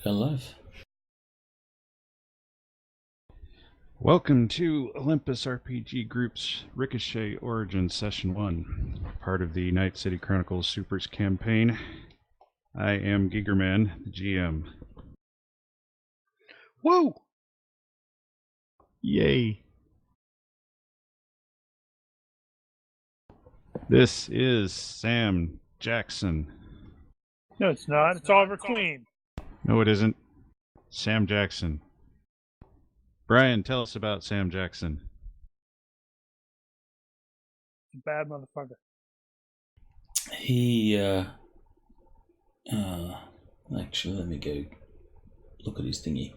Go live. Welcome to Olympus RPG Group's Ricochet Origins Session 1, part of the Night City Chronicles Supers campaign. I am Gigermann, the GM. Whoa! Yay! This is Sam Jackson. No, it's not. It's Oliver Queen. No, it isn't. Sam Jackson. Brian, tell us about Sam Jackson. He's a bad motherfucker. He, actually, let me go look at his thingy.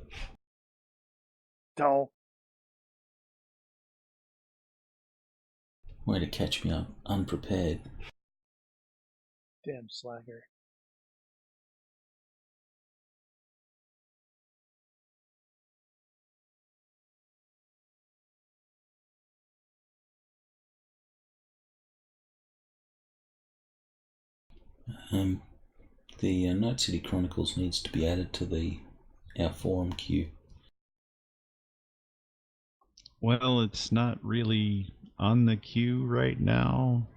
Dull. Way to catch me up unprepared. Damn slacker. The Night City Chronicles needs to be added to our forum queue. Well, it's not really on the queue right now.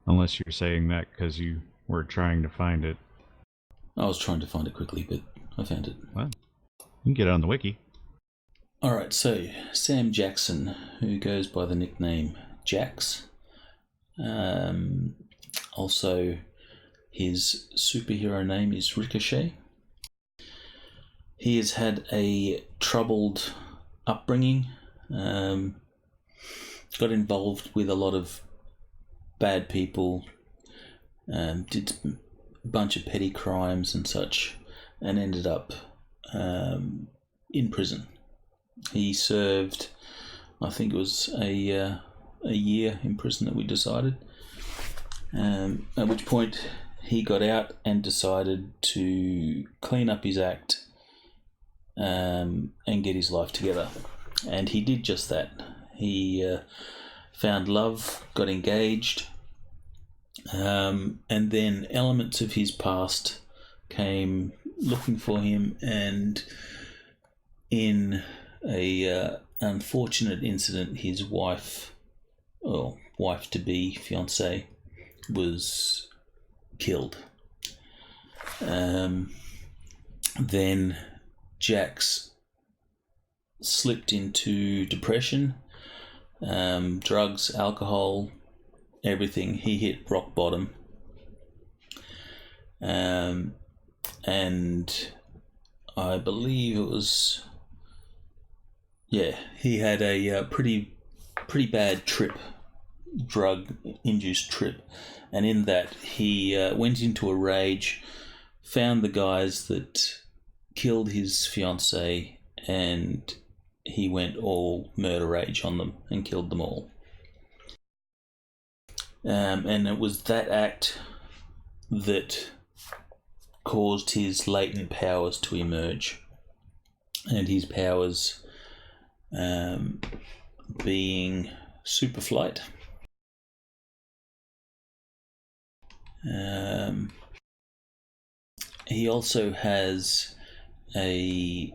Unless you're saying that because you were trying to find it. I was trying to find it quickly, but I found it. Well, you can get it on the wiki. Alright, so Sam Jackson, who goes by the nickname Jax. Also, his superhero name is Ricochet. He has had a troubled upbringing, got involved with a lot of bad people, did a bunch of petty crimes and such, and ended up in prison. He served, I think it was a year in prison that we decided, at which point he got out and decided to clean up his act and get his life together. And he did just that. He found love, got engaged, and then elements of his past came looking for him, and in a unfortunate incident, his wife to be, fiancée, was killed. Then Jax slipped into depression, drugs, alcohol, everything. He hit rock bottom, and I believe it was, he had a pretty bad trip, drug-induced trip, and in that he went into a rage, found the guys that killed his fiancée, and he went all murder rage on them and killed them all. And it was that act that caused his latent powers to emerge, and his powers being super flight. He also has a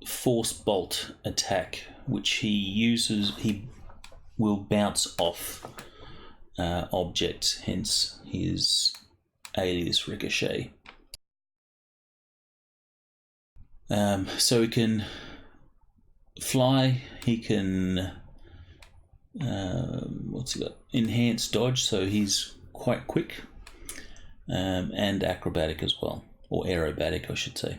force bolt attack, which he will bounce off objects, hence his alias Ricochet. So he can fly, he can what's he got? Enhanced dodge, so he's quite quick, and acrobatic as well, or aerobatic I should say.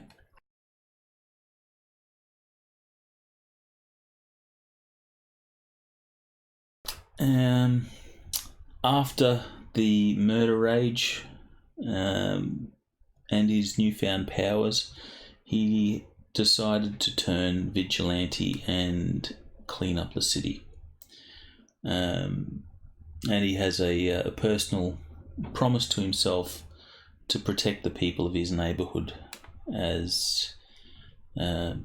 After the murder rage and his newfound powers, he decided to turn vigilante and clean up the city. And he has a personal promise to himself to protect the people of his neighbourhood, as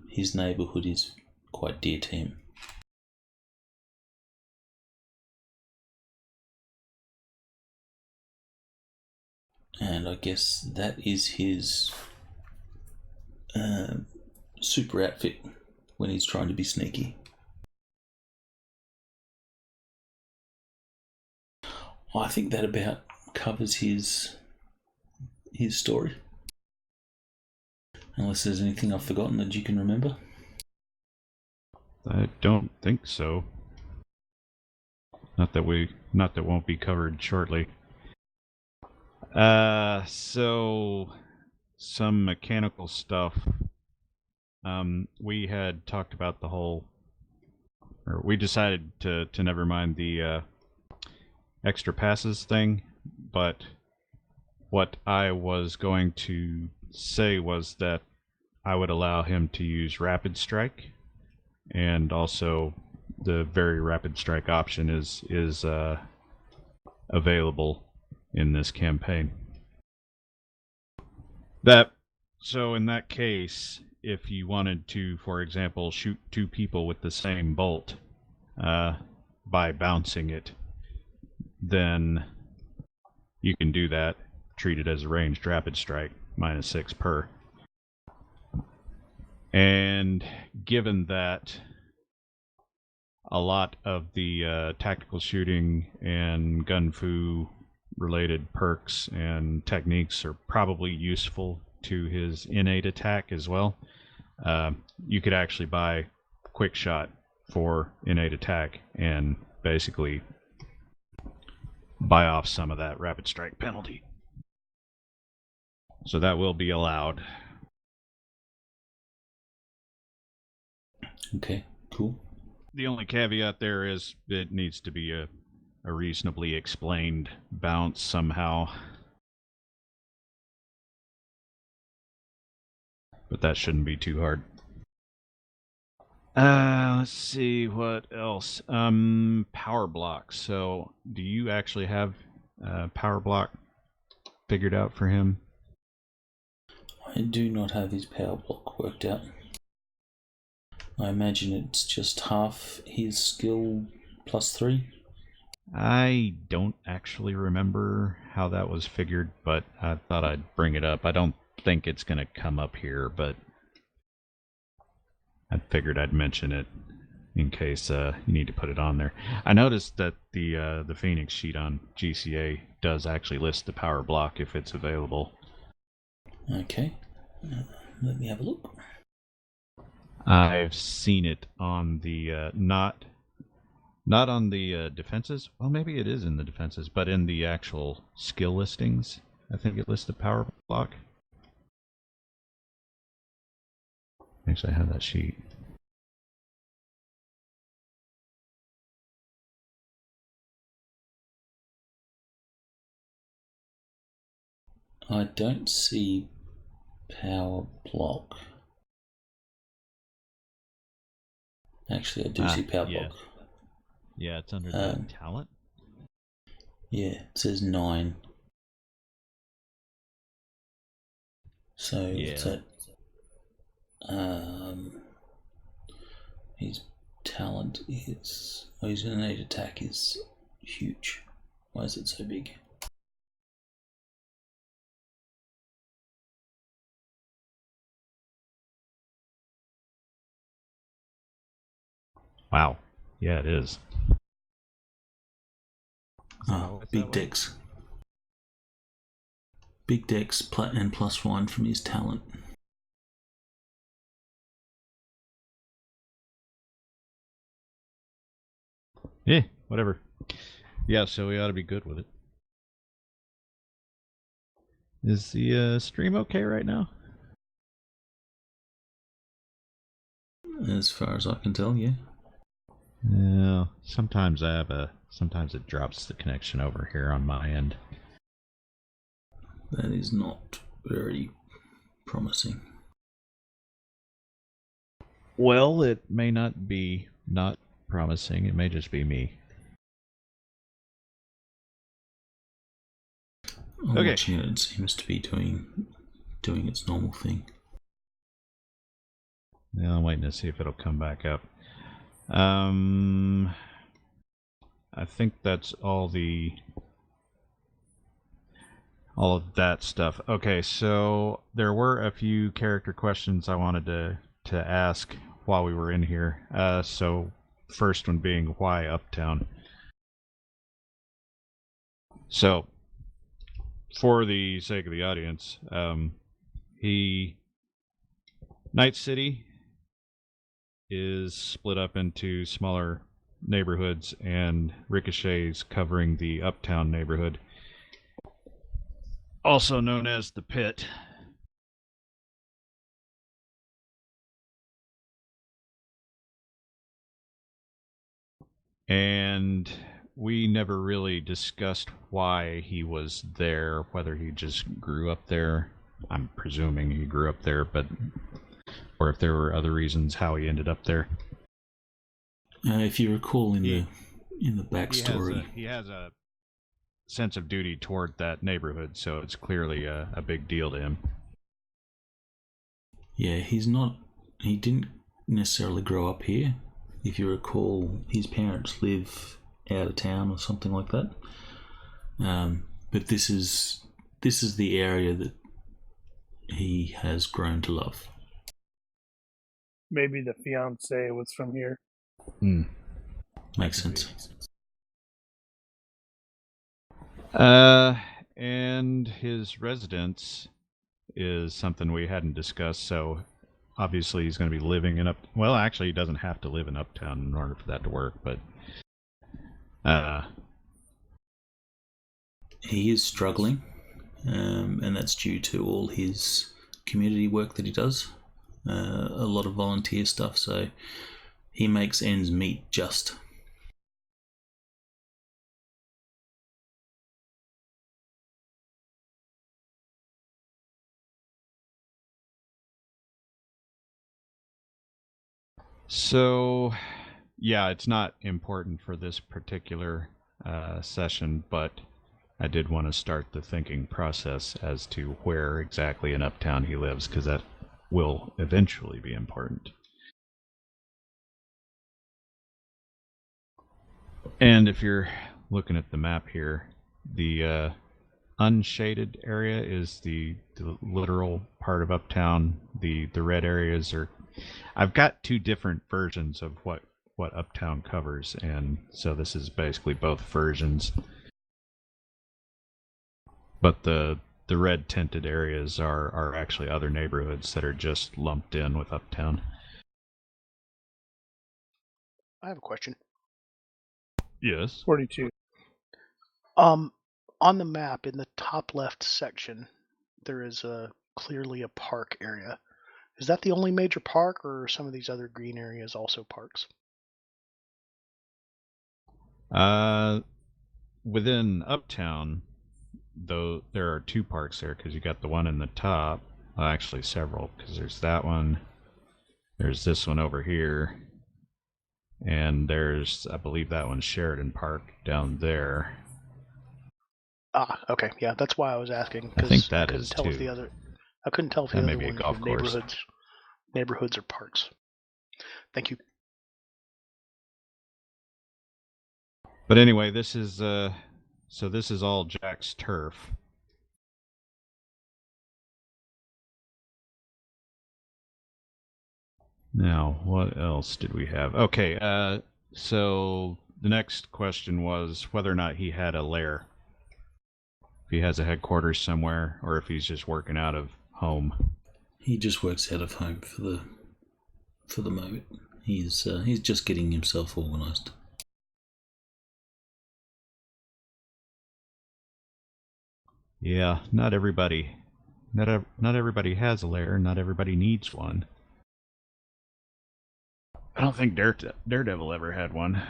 his neighbourhood is quite dear to him. And I guess that is his super outfit when he's trying to be sneaky. I think that about covers his story. Unless there's anything I've forgotten that you can remember. I don't think so. Not that won't be covered shortly. So some mechanical stuff. We had talked about we decided to never mind the extra passes thing, but what I was going to say was that I would allow him to use Rapid Strike, and also the very Rapid Strike option is available in this campaign. So in that case, if you wanted to, for example, shoot 2 people with the same bolt by bouncing it, then you can do that. Treat it as a ranged Rapid Strike, -6 per. And given that a lot of the tactical shooting and gun fu related perks and techniques are probably useful to his innate attack as well, you could actually buy Quick Shot for innate attack and basically buy off some of that Rapid Strike penalty. So that will be allowed. Okay, cool. The only caveat there is it needs to be a reasonably explained bounce somehow. But that shouldn't be too hard. Let's see what else. Power block. So, do you actually have power block figured out for him? I do not have his power block worked out. I imagine it's just half his skill +3. I don't actually remember how that was figured, but I thought I'd bring it up. I don't think it's going to come up here, but I figured I'd mention it in case you need to put it on there. I noticed that the Phoenix sheet on GCA does actually list the power block if it's available. Okay, let me have a look. I've seen it on the not on the defenses. Well, maybe it is in the defenses, but in the actual skill listings, I think it lists the power block. Actually, I have that sheet. I don't see power block. Actually, I do see power block. Yeah, it's under the talent. Yeah, it says 9. So it's at his talent is, his innate attack is huge. Why is it so big? Wow. Yeah, it is. Big dex. Big dex and +1 from his talent. Yeah, whatever. Yeah, so we ought to be good with it. Is the stream okay right now? As far as I can tell, yeah. Yeah, sometimes sometimes it drops the connection over here on my end. That is not very promising. Well, it may not be not promising. It may just be me. Okay. Watching it seems to be doing its normal thing. Yeah, I'm waiting to see if it'll come back up. I think that's all all of that stuff. Okay, so there were a few character questions I wanted to ask while we were in here. So first one being, why Uptown? So, for the sake of the audience, Night City is split up into smaller neighborhoods, and Ricochet's covering the Uptown neighborhood, also known as the Pit. And we never really discussed why he was there, whether he just grew up there. I'm presuming he grew up there, but or if there were other reasons how he ended up there. If you recall in the backstory, he has a sense of duty toward that neighborhood, so it's clearly a big deal to him. Yeah, he didn't necessarily grow up here. If you recall, his parents live out of town or something like that. But this is the area that he has grown to love. Maybe the fiance was from here. Makes sense. And his residence is something we hadn't discussed, so obviously he's going to be living in well, actually he doesn't have to live in Uptown in order for that to work, but he is struggling, and that's due to all his community work that he does, a lot of volunteer stuff, so he makes ends meet just. So, yeah, it's not important for this particular session, but I did want to start the thinking process as to where exactly in Uptown he lives, because that will eventually be important. And if you're looking at the map here, the unshaded area is the literal part of Uptown. The red areas are... I've got two different versions of what Uptown covers, and so this is basically both versions. But the red tinted areas are actually other neighborhoods that are just lumped in with Uptown. I have a question. Yes. 42. On the map, in the top left section, there is clearly a park area. Is that the only major park, or are some of these other green areas also parks? Within Uptown, though, there are two parks there, because you got the one in the top. Well, actually, several, because there's that one. There's this one over here. And there's, I believe that one's Sheridan Park down there. Ah, okay, yeah, that's why I was asking. I think that is too. I couldn't tell if the other maybe ones a golf were course. neighborhoods or parks. Thank you. But anyway, this is so this is all Jack's turf. Now, what else did we have? Okay, so the next question was whether or not he had a lair. If he has a headquarters somewhere, or if he's just working out of home. He just works out of home for the moment. He's just getting himself organised. Yeah, not everybody has a lair. Not everybody needs one. I don't think Daredevil ever had one.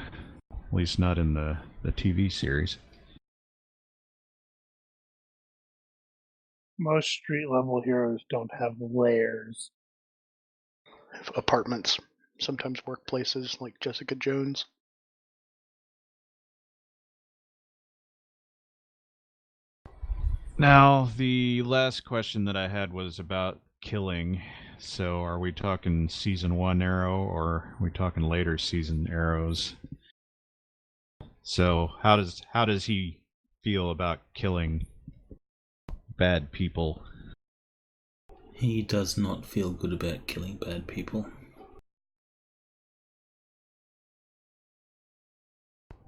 At least not in the TV series. Most street-level heroes don't have lairs. Apartments, sometimes workplaces, like Jessica Jones. Now, the last question that I had was about killing. So, are we talking season 1 Arrow, or are we talking later season Arrows? So, how does he feel about killing bad people. He does not feel good about killing bad people.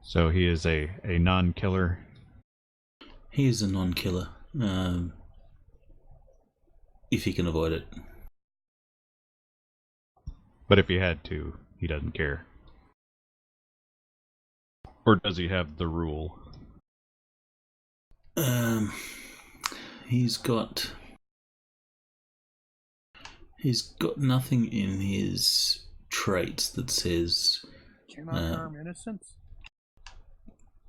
So he is a non-killer. He is a non-killer, if he can avoid it. But if he had to, he doesn't care. Or does he have the rule? He's got nothing in his traits that says Cannot harm innocents.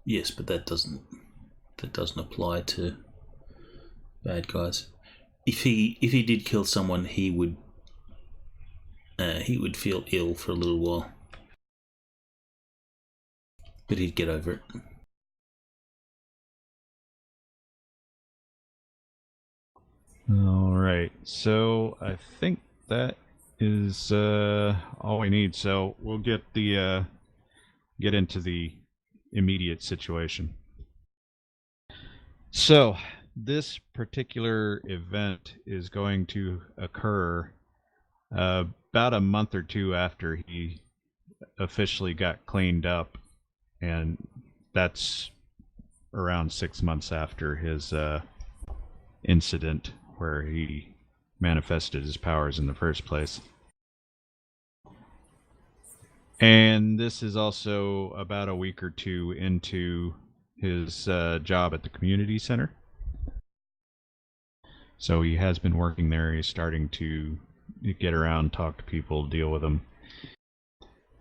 yes, but that doesn't apply to bad guys. If he did kill someone, he would feel ill for a little while, but he'd get over it. All right, so I think that is all we need. So we'll get into the immediate situation. So this particular event is going to occur about a month or two after he officially got cleaned up, and that's around 6 months after his incident where he manifested his powers in the first place. And this is also about a week or two into his job at the community center. So he has been working there. He's starting to get around, talk to people, deal with them.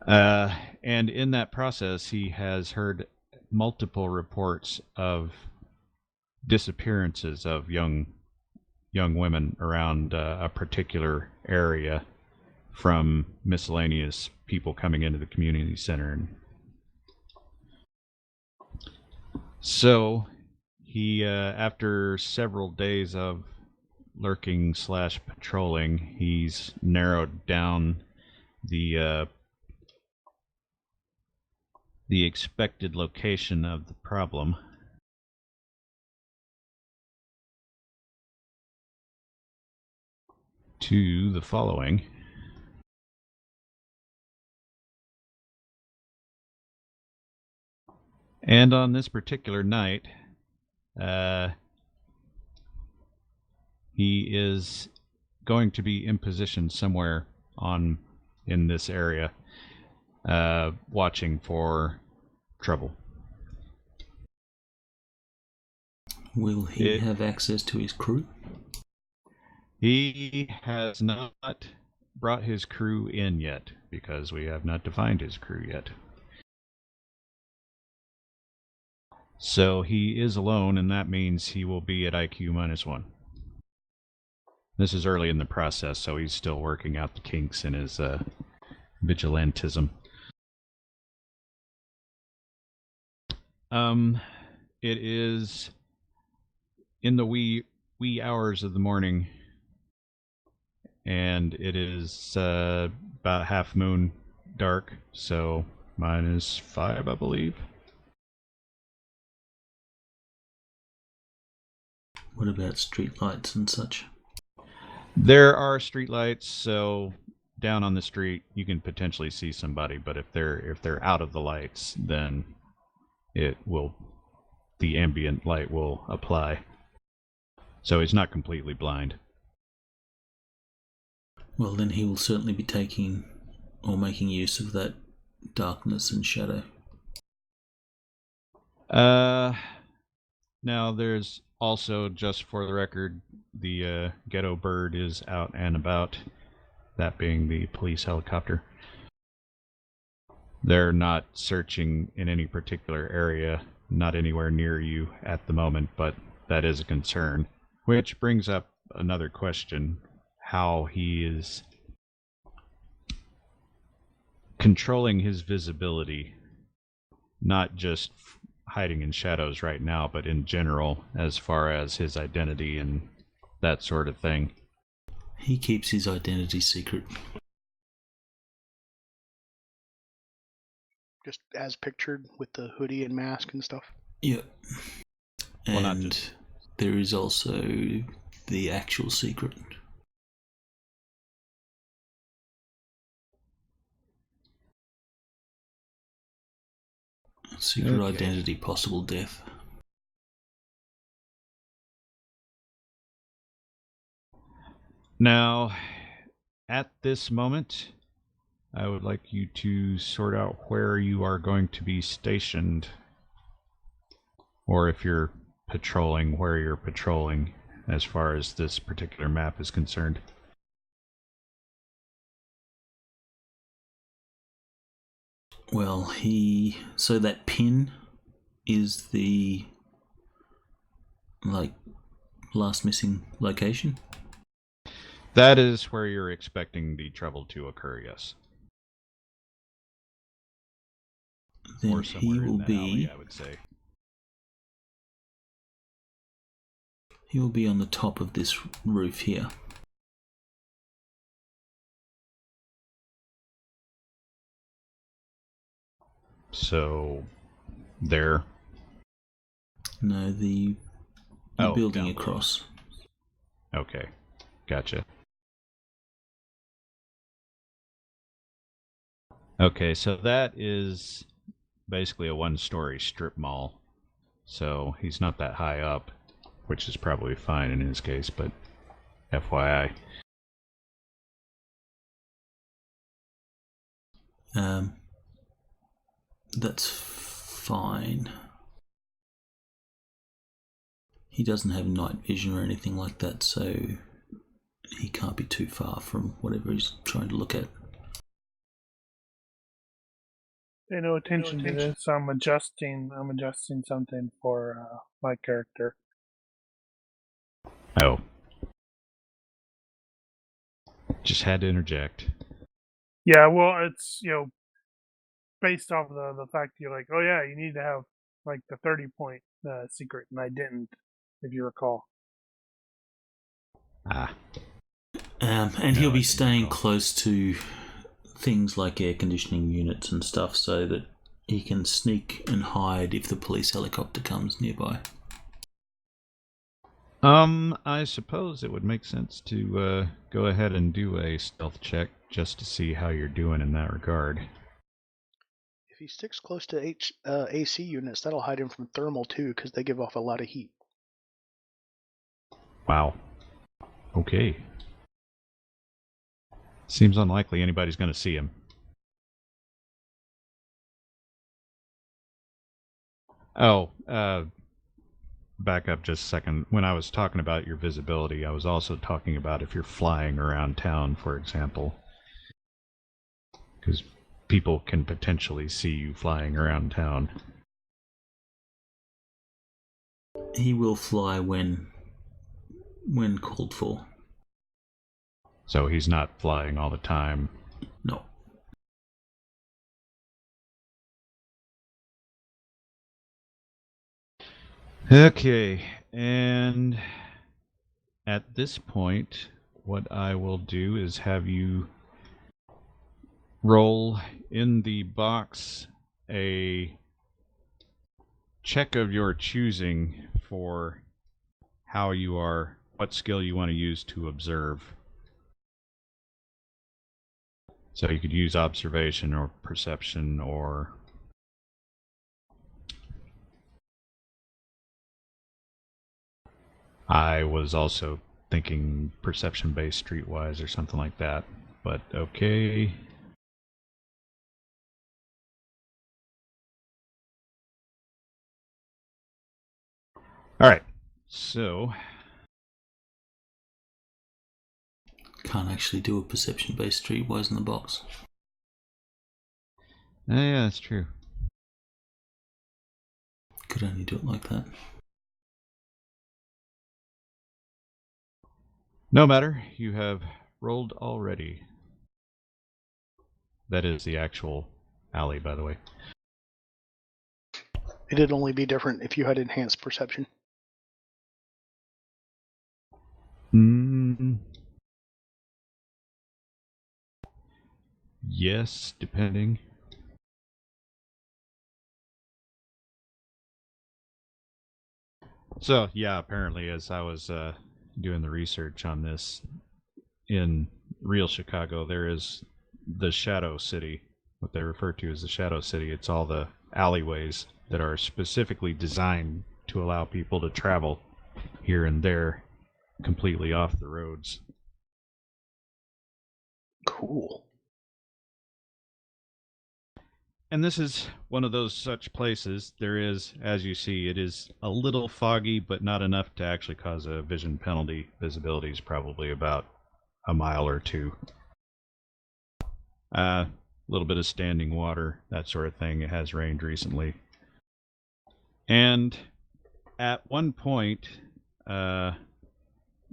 And in that process, he has heard multiple reports of disappearances of young women around a particular area from miscellaneous people coming into the community center. And so he, after several days of lurking / patrolling, he's narrowed down the expected location of the problem to the following. And on this particular night, he is going to be in position somewhere in this area, watching for trouble. Will he have access to his crew? He has not brought his crew in yet, because we have not defined his crew yet. So he is alone, and that means he will be at IQ -1. This is early in the process, so he's still working out the kinks in his vigilantism. It is in the wee hours of the morning, and it is about half moon dark, so -5, I believe. What about street lights and such? There are street lights, so down on the street you can potentially see somebody, but if they're out of the lights, then the ambient light will apply. So he's not completely blind. Well, then he will certainly be taking or making use of that darkness and shadow. Now there's also, just for the record, the ghetto bird is out and about, that being the police helicopter. They're not searching in any particular area, not anywhere near you at the moment, but that is a concern. Which brings up another question: how he is controlling his visibility, not just hiding in shadows right now, but in general, as far as his identity and that sort of thing. He keeps his identity secret. Just as pictured with the hoodie and mask and stuff. Yeah. Well, And not just there is also the actual secret. Secret identity, possible death. Now, at this moment, I would like you to sort out where you are going to be stationed. Or if you're patrolling, where you're patrolling, as far as this particular map is concerned. Well, so that pin is the, like, last missing location? That is where you're expecting the trouble to occur, yes. Then or somewhere he will in that be. alley, I would say. He will be on the top of this roof here. So, there. No, the building down across. Below. Okay, gotcha. Okay, so that is basically a one-story strip mall. So he's not that high up, which is probably fine in his case, but FYI. That's fine. He doesn't have night vision or anything like that, so he can't be too far from whatever he's trying to look at. Pay no attention to this. I'm adjusting something for my character. Oh. Just had to interject. Yeah, well, it's based off the fact you're like, oh yeah, you need to have like the 30-point secret, and I didn't, if you recall. Ah. And he'll be staying close to things like air conditioning units and stuff so that he can sneak and hide if the police helicopter comes nearby. I suppose it would make sense to go ahead and do a stealth check just to see how you're doing in that regard. If he sticks close to AC units, that'll hide him from thermal too, because they give off a lot of heat. Wow. Okay. Seems unlikely anybody's going to see him. Oh, back up just a second. When I was talking about your visibility, I was also talking about if you're flying around town, for example. Because people can potentially see you flying around town. He will fly when called for. So he's not flying all the time. No. Okay, and at this point, what I will do is have you roll in the box a check of your choosing for how you are, what skill you want to use to observe. So you could use observation or perception or... I was also thinking perception-based streetwise or something like that, but okay. Alright, so... Can't actually do a perception-based streetwise in the box. Yeah, that's true. Could only do it like that. No matter, you have rolled already. That is the actual alley, by the way. It'd only be different if you had enhanced perception. Yes, depending. So, yeah, apparently, as I was doing the research on this, in real Chicago, there is the Shadow City, what they refer to as the Shadow City. It's all the alleyways that are specifically designed to allow people to travel here and there completely off the roads. Cool. And this is one of those such places. There is, as you see, it is a little foggy, but not enough to actually cause a vision penalty. Visibility is probably about a mile or two. A little bit of standing water, that sort of thing. It has rained recently. And at one point,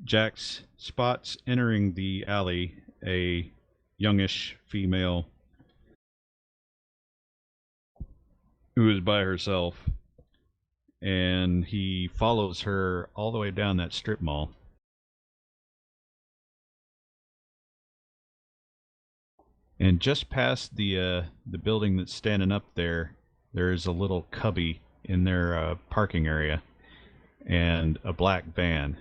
Jax spots entering the alley a youngish female who is by herself, and he follows her all the way down that strip mall. And just past the building that's standing up there, there's a little cubby in their parking area and a black van.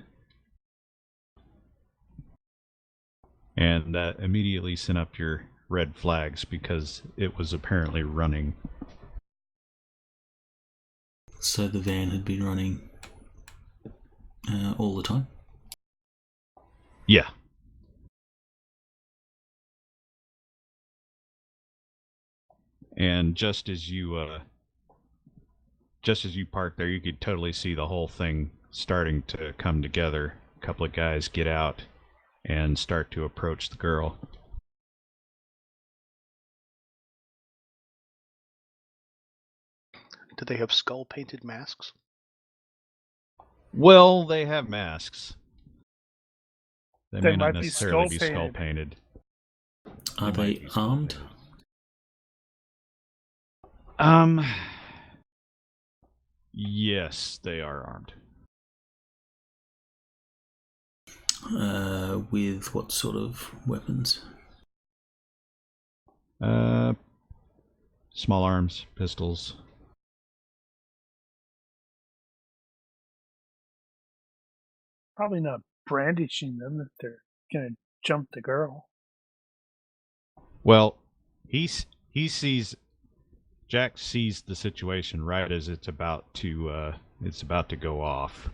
And that immediately sent up your red flags because it was apparently running. So the van had been running all the time? Yeah. And just as you park there, you could totally see the whole thing starting to come together. A couple of guys get out and start to approach the girl. Do they have skull-painted masks? Well, they have masks. They may might not be necessarily be skull-painted. skull-painted. Are they armed? Yes, they are armed. With what sort of weapons? Small arms, pistols. Probably not brandishing them if they're gonna jump the girl. Well, he sees, Jack sees the situation right as it's about to go off.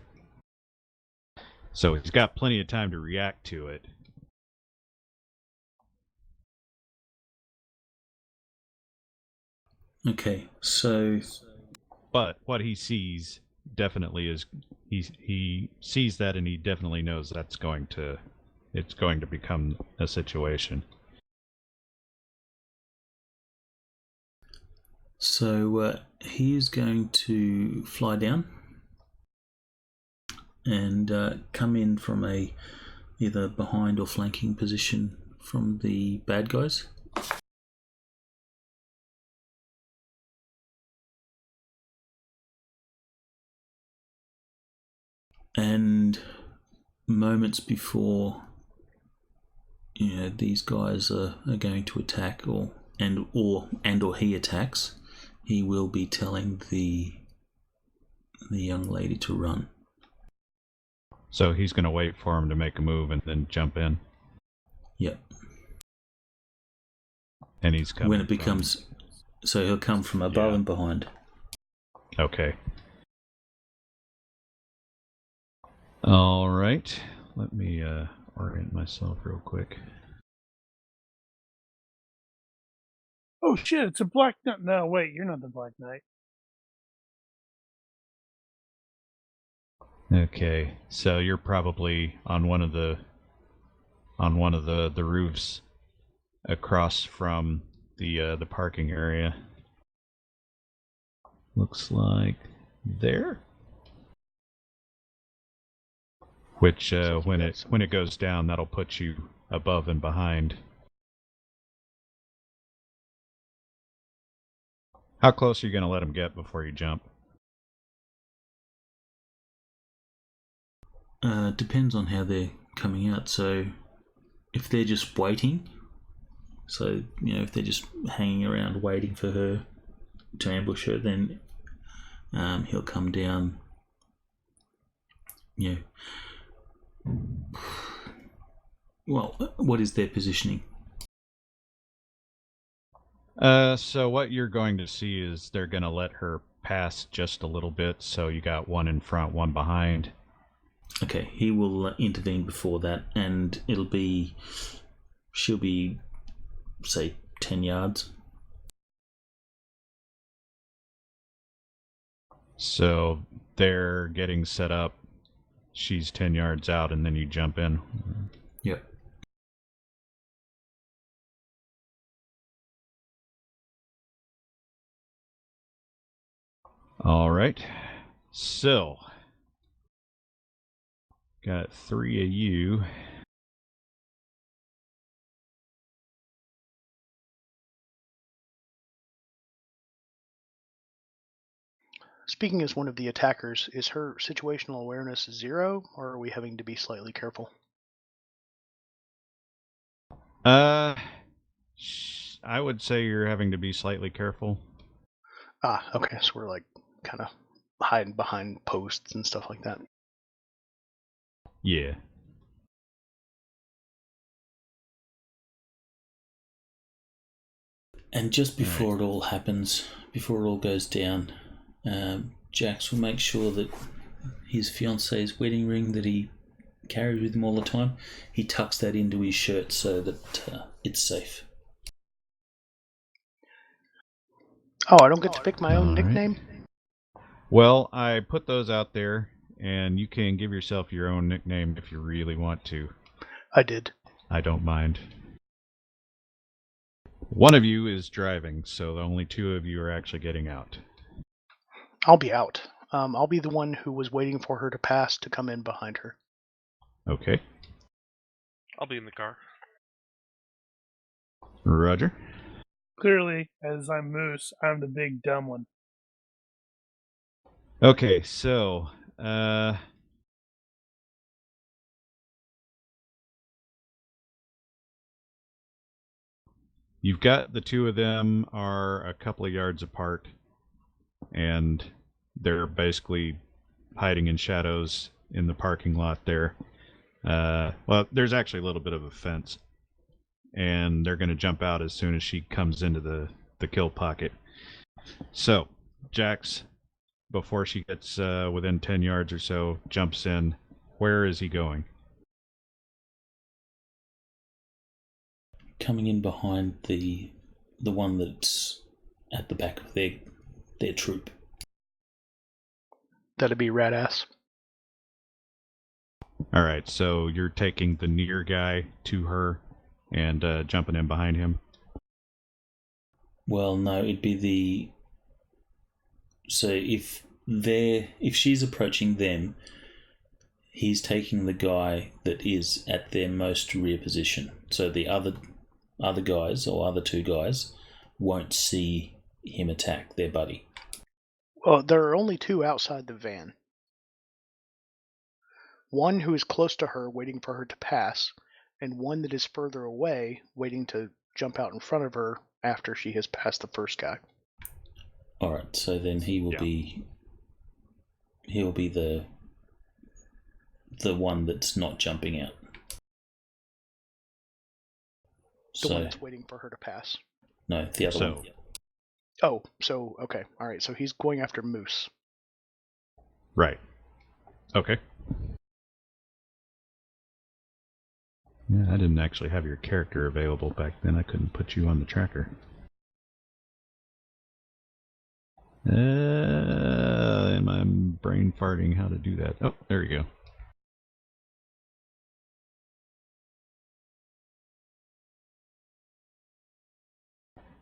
So he's got plenty of time to react to it. Okay, so... But what he sees definitely is, he sees that and he definitely knows it's going to become a situation. So he's going to fly down and come in from a either behind or flanking position from the bad guys. And moments before, these guys are going to attack, or he attacks, he will be telling the young lady to run. So he's going to wait for him to make a move and then jump in. Yep. And he's coming. When it becomes, so he'll come from above and behind. Okay. All right. Let me orient myself real quick. Oh shit! It's a Black Knight. No, wait, you're not the Black Knight. Okay, so you're probably on one of the roofs across from the parking area. Looks like there. Which when it goes down, that'll put you above and behind. How close are you going to let them get before you jump? Depends on how they're coming out. So if they're just waiting, so if they're just hanging around waiting for her to ambush her, then he'll come down Yeah. Well, what is their positioning? So what you're going to see is they're going to let her pass just a little bit, so you got one in front, one behind. Okay, he will intervene before that, and she'll be, say, 10 yards. So they're getting set up. She's 10 yards out, and then you jump in. Yep. All right. So, got 3 of you. Speaking as one of the attackers, is her situational awareness 0, or are we having to be slightly careful? I would say you're having to be slightly careful. Ah, okay, so we're like kind of hiding behind posts and stuff like that. Yeah. And just before it all happens, before it all goes down, Jax will make sure that his fiance's wedding ring that he carries with him all the time, he tucks that into his shirt so that it's safe. Oh, I don't get to pick my own All right. nickname? Well, I put those out there, and you can give yourself your own nickname if you really want to. I did. I don't mind. One of you is driving, so only 2 of you are actually getting out. I'll be out. I'll be the one who was waiting for her to pass to come in behind her. Okay. I'll be in the car. Roger. Clearly, as I'm Moose, I'm the big dumb one. Okay, so, you've got the 2 of them are a couple of yards apart, and they're basically hiding in shadows in the parking lot there. Well, there's actually a little bit of a fence, and they're going to jump out as soon as she comes into the kill pocket. So, Jax, before she gets within 10 yards or so, jumps in. Where is he going? Coming in behind the one that's at the back of their troop. That'd be radass. All right, so you're taking the near guy to her and jumping in behind him? Well, no, it'd be so if she's approaching them, he's taking the guy that is at their most rear position. So the other guys, or other 2 guys, won't see him attack their buddy. Well, there are only 2 outside the van. One who is close to her, waiting for her to pass, and one that is further away, waiting to jump out in front of her after she has passed the first guy. Alright, so then he will be the one that's not jumping out. The one that's waiting for her to pass. No, the other one. Oh, so, okay. Alright, so he's going after Moose. Right. Okay. Yeah, I didn't actually have your character available back then. I couldn't put you on the tracker. And I'm brain farting how to do that. Oh, there we go.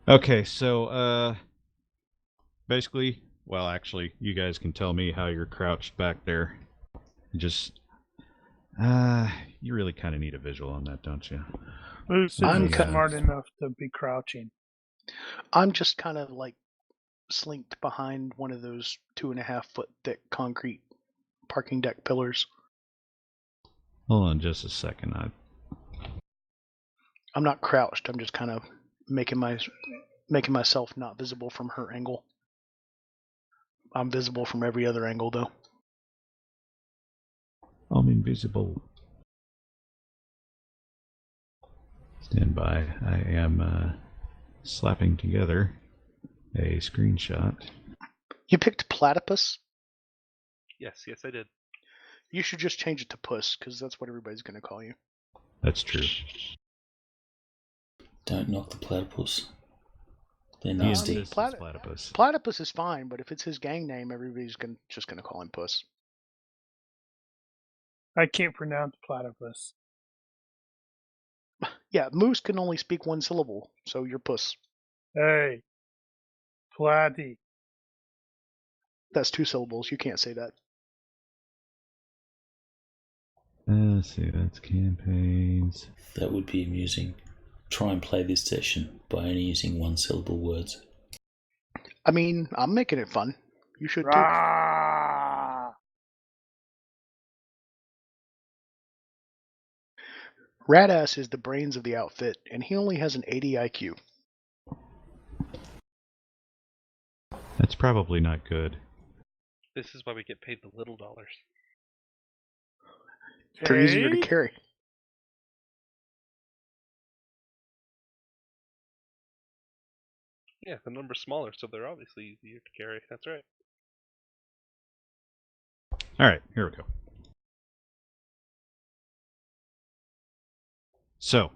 Okay, so basically, well, actually, you guys can tell me how you're crouched back there. Just you really kind of need a visual on that, don't you? Moose isn't smart enough to be crouching. I'm just kind of like slinked behind one of those 2.5 foot thick concrete parking deck pillars. Hold on just a second. I'm not crouched. I'm just kind of making myself not visible from her angle. I'm visible from every other angle, though. I'm invisible. Stand by. I am slapping together a screenshot. You picked platypus? Yes, I did. You should just change it to puss, because that's what everybody's going to call you. That's true. Don't knock the platypus. They're He nasty. insists it's platypus. Platypus is fine, but if it's his gang name, everybody's just going to call him puss. I can't pronounce platypus. Yeah, moose can only speak one syllable, so you're puss. Hey, platy. That's 2 syllables. You can't say that. Let's see, that's campaigns. That would be amusing. Try and play this session by only using one-syllable words. I mean, I'm making it fun. You should too. Rah! Radass is the brains of the outfit, and he only has an 80 IQ. That's probably not good. This is why we get paid the little dollars. They're easier to Hey? carry. Yeah, the number's smaller, so they're obviously easier to carry. That's right. Alright, here we go. So,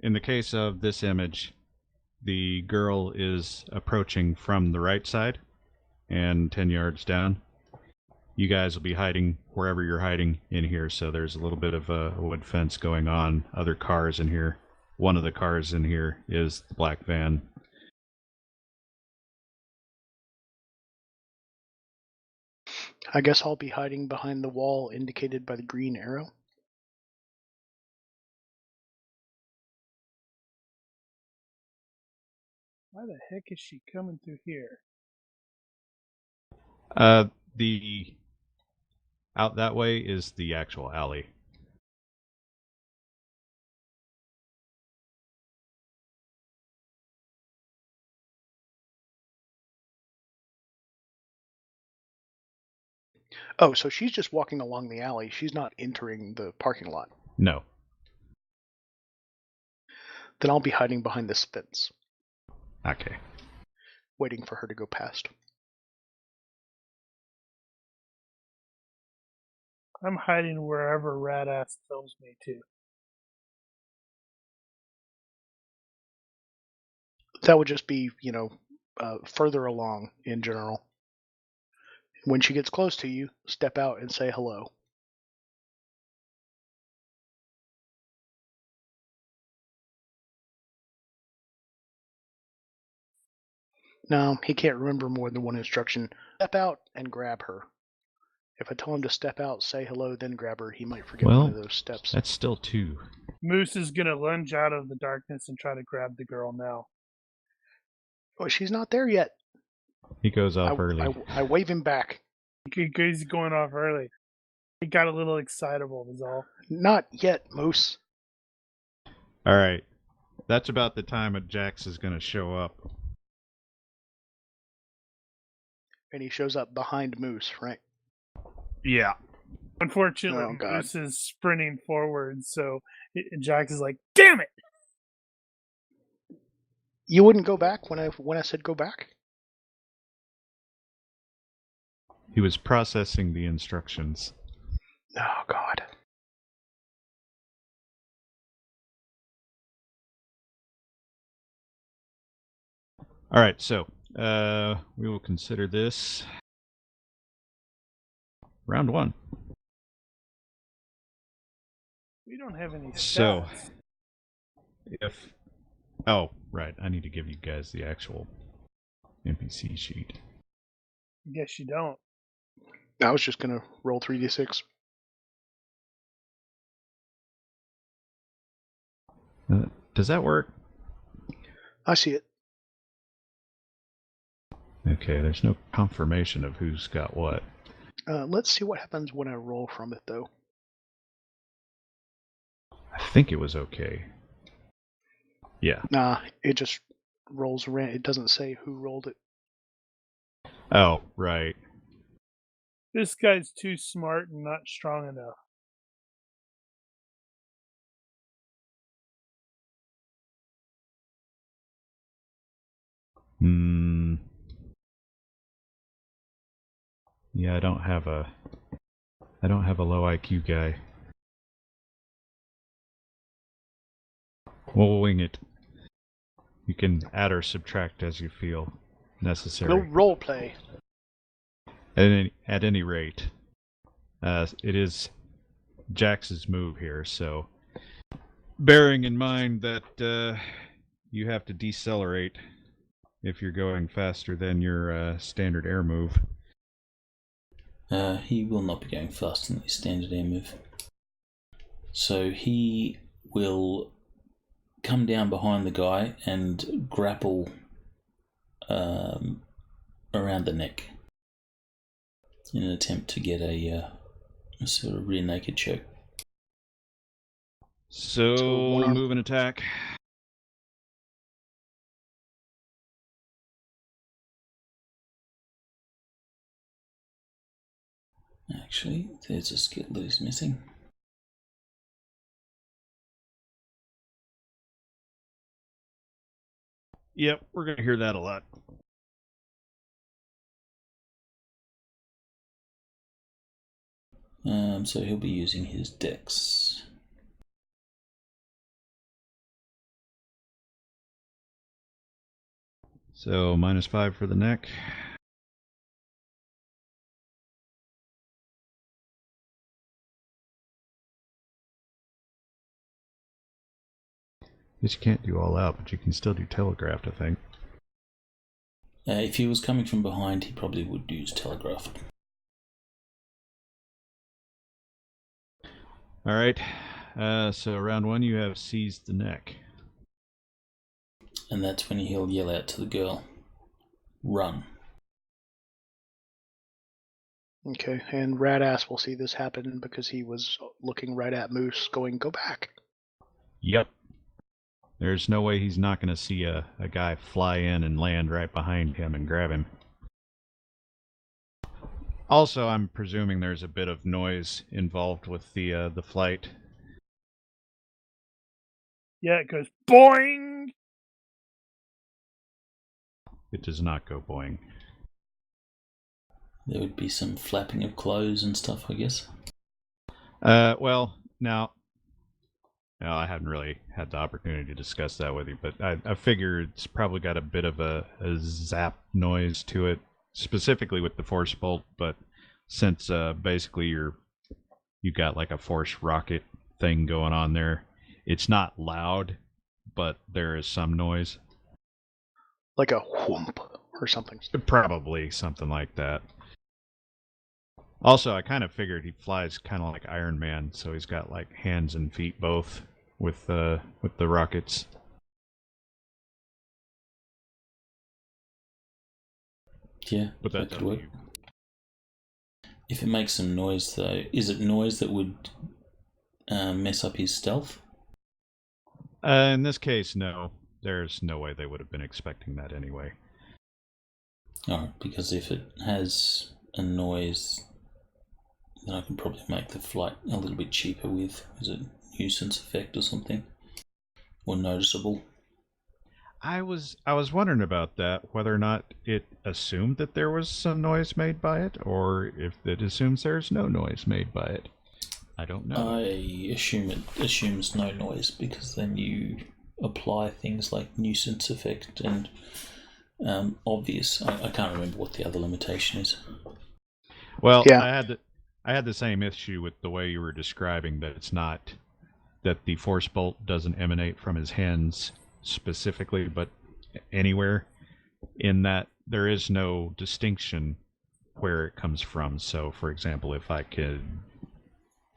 in the case of this image, the girl is approaching from the right side and 10 yards down. You guys will be hiding wherever you're hiding in here, so there's a little bit of a wood fence going on, other cars in here. One of the cars in here is the black van. I guess I'll be hiding behind the wall indicated by the green arrow. Why the heck is she coming through here? The out that way is the actual alley. Oh, so she's just walking along the alley. She's not entering the parking lot. No. Then I'll be hiding behind this fence, Okay. waiting for her to go past. I'm hiding wherever Radass tells me to. That would just be, further along in general. When she gets close to you, step out and say hello. No, he can't remember more than one instruction. Step out and grab her. If I tell him to step out, say hello, then grab her, he might forget one of those steps. That's still 2. Moose is gonna lunge out of the darkness and try to grab the girl now. Oh, she's not there yet. He goes off early. I wave him back. He's going off early. He got a little excitable, is all. Not yet, Moose. Alright. That's about the time that Jax is going to show up. And he shows up behind Moose, right? Yeah. Unfortunately, Oh, God. Moose is sprinting forward, so Jax is like, "Damn it!" You wouldn't go back when I said go back? He was processing the instructions. Oh, God. Alright, so, we will consider this round 1. We don't have any stats. So, if... Oh, right, I need to give you guys the actual NPC sheet. I guess you don't. I was just going to roll 3d6. Does that work? I see it. Okay, there's no confirmation of who's got what. Let's see what happens when I roll from it, though. I think it was okay. Yeah. Nah, it just rolls around. It doesn't say who rolled it. Oh, right. This guy's too smart and not strong enough. Yeah, I don't have a low IQ guy. We'll wing it. You can add or subtract as you feel necessary. No role play. At any rate, it is Jax's move here, so bearing in mind that you have to decelerate if you're going faster than your standard air move. He will not be going faster than his standard air move. So he will come down behind the guy and grapple around the neck in an attempt to get a sort of rear naked choke. So move and attack. Actually, there's a skill that is missing. Yep, we're going to hear that a lot. So he'll be using his dex. So -5 for the neck. Guess you can't do all out, but you can still do telegraphed, I think. If he was coming from behind, he probably would use telegraphed. Alright, so round 1 you have seized the neck. And that's when he'll yell out to the girl, "Run." Okay, and Radass will see this happen because he was looking right at Moose going, "Go back." Yep. There's no way he's not going to see a guy fly in and land right behind him and grab him. Also, I'm presuming there's a bit of noise involved with the flight. Yeah, it goes boing! It does not go boing. There would be some flapping of clothes and stuff, I guess. Well, now, I haven't really had the opportunity to discuss that with you, but I figure it's probably got a bit of a zap noise to it, specifically with the force bolt, but since basically you got like a force rocket thing going on there, it's not loud, but there is some noise. Like a whoomp or something. Probably something like that. Also, I kind of figured he flies kind of like Iron Man, so he's got like hands and feet both with the rockets. Yeah, But that could work. If it makes some noise, though, is it noise that would mess up his stealth? In this case, no. There's no way they would have been expecting that anyway. Alright, because if it has a noise, then I can probably make the flight a little bit cheaper with, is it nuisance effect or something? Or noticeable? I was wondering about that, whether or not it assumed that there was some noise made by it, or if it assumes there's no noise made by it. I don't know. I assume it assumes no noise, because then you apply things like nuisance effect and obvious. I can't remember what the other limitation is. Well, Yeah. I had the same issue with the way you were describing that it's not that the force bolt doesn't emanate from his hands specifically, but anywhere, in that there is no distinction where it comes from. So, for example, if I could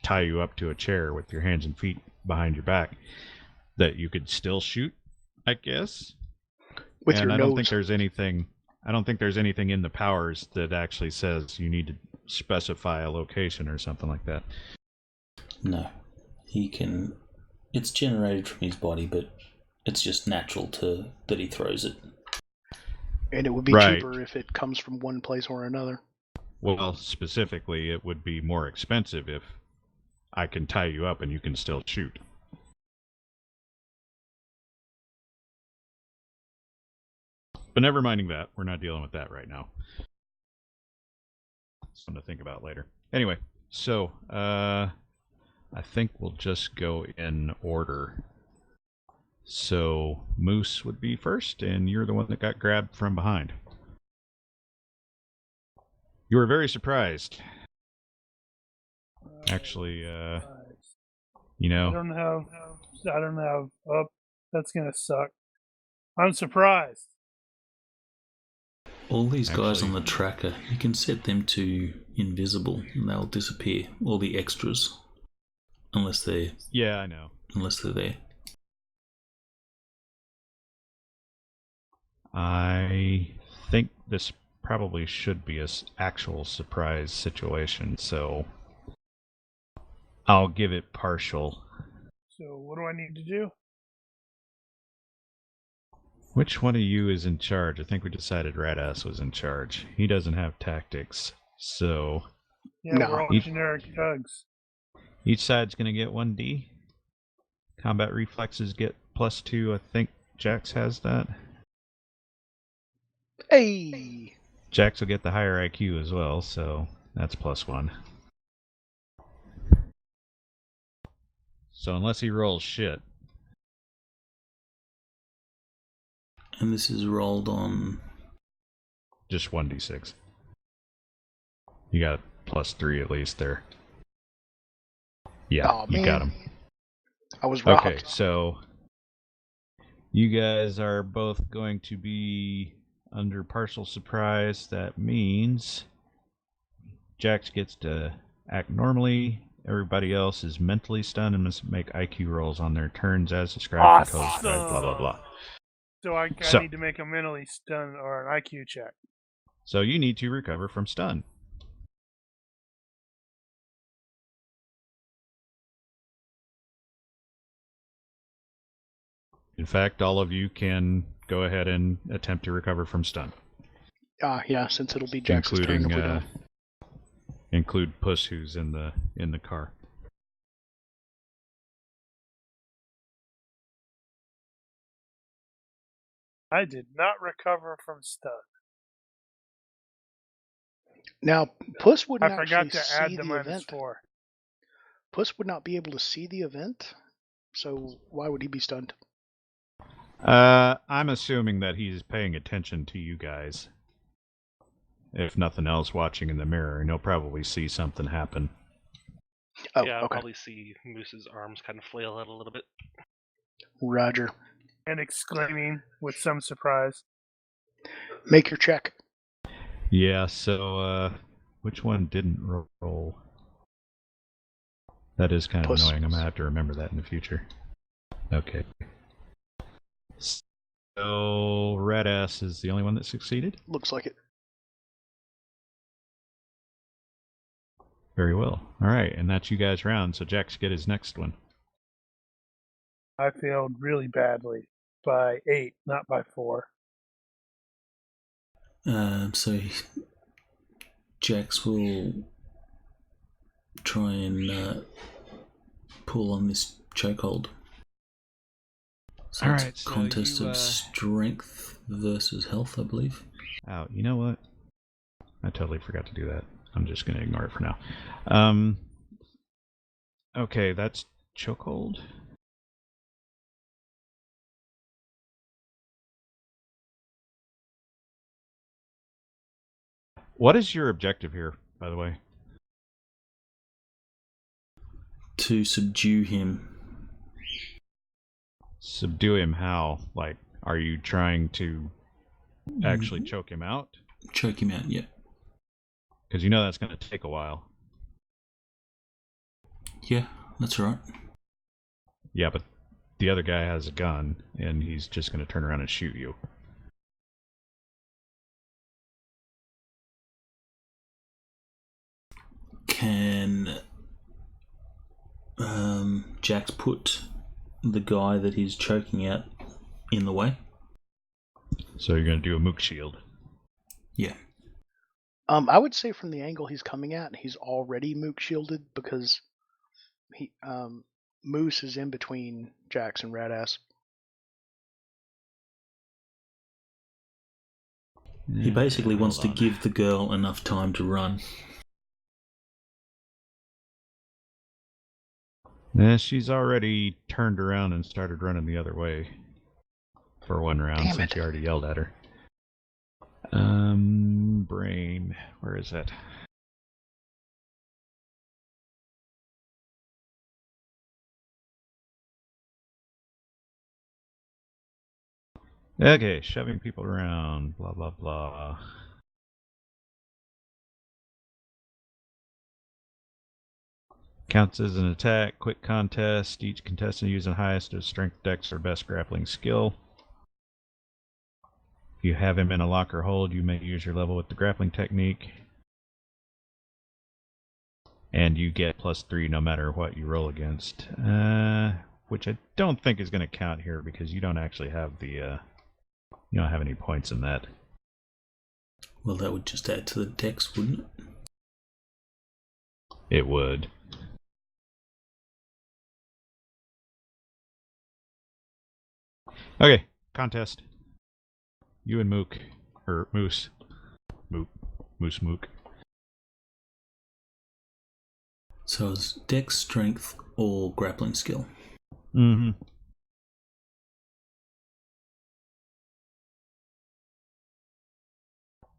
tie you up to a chair with your hands and feet behind your back, that you could still shoot, I guess. With and your I nose. don't think there's anything. I don't think there's anything in the powers that actually says you need to specify a location or something like that. No, he can. It's generated from his body, but it's just natural that he throws it. And it would be Right. cheaper if it comes from one place or another. Well, specifically, it would be more expensive if I can tie you up and you can still shoot. But never minding that, we're not dealing with that right now. Something to think about later. Anyway, so I think we'll just go in order. So Moose would be first, and you're the one that got grabbed from behind. You were very surprised. Actually, you know. I don't have. Oh, that's gonna suck. I'm surprised. All these guys Actually- on the tracker, you can set them to invisible and they'll disappear. All the extras. Unless they're Yeah, I know. there. I think this probably should be an actual surprise situation, so I'll give it partial. So what do I need to do? Which one of you is in charge? I think we decided Radass was in charge. He doesn't have tactics, so Yeah, No. we're all generic thugs. each side's going to get 1d. Combat reflexes get +2. I think Jax has that. Hey! Jax will get the higher IQ as well, so that's +1. So unless he rolls shit. And this is rolled on. Just 1d6. You got +3 at least there. Yeah, Aw, you man. got him. I was robbed. Okay, so you guys are both going to be under partial surprise. That means Jax gets to act normally. Everybody else is mentally stunned and must make IQ rolls on their turns as described. Awesome. Code, blah, blah, blah. So I So- need to make a mentally stun or an IQ check. So you need to recover from stun. In fact, all of you can go ahead and attempt to recover from stun, Yeah, since it'll be Jackson's turn including if we don't. include Puss, who's in the car. I did not recover from stun. Now, Puss wouldn't I actually forgot to add see the the minus event. 4. Puss would not be able to see the event, so why would he be stunned? I'm assuming that he's paying attention to you guys. If nothing else, watching in the mirror, and he'll probably see something happen. Oh, yeah, I'll okay. probably see Moose's arms kind of flail out a little bit. Roger. And exclaiming with some surprise. Make your check. Yeah, so, which one didn't roll? That is kind of Puss. annoying. I'm going to have to remember that in the future. Okay. So, Radass is the only one that succeeded? Looks like it. Very well. Alright, and that's you guys' round, so Jax get his next one. I failed really badly by 8, not by 4. So Jax will try and pull on this chokehold. So All it's right, a so contest you, of strength versus health, I believe. Oh, you know what? I totally forgot to do that. I'm just going to ignore it for now. Okay, that's chokehold. What is your objective here, by the way? To subdue him. Subdue him how? Like, are you trying to actually choke him out? Choke him out, yeah. Because you know that's going to take a while. Yeah, that's right. Yeah, but the other guy has a gun, and he's just going to turn around and shoot you. Can Jax put the guy that he's choking out in the way? So you're going to do a mook shield. Yeah. I would say from the angle he's coming at, he's already mook shielded because he Moose is in between Jax and Radass. He basically wants to give the girl enough time to run. Yeah, she's already turned around and started running the other way for one round. Damn since it. you already yelled at her. Brain. Where is it? Okay, shoving people around, blah, blah, blah. Counts as an attack, quick contest. Each contestant using highest of strength, dex, or best grappling skill. If you have him in a lock or hold, you may use your level with the grappling technique. And you get +3 no matter what you roll against. Which I don't think is going to count here because you don't actually have the, you don't have any points in that. Well, that would just add to the dex, wouldn't it? It would. Okay, contest. You and Mook. Or Moose. Moose Mook. So it's dex, strength, or grappling skill. Mm-hmm.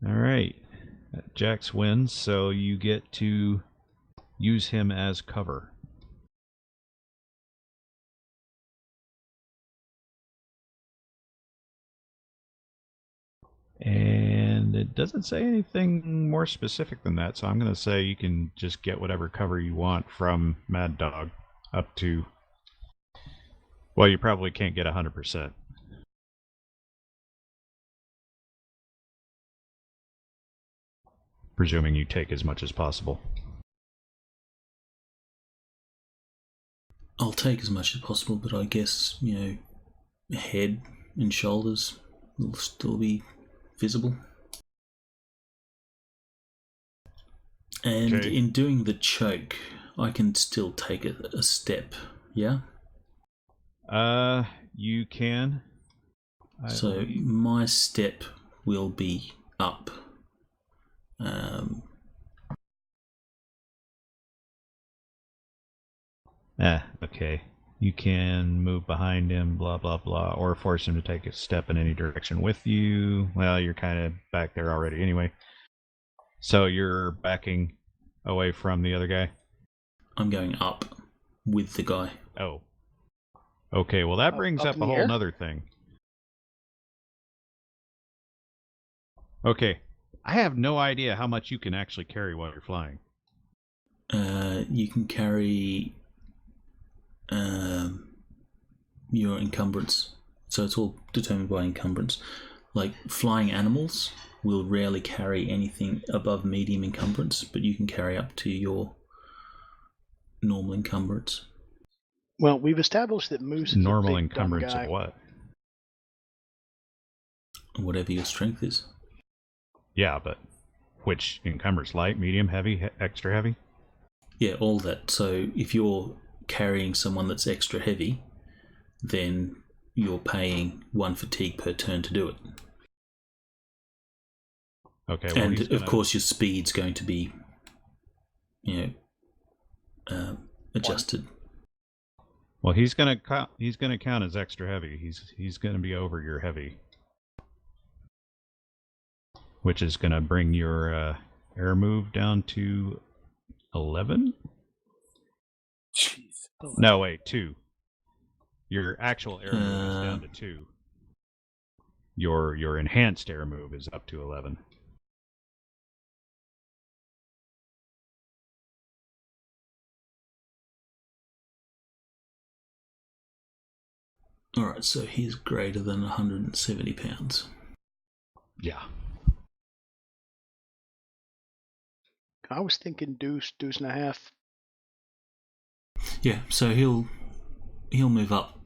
Alright. Jax wins, so you get to use him as cover. And it doesn't say anything more specific than that, so I'm going to say you can just get whatever cover you want from Mad Dog up to... Well, you probably can't get 100%. Presuming you take as much as possible. I'll take as much as possible, but I guess, head and shoulders will still be visible. And Okay. in doing the choke, I can still take a step, yeah? You can. So my step will be up. Okay. You can move behind him, blah, blah, blah, or force him to take a step in any direction with you. Well, you're kind of back there already anyway. So you're backing away from the other guy? I'm going up with the guy. Oh. Okay, well that brings up up in a the whole air? nother thing. Okay. I have no idea how much you can actually carry while you're flying. You can carry your encumbrance. So it's all determined by encumbrance. Like flying animals will rarely carry anything above medium encumbrance, but you can carry up to your normal encumbrance. Well, we've established that Moose is Normal a big dumb encumbrance guy. of what? Whatever your strength is. Yeah, but which encumbrance? Light, medium, heavy, extra heavy? Yeah, all that. So if you're carrying someone that's extra heavy, then you're paying 1 fatigue per turn to do it. Okay, well, and of course your speed's going to be, adjusted. Well, he's gonna count as extra heavy. He's gonna be over your heavy, which is gonna bring your air move down to 11. Jeez. No, wait, 2. Your actual air move is down to 2. Your enhanced air move is up to 11. Alright, so he's greater than 170 pounds. Yeah. I was thinking deuce and a half. Yeah, so he'll move up.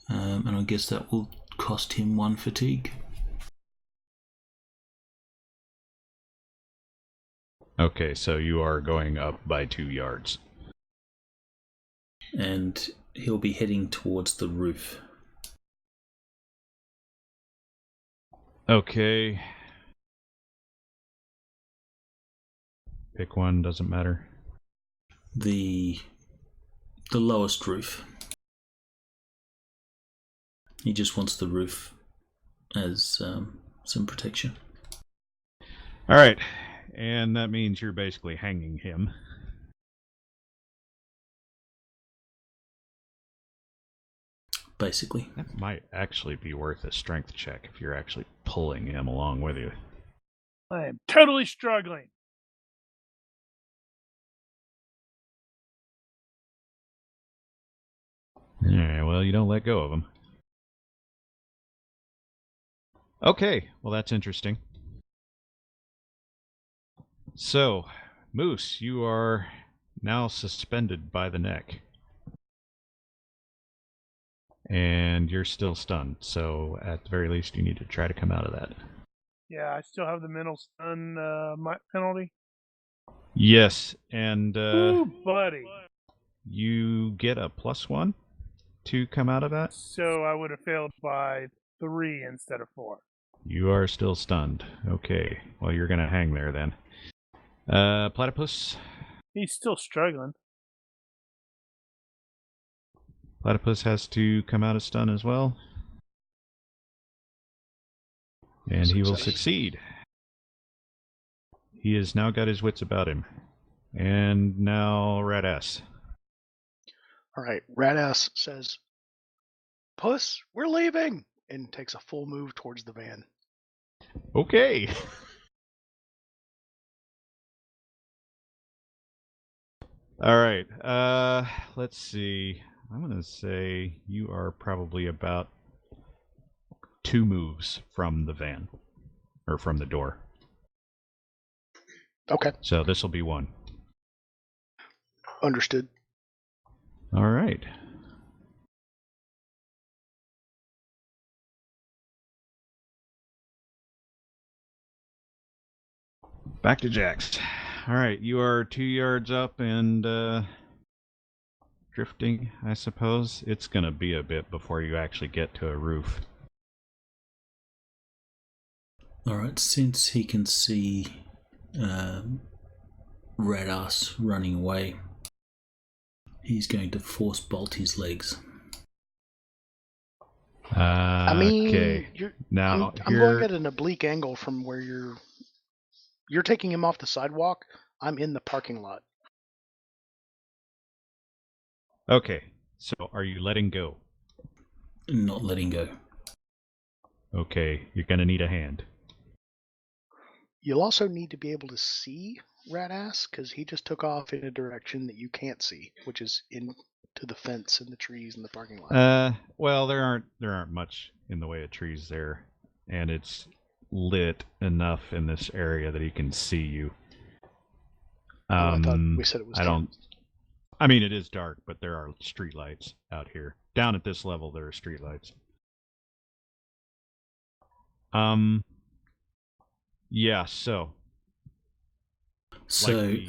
And I guess that will cost him 1 fatigue. Okay, so you are going up by 2 yards. And he'll be heading towards the roof. Okay. Pick one, doesn't matter. The lowest roof. He just wants the roof as some protection. Alright, and that means you're basically hanging him. Basically. That might actually be worth a strength check if you're actually pulling him along with you. I am totally struggling. Alright, well, you don't let go of him. Okay, well, that's interesting. So, Moose, you are now suspended by the neck. And you're still stunned, so at the very least you need to try to come out of that. Yeah, I still have the mental stun penalty. Yes, and Ooh, buddy. you get a +1 to come out of that. So I would have failed by 3 instead of 4. You are still stunned. Okay, well, you're going to hang there then. Platypus? He's still struggling. Platypus has to come out of stun as well. And he will succeed. He has now got his wits about him. And now Radass. Alright, Radass says, Puss, we're leaving! And takes a full move towards the van. Okay. Alright, let's see. I'm going to say you are probably about 2 moves from the van. Or from the door. Okay. So this will be 1. Understood. Alright. Back to Jax. Alright, you are 2 yards up and drifting, I suppose. It's going to be a bit before you actually get to a roof. Alright, since he can see Radass running away, he's going to force bolt his legs. I mean, okay. I'm going at an oblique angle from where you're taking him off the sidewalk. I'm in the parking lot. Okay, so are you letting go? Not letting go. Okay, you're going to need a hand. You'll also need to be able to see Radass, because he just took off in a direction that you can't see, which is into the fence and the trees and the parking lot. Well, there aren't much in the way of trees there, and it's lit enough in this area that he can see you. I thought we said it was. I mean, it is dark, but there are street lights out here. Down at this level, there are street lights. Yeah, so like the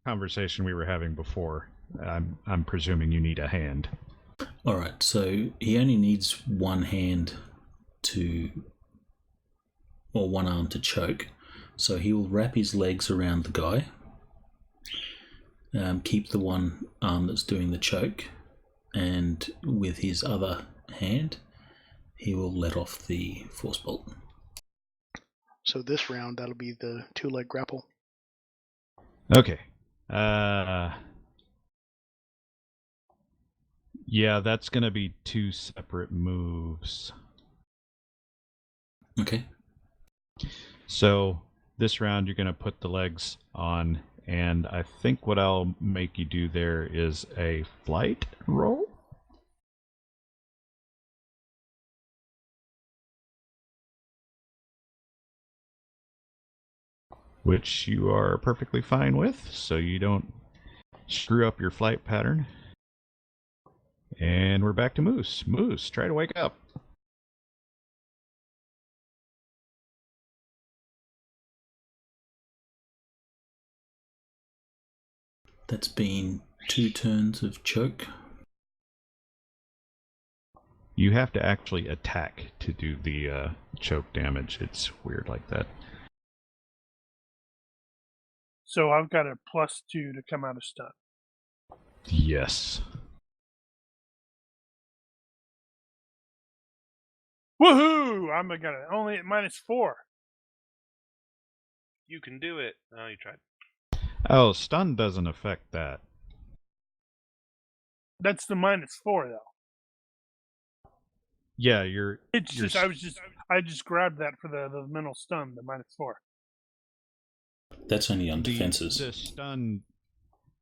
conversation we were having before, I'm presuming you need a hand. Alright, so he only needs one hand or one arm to choke. So he will wrap his legs around the guy, keep the one arm that's doing the choke, and with his other hand, he will let off the force bolt. So this round, that'll be the 2-leg grapple. Okay. Yeah, that's going to be 2 separate moves. Okay. So this round you're going to put the legs on, and I think what I'll make you do there is a flight roll. Which you are perfectly fine with, so you don't screw up your flight pattern. And we're back to Moose. Moose, try to wake up. That's been 2 turns of choke. You have to actually attack to do the choke damage. It's weird like that. So I've got a +2 to come out of stun. Yes. Woohoo! I'm gonna only at -4. You can do it. Oh, you tried. Oh, stun doesn't affect that. That's the -4 though. Yeah, you're. It's just I just grabbed that for the mental stun, the -4. That's only on defenses.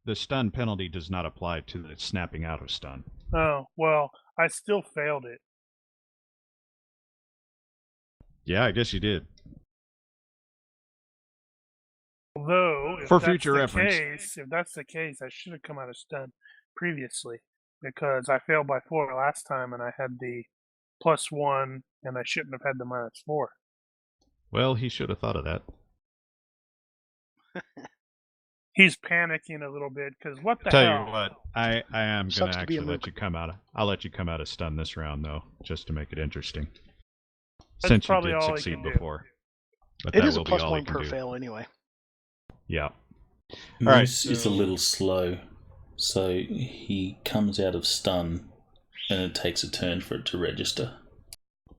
The stun penalty does not apply to the snapping out of stun. Oh well, I still failed it. Yeah, I guess you did. Although, if For that's future the reference. if that's the case, I should have come out of stun previously because I failed by 4 last time, and I had the +1, and I shouldn't have had the -4. Well, he should have thought of that. He's panicking a little bit because what the Tell hell? you what, I am Sucks gonna to be a actually let mook. you come out. I'll let you come out of stun this round though, just to make it interesting. That's Since you probably did all he succeed can do. before. But It that is a will be all he +1 can per do. fail anyway. Yeah. Moose Alright, is a little slow, so he comes out of stun, and it takes a turn for it to register.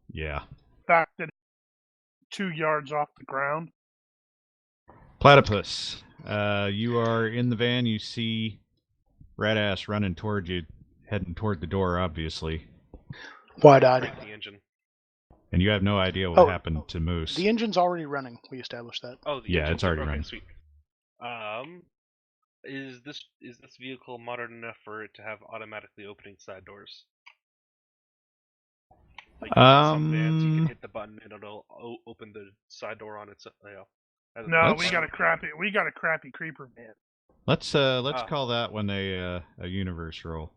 Yeah. Fact that it's 2 yards off the ground. Platypus, you are in the van. You see Radass running toward you, heading toward the door, obviously. Wide-eyed. Break the engine. And you have no idea what happened to Moose. The engine's already running. We established that. Oh, the Yeah, engine. it's already Okay, running. sweet. Is this vehicle modern enough for it to have automatically opening side doors? Like some vans, you can hit the button and it'll open the side door on its. No, we got a crappy creeper van. Let's call that one a universe roll.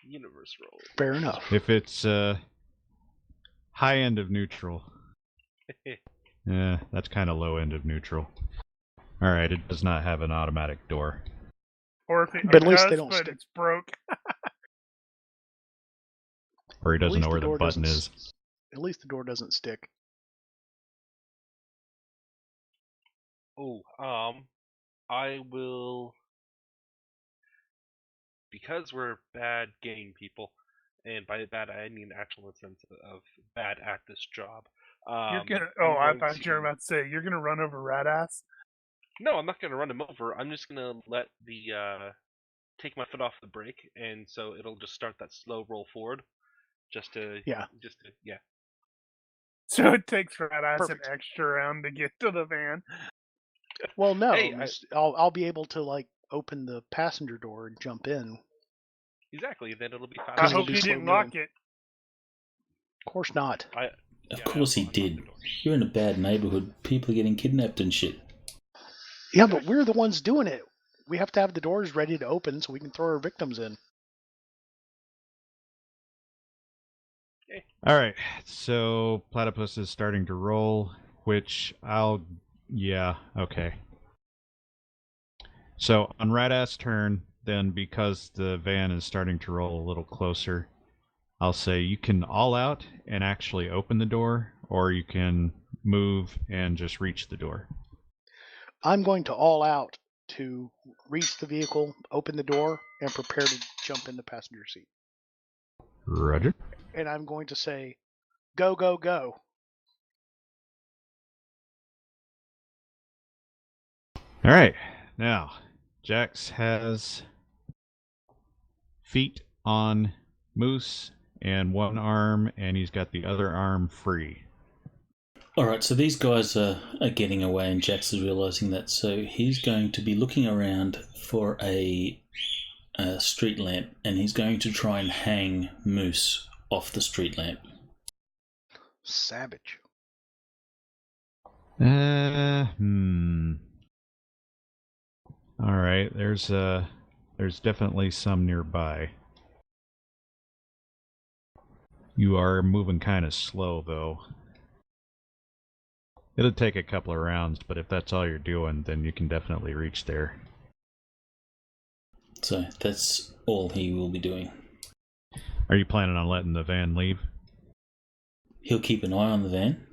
Universe roll. Fair enough. If it's high end of neutral. That's kind of low end of neutral. Alright, it does not have an automatic door. Or if it, But it at least does, they don't but stick. it's broke. Or he At doesn't least know where the door button doesn't is. At least the door doesn't stick. Oh, I will, because we're bad game people, and by bad I mean actual in the sense of bad at this job. You're gonna. I'm I going thought you were about to say you're gonna run over Radass. No, I'm not gonna run him over. I'm just gonna let the take my foot off the brake, and so it'll just start that slow roll forward, just to yeah. So it takes Radass Perfect. an extra round to get to the van. Well, no. Hey, I'll be able to like open the passenger door and jump in. Exactly. Then it'll be I faster. hope he didn't lock it. Of course not. Of course he did. You're in a bad neighborhood. People are getting kidnapped and shit. Yeah, but we're the ones doing it. We have to have the doors ready to open so we can throw our victims in. Alright, so Platypus is starting to roll, which yeah, okay. So on Radass' turn, then because the van is starting to roll a little closer, I'll say you can all out and actually open the door, or you can move and just reach the door. I'm going to all out to reach the vehicle, open the door, and prepare to jump in the passenger seat. Roger. And I'm going to say, go, go, go. Alright, now, Jax has feet on Moose and one arm, and he's got the other arm free. Alright, so these guys are getting away, and Jax is realising that, so he's going to be looking around for a street lamp, and he's going to try and hang Moose off the street lamp. Savage. Alright, there's definitely some nearby. You are moving kind of slow, though. It'll take a couple of rounds, but if that's all you're doing, then you can definitely reach there. So that's all he will be doing. Are you planning on letting the van leave? He'll keep an eye on the van,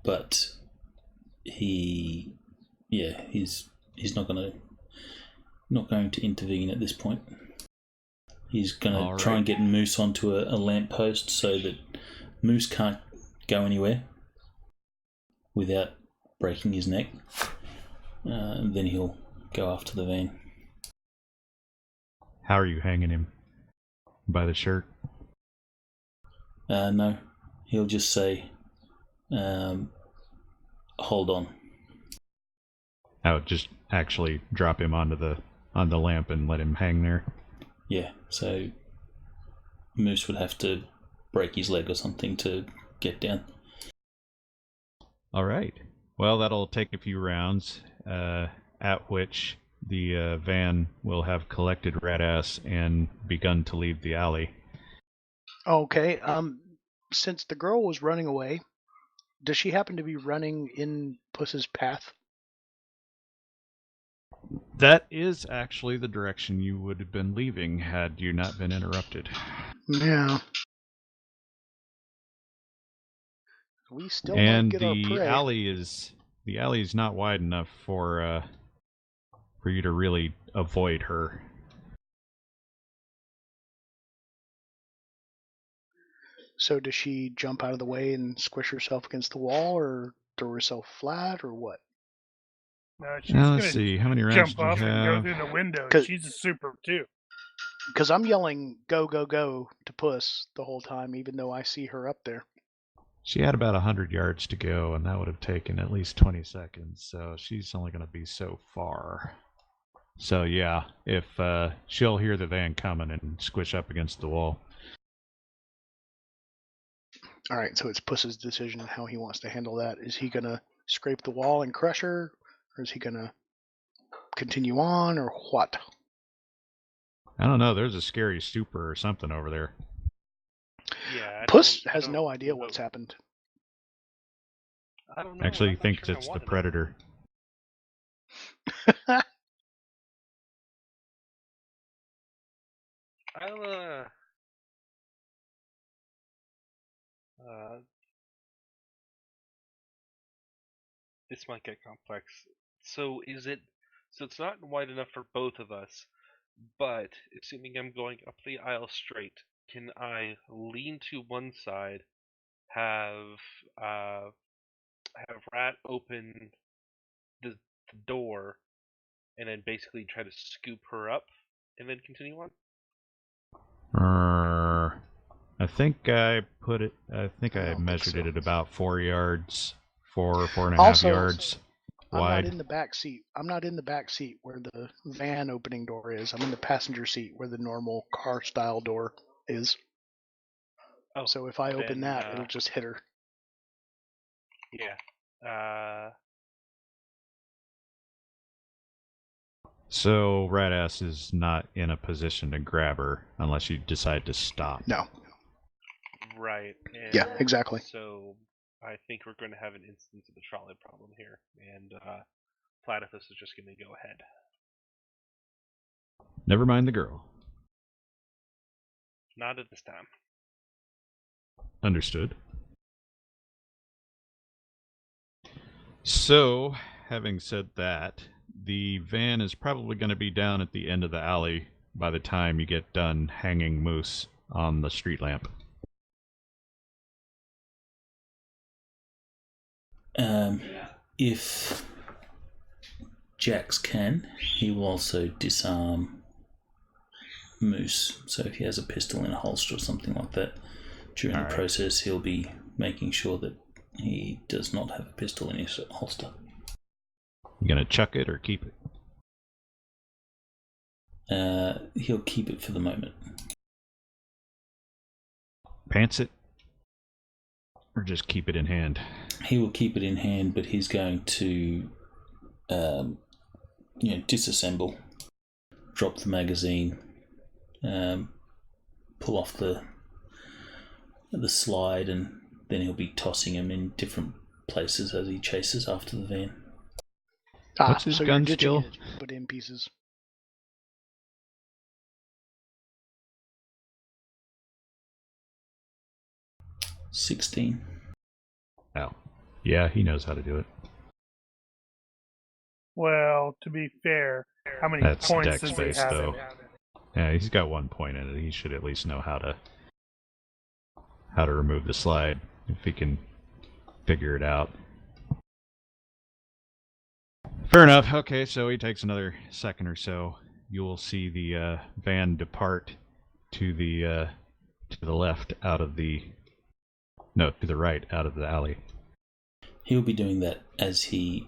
but he's not going to intervene at this point. He's going to try and get Moose onto a lamppost so that Moose can't go anywhere without breaking his neck. And then he'll go after the van. How are you hanging him? By the shirt? No, he'll just say, hold on. I would just actually drop him on the lamp and let him hang there. Yeah, so Moose would have to break his leg or something to get down. All right. Well, that'll take a few rounds, at which the van will have collected Radass and begun to leave the alley. Okay. Since the girl was running away, does she happen to be running in Puss's path? That is actually the direction you would have been leaving had you not been interrupted. Yeah. We still And might get our prey. the alley is not wide enough for you to really avoid her. So does she jump out of the way and squish herself against the wall, or throw herself flat, or what? No, she's Now, gonna let's see, how many rounds jump do you up and go have? through the window. 'Cause- She's a super too. Because I'm yelling "go, go, go" to Puss the whole time, even though I see her up there. She had about 100 yards to go, and that would have taken at least 20 seconds, so she's only going to be so far. So yeah, if she'll hear the van coming and squish up against the wall. All right, so it's Puss's decision on how he wants to handle that. Is he gonna scrape the wall and crush her, or is he gonna continue on, or what? I don't know, there's a scary super or something over there. Yeah. Puss has no idea what's happened. I don't know. Actually, I'm not thinks sure I it's the want to know. predator. I'll this might get complex. So it's not wide enough for both of us, but assuming I'm going up the aisle straight, can I lean to one side, have Rat open the door, and then basically try to scoop her up, and then continue on? I think I don't measured think it so. at about 4 yards, 4.5 Also, yards I'm wide. not in the back seat. I'm not in the back seat where the van opening door is. I'm in the passenger seat where the normal car style door is. Oh, So if I open then, that, it'll just hit her. yeah. So Radass is not in a position to grab her unless you decide to stop. No. Right. And Yeah, exactly. So I think we're going to have an instance of the trolley problem here, and Platypus is just going to go ahead. Never mind the girl. Not at this time. Understood. So, having said that, the van is probably going to be down at the end of the alley by the time you get done hanging Moose on the street lamp. If Jax can, he will also disarm Moose. So if he has a pistol in a holster or something like that, during the process he'll be making sure that he does not have a pistol in his holster. You gonna chuck it or keep it? He'll keep it for the moment. Pants it? Or just keep it in hand? He will keep it in hand, but he's going to disassemble, drop the magazine, pull off the slide, and then he'll be tossing him in different places as he chases after the van. What's his so gun you're ditching skill? it, but in pieces. 16. Oh. Yeah, he knows how to do it. Well, to be fair, how many That's points dex does he based, have though. in it? Yeah, he's got 1 point in it. He should at least know how to remove the slide if he can figure it out. Fair enough. Okay, so he takes another second or so. You will see the van depart to the left out of the... No, to the right out of the alley. He'll be doing that as he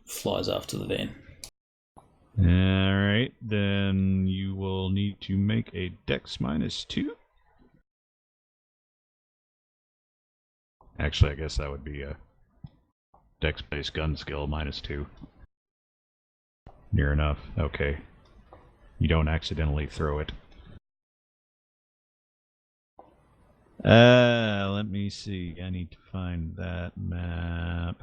flies after the van. Alright, then you will need to make a dex -2. Actually, I guess that would be a dex-based gun skill -2. Near enough. Okay. You don't accidentally throw it. Let me see. I need to find that map.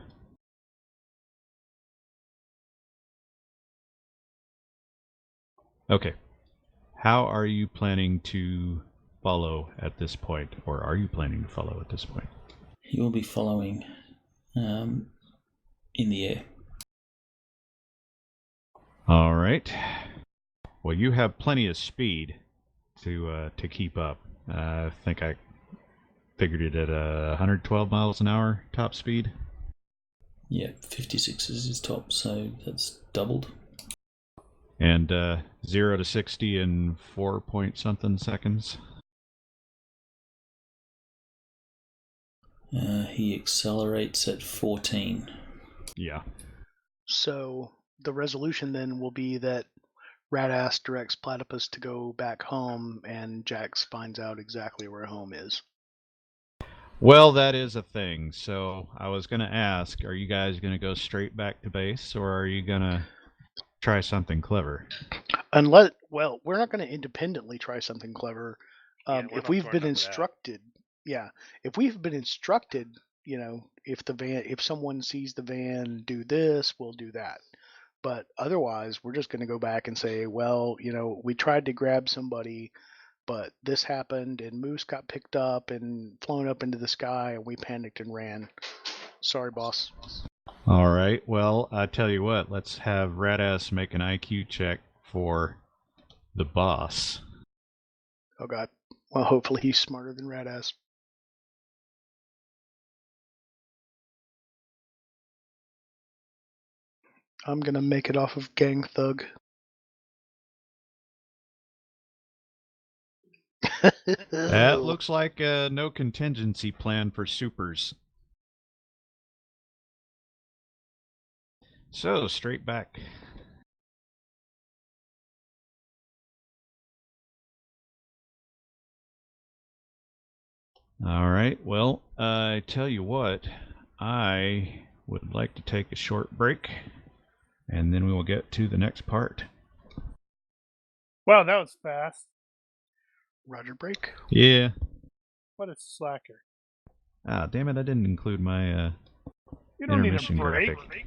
Okay. How are you planning to follow at this point? Or are you planning to follow at this point? He will be following in the air. All right. Well, you have plenty of speed to keep up. I think I figured it at 112 miles an hour top speed. Yeah, 56 is his top, so that's doubled. And 0 to 60 in 4-point-something seconds. He accelerates at 14. Yeah. So the resolution then will be that Radass directs Platypus to go back home, and Jax finds out exactly where home is. Well, that is a thing. So I was going to ask, are you guys going to go straight back to base, or are you going to try something clever? Well, we're not going to independently try something clever. If we've been instructed, if we've been instructed, if someone sees the van do this, we'll do that. But otherwise, we're just going to go back and say, well, we tried to grab somebody, but this happened, and Moose got picked up and flown up into the sky, and we panicked and ran. Sorry, boss. All right. Well, I tell you what. Let's have Radass make an IQ check for the boss. Oh, God. Well, hopefully he's smarter than Radass. I'm going to make it off of Gang Thug. That looks like no contingency plan for supers. So, straight back. All right, well, I tell you what, I would like to take a short break, and then we will get to the next part. Wow, that was fast. Roger, break. Yeah. What a slacker. Ah, damn it, I didn't include my You don't need a intermission break. graphic.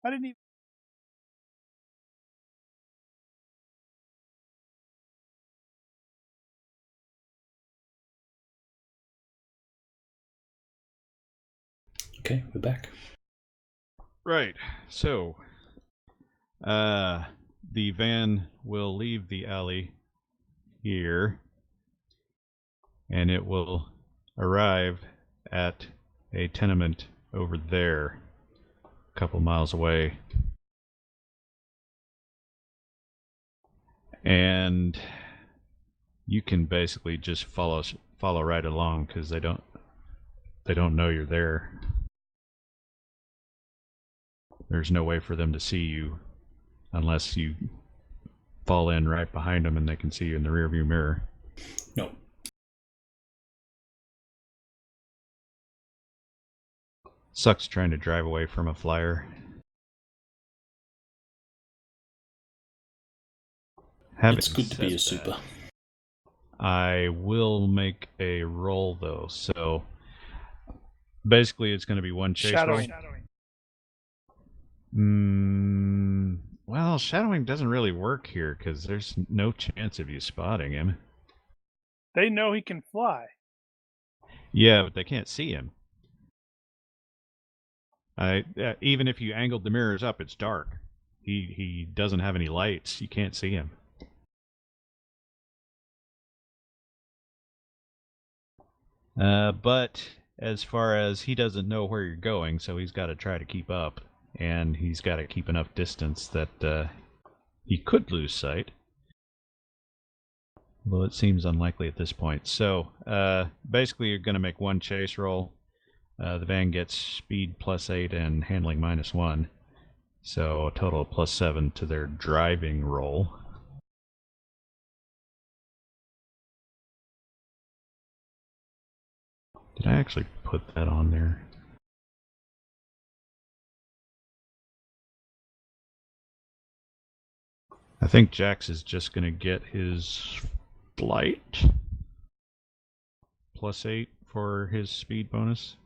I didn't even... Okay, we're back. Right, so, the van will leave the alley here, and it will arrive at a tenement over there, a couple miles away. And you can basically just follow right along, because they don't know you're there. There's no way for them to see you unless you fall in right behind them and they can see you in the rearview mirror. No. Sucks trying to drive away from a flyer. It's good to be a super. I will make a roll, though. So basically it's going to be one chase roll. Well, shadowing doesn't really work here because there's no chance of you spotting him. They know he can fly. Yeah, but they can't see him. Even if you angled the mirrors up, it's dark. He doesn't have any lights. You can't see him. But as far as he doesn't know where you're going, so he's got to try to keep up, and he's got to keep enough distance that he could lose sight. Well, it seems unlikely at this point. So basically, you're going to make one chase roll. The van gets speed +8 and handling -1. So a total of +7 to their driving roll. Did I actually put that on there? I think Jax is just going to get his flight. +8 for his speed bonus.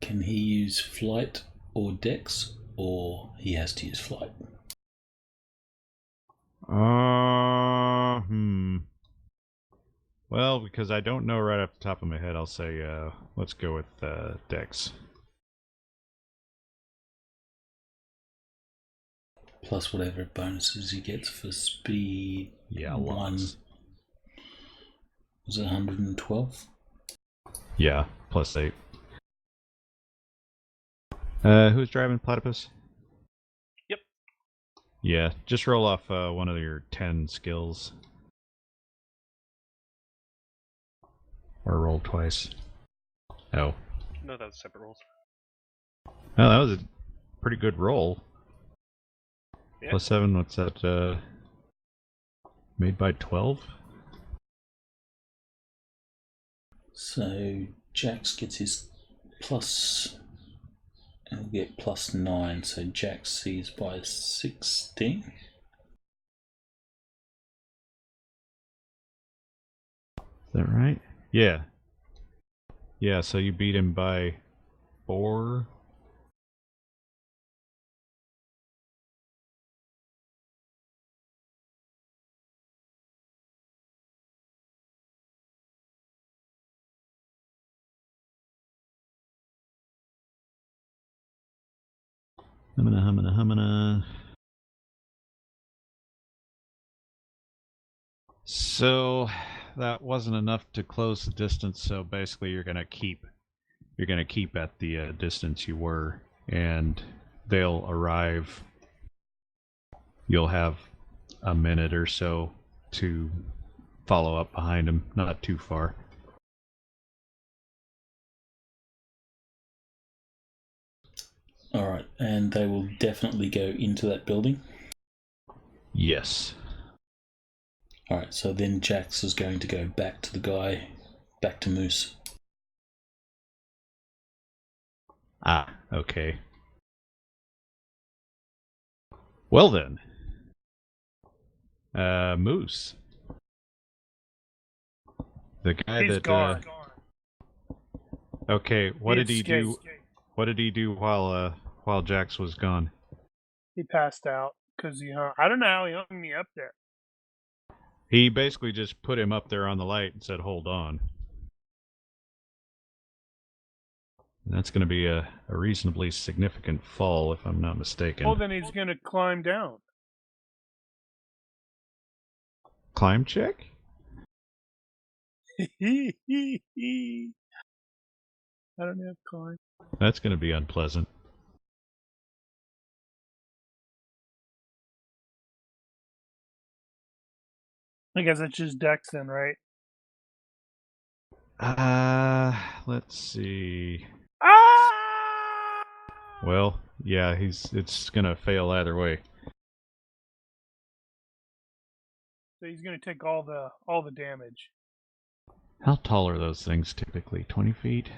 Can he use flight or dex, or he has to use flight? Well, because I don't know right off the top of my head, I'll say let's go with dex. Plus whatever bonuses he gets for speed. Yeah, one. lots. Was it 112? Yeah, +8. Who's driving Platypus? Yep. Yeah, just roll off one of your 10 skills. Or roll twice. Oh. No, that was separate rolls. Oh, that was a pretty good roll. Yeah. +7, what's that? Made by 12? So Jax gets his plus, and will get +9. So Jax sees by 16. Is that right? Yeah. Yeah, so you beat him by 4. Humana. So that wasn't enough to close the distance, so basically you're gonna keep at the distance you were, and they'll arrive. You'll have a minute or so to follow up behind them, not too far. Alright, and they will definitely go into that building. Yes. Alright, so then Jax is going to go back to the guy, back to Moose. Ah, okay. Well then. Moose. The guy He's that gone. Okay, what did he do? escaped. What did he do while Jax was gone? He passed out because I don't know how he hung me up there. He basically just put him up there on the light and said, "Hold on." And that's going to be a reasonably significant fall, if I'm not mistaken. Well, then he's going to climb down. Climb check? I don't have climb. That's going to be unpleasant. I guess it's just Dex then, right? Let's see. Ah! Well, yeah, it's going to fail either way. So he's going to take all the damage. How tall are those things typically? 20 feet?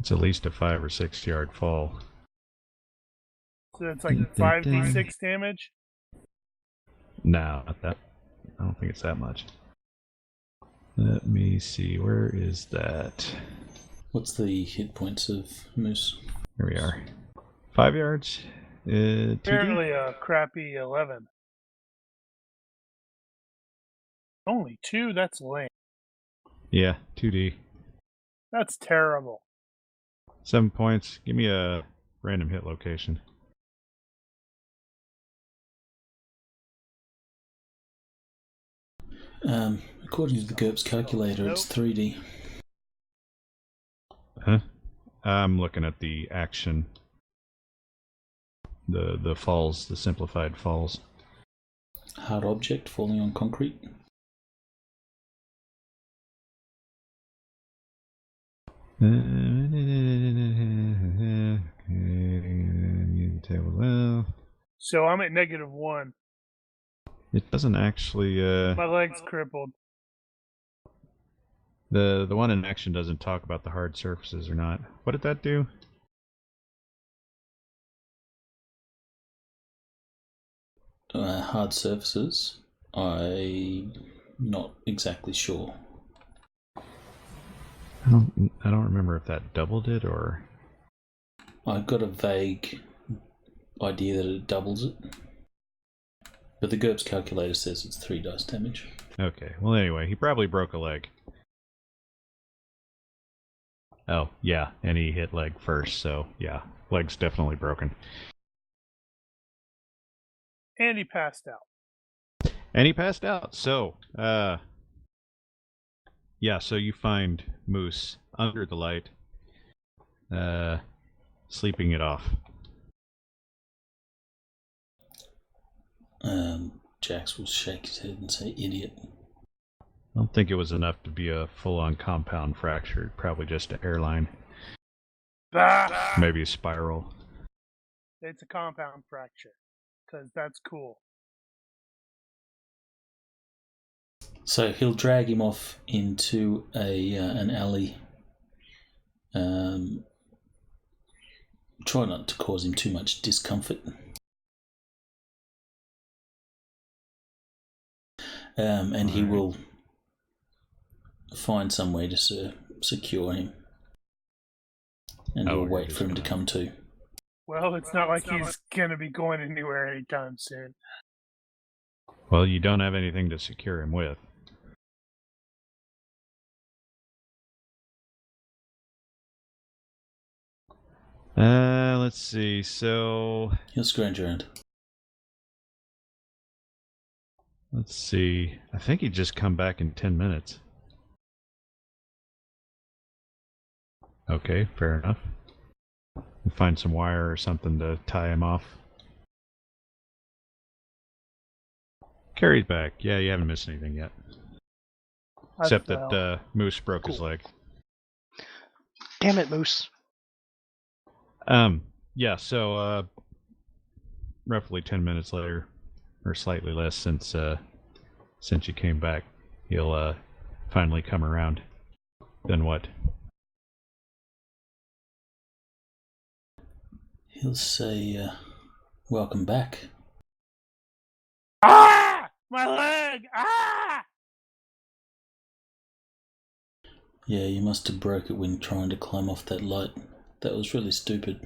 It's at least a 5 or 6 yard fall. So it's like 5d6 damage? No, not that. I don't think it's that much. Let me see, where is that? What's the hit points of Moose? Here we are. 5 yards. 2D? Apparently a crappy 11. Only 2? That's lame. Yeah, 2D. That's terrible. 7 points. Give me a random hit location. According to the GURPS calculator, it's 3D. Huh? I'm looking at the action. The falls, the simplified falls. Hard object falling on concrete. So I'm at -1. It doesn't actually. My leg's crippled. The one in action doesn't talk about the hard surfaces or not. What did that do? Hard surfaces. I'm not exactly sure. I don't remember if that doubled it or. I've got a vague idea that it doubles it, but the GURPS calculator says it's 3 dice damage. Okay. Well, anyway, he probably broke a leg. Oh, yeah, and he hit leg first, so yeah, leg's definitely broken. And he passed out. So, yeah, so you find Moose under the light, sleeping it off. Jax will shake his head and say, "Idiot." I don't think it was enough to be a full-on compound fracture. Probably just a hairline. Bah! Maybe a spiral. It's a compound fracture, because that's cool. So he'll drag him off into an alley. Try not to cause him too much discomfort. And he will find some way to secure him. And he'll wait for him to come to. Well, it's not like he's going to be going anywhere anytime soon. Well, you don't have anything to secure him with. Let's see, so... He'll scrounge around. Let's see. I think he'd just come back in 10 minutes. Okay, fair enough. Find some wire or something to tie him off. Carries back. Yeah, you haven't missed anything yet. Except that Moose broke his leg. Damn it, Moose. Yeah, so roughly 10 minutes later, or slightly less since you came back, he'll finally come around. Then what? He'll say, "Welcome back." Ah! My leg! Ah! Yeah, you must have broke it when trying to climb off that light. That was really stupid.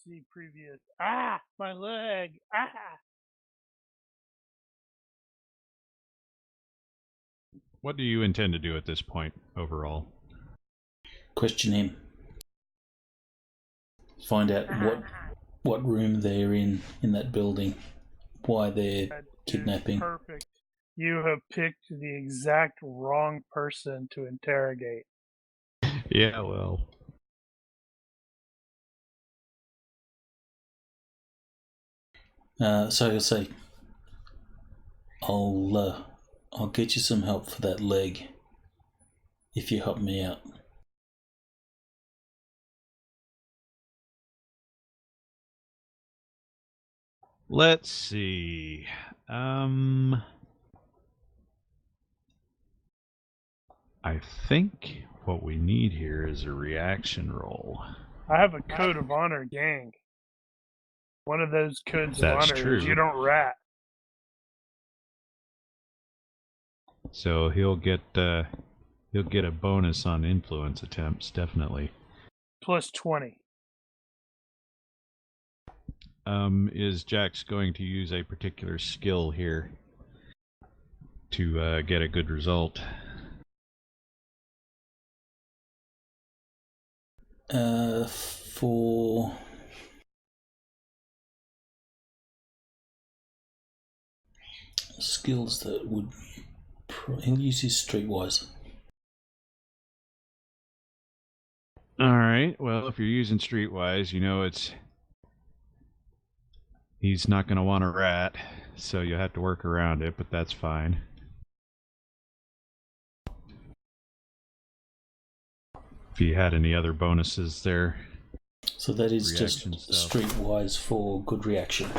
See previous. Ah! My leg! Ah! What do you intend to do at this point, overall? Question him. Find out what room they're in that building. Why they're That kidnapping. is perfect. You have picked the exact wrong person to interrogate. Yeah, well... So he'll say, I'll get you some help for that leg if you help me out. Let's see. I think what we need here is a reaction roll. I have a code of honor, gang. One of those codes That's of honor true. is you don't rat. So he'll get a bonus on influence attempts, definitely. plus 20. Is Jax going to use a particular skill here to get a good result? For skills that would... He'll use his streetwise. Alright, well, if you're using streetwise, you know he's not going to want a rat, so you'll have to work around it, but that's fine. If you had any other bonuses there. So that is just Reaction stuff. streetwise for good reaction.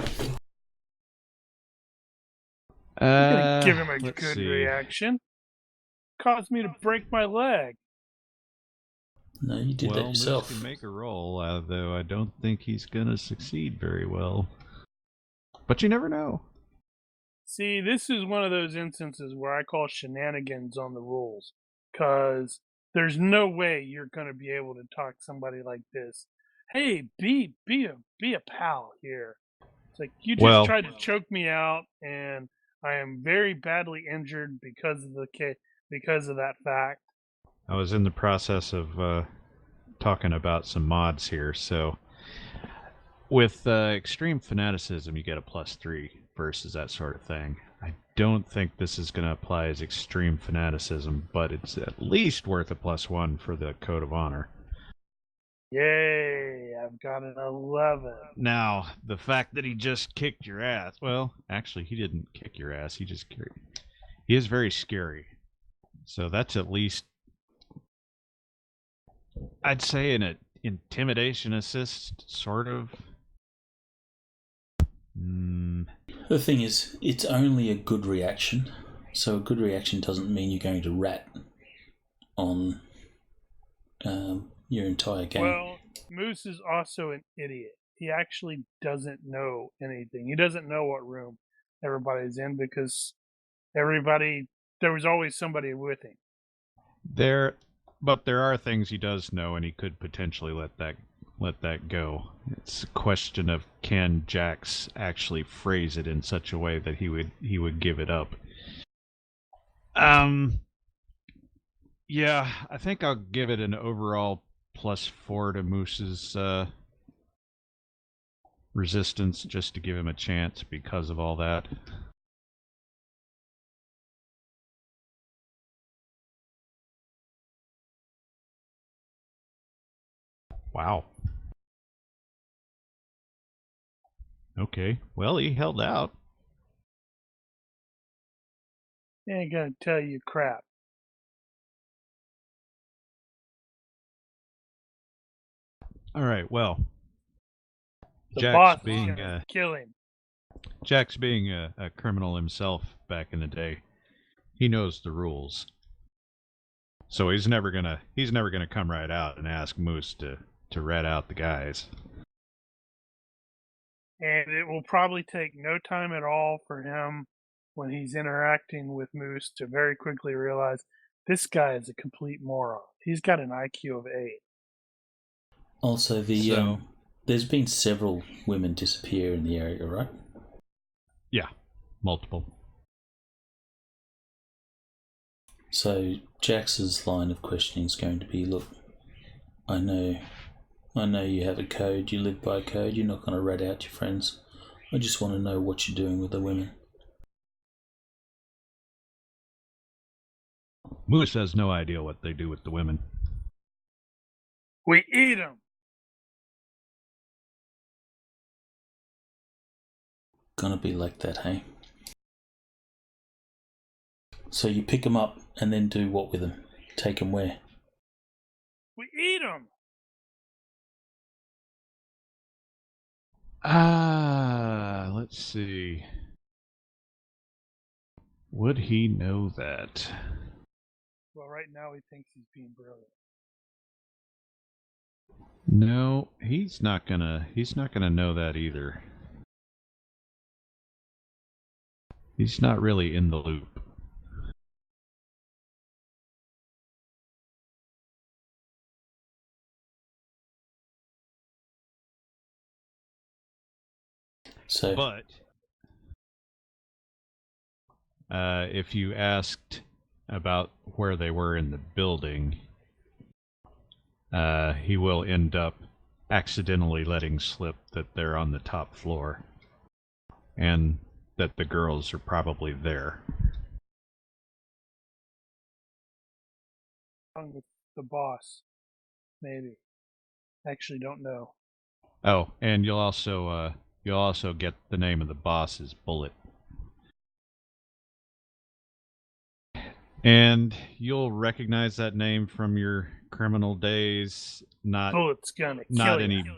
I'm gonna give him a let's good see. reaction. Caused me to break my leg. No, you did that Well, Moose yourself. can make a roll, though I don't think he's going to succeed very well. But you never know. See, this is one of those instances where I call shenanigans on the rules. Because there's no way you're going to be able to talk somebody like this. Hey, be a pal here. It's like, you just tried to choke me out, and I am very badly injured because of that fact. I was in the process of talking about some mods here, so with extreme fanaticism you get a +3 versus that sort of thing. I don't think this is going to apply as extreme fanaticism, but it's at least worth a +1 for the Code of Honor. Yay, I've got an 11. Now, the fact that he just kicked your ass, well, actually he didn't kick your ass, he is very scary. So that's at least, I'd say, an intimidation assist, sort of. The thing is, it's only a good reaction. So a good reaction doesn't mean you're going to rat on your entire game. Well, Moose is also an idiot. He actually doesn't know anything. He doesn't know what room everybody's in because there was always somebody with him. But there are things he does know, and he could potentially let that go. It's a question of, can Jax actually phrase it in such a way that he would give it up. Yeah, I think I'll give it an overall +4 to Moose's resistance, just to give him a chance because of all that. Wow. Okay, well, he held out. He ain't gonna tell you crap. All right, well, The Jax boss being is gonna kill him. Jax being a criminal himself back in the day, he knows the rules. So he's never gonna come right out and ask Moose to rat out the guys. And it will probably take no time at all for him, when he's interacting with Moose, to very quickly realize this guy is a complete moron. He's got an IQ of 8. Also, there's been several women disappear in the area, right? Yeah, multiple. So Jax's line of questioning is going to be, look, I know you have a code, you live by a code, you're not going to rat out your friends. I just want to know what you're doing with the women. Moose has no idea what they do with the women. We eat them. Gonna be like that, hey? So you pick them up and then do what with them? Take them where? We eat them. Let's see. Would he know that? Well, right now he thinks he's being brilliant. No, he's not gonna know that either. He's not really in the loop. So, But if you asked about where they were in the building, he will end up accidentally letting slip that they're on the top floor and that the girls are probably there. With the boss, maybe. Actually, don't know. Oh, and you'll also get the name of the boss's bullet. And you'll recognize that name from your criminal days. Bullet's gonna kill you.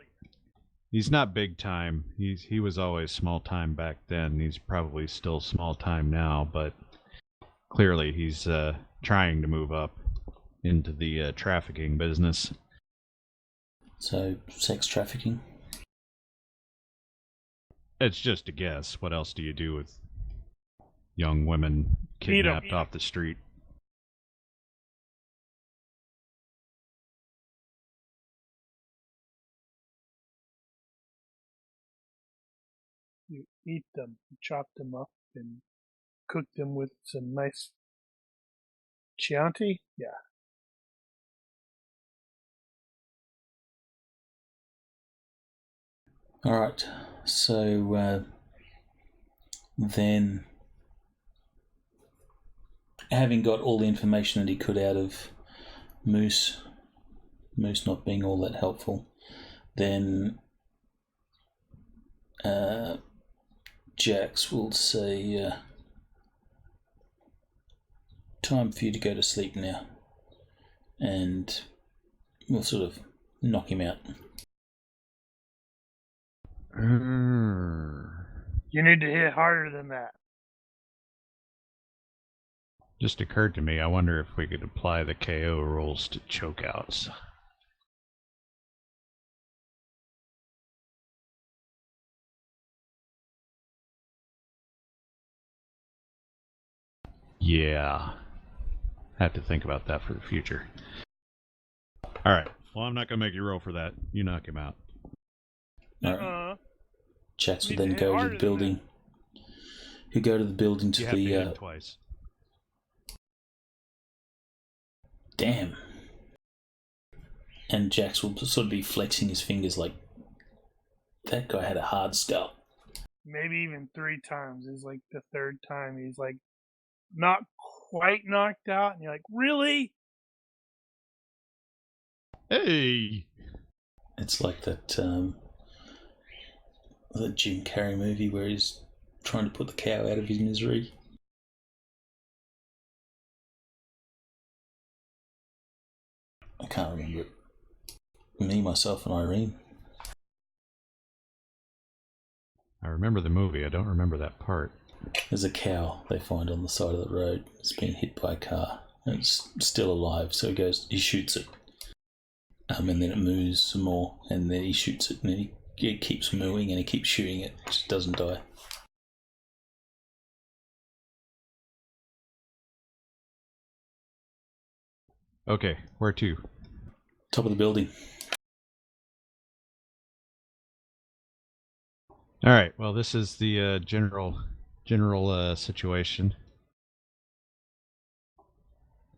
He's not big time. He was always small time back then. He's probably still small time now, but clearly he's trying to move up into the trafficking business. So, sex trafficking? It's just a guess. What else do you do with young women kidnapped off the street? You eat them, you chop them up, and cook them with some nice Chianti? Yeah. Alright, so then, having got all the information that he could out of Moose not being all that helpful, then Jax will say, time for you to go to sleep now, and we'll sort of knock him out. You need to hit harder than that. Just occurred to me, I wonder if we could apply the KO rules to chokeouts. Yeah. Have to think about that for the future. Alright, well, I'm not going to make you roll for that. You knock him out. Alright. Jax will then go to the building. He'll go to the building to you the... have to hit twice. Damn. And Jax will sort of be flexing his fingers like, that guy had a hard skull. Maybe even 3 times. Is like the 3rd time he's like not quite knocked out, and you're like, really? Hey! It's like that Jim Carrey movie where he's trying to put the cow out of his misery. I can't remember it. Me, myself, and Irene. I remember the movie, I don't remember that part. There's a cow they find on the side of the road. It's been hit by a car. And it's still alive, so he shoots it. And then it moves some more, and then he shoots it, and then it keeps moving, and he keeps shooting it. It just doesn't die. Okay, where to? Top of the building. Alright, well, this is the general situation.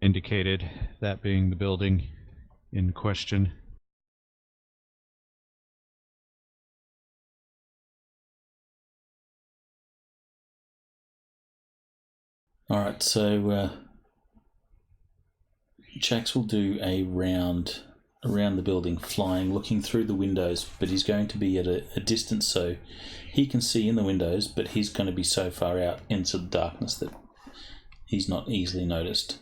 Indicated, that being the building in question. Alright, so Jax will do a round around the building, flying, looking through the windows, but he's going to be at a distance so he can see in the windows, but he's going to be so far out into the darkness that he's not easily noticed.